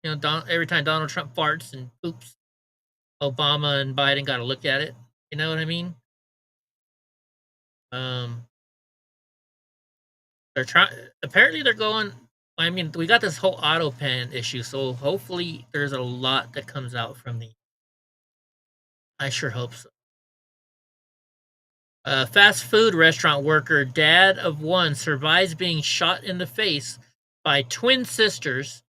You know, every time Donald Trump farts and poops, Obama and Biden got to look at it. You know what I mean? They're trying. Apparently, they're going. I mean, we got this whole auto pen issue, so hopefully, there's a lot that comes out from the. I sure hope so. Fast food restaurant worker, dad of one, survives being shot in the face by twin sisters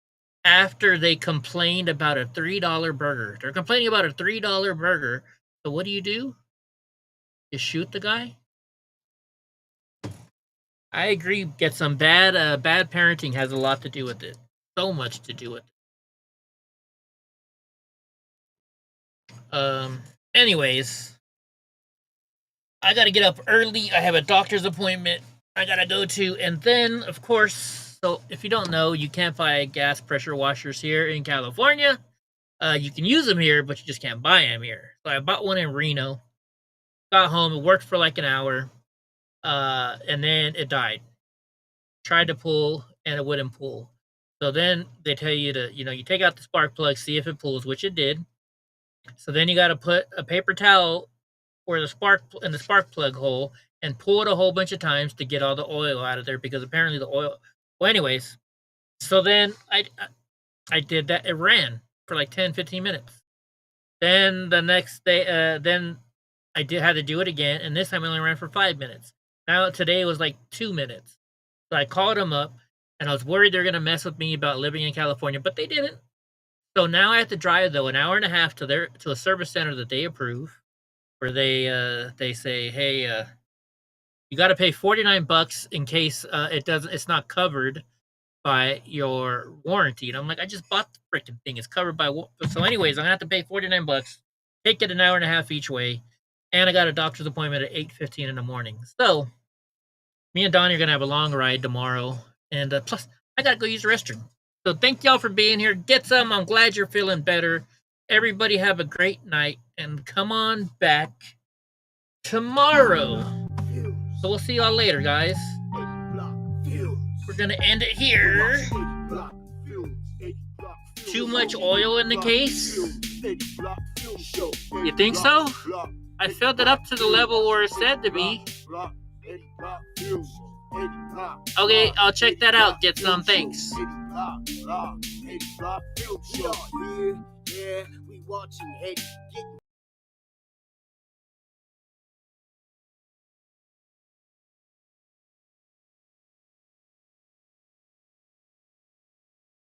after they complained about a $3 burger. They're complaining about a $3 burger. So what do? You shoot the guy? I agree. Get some bad parenting has a lot to do with it. So much to do with it. Anyways, I gotta get up early. I have a doctor's appointment I gotta go to, and then, of course. So, if you don't know, you can't buy gas pressure washers here in California. You can use them here, but you just can't buy them here. So, I bought one in Reno. Got home. It worked for like an hour. And then it died. Tried to pull, and it wouldn't pull. So, then they tell you to, you take out the spark plug, see if it pulls, which it did. So, then you got to put a paper towel in the spark plug hole and pull it a whole bunch of times to get all the oil out of there, because apparently the oil. Well, anyways, so then I did that. It ran for like 10, 15 minutes. Then the next day, then I had to do it again, and this time it only ran for 5 minutes. Now today it was like 2 minutes. So I called them up, and I was worried they're gonna mess with me about living in California, but they didn't. So now I have to drive though an hour and a half to a service center that they approve. where they say, hey, you got to pay $49 in case it's not covered by your warranty. And I'm like, I just bought the freaking thing. It's covered by so anyways, I'm gonna have to pay $49. Take it an hour and a half each way, and I got a doctor's appointment at 8:15 in the morning. So me and Donnie are gonna have a long ride tomorrow, and plus I gotta go use the restroom. So thank y'all for being here. Get some. I'm glad you're feeling better. Everybody have a great night, and come on back tomorrow. So we'll see y'all later, guys. We're gonna end it here. Too much oil in the case? You think so? I filled it up to the level where it's said to be. Okay, I'll check that out. Get some. Thanks. Yeah, we watching Eddie getting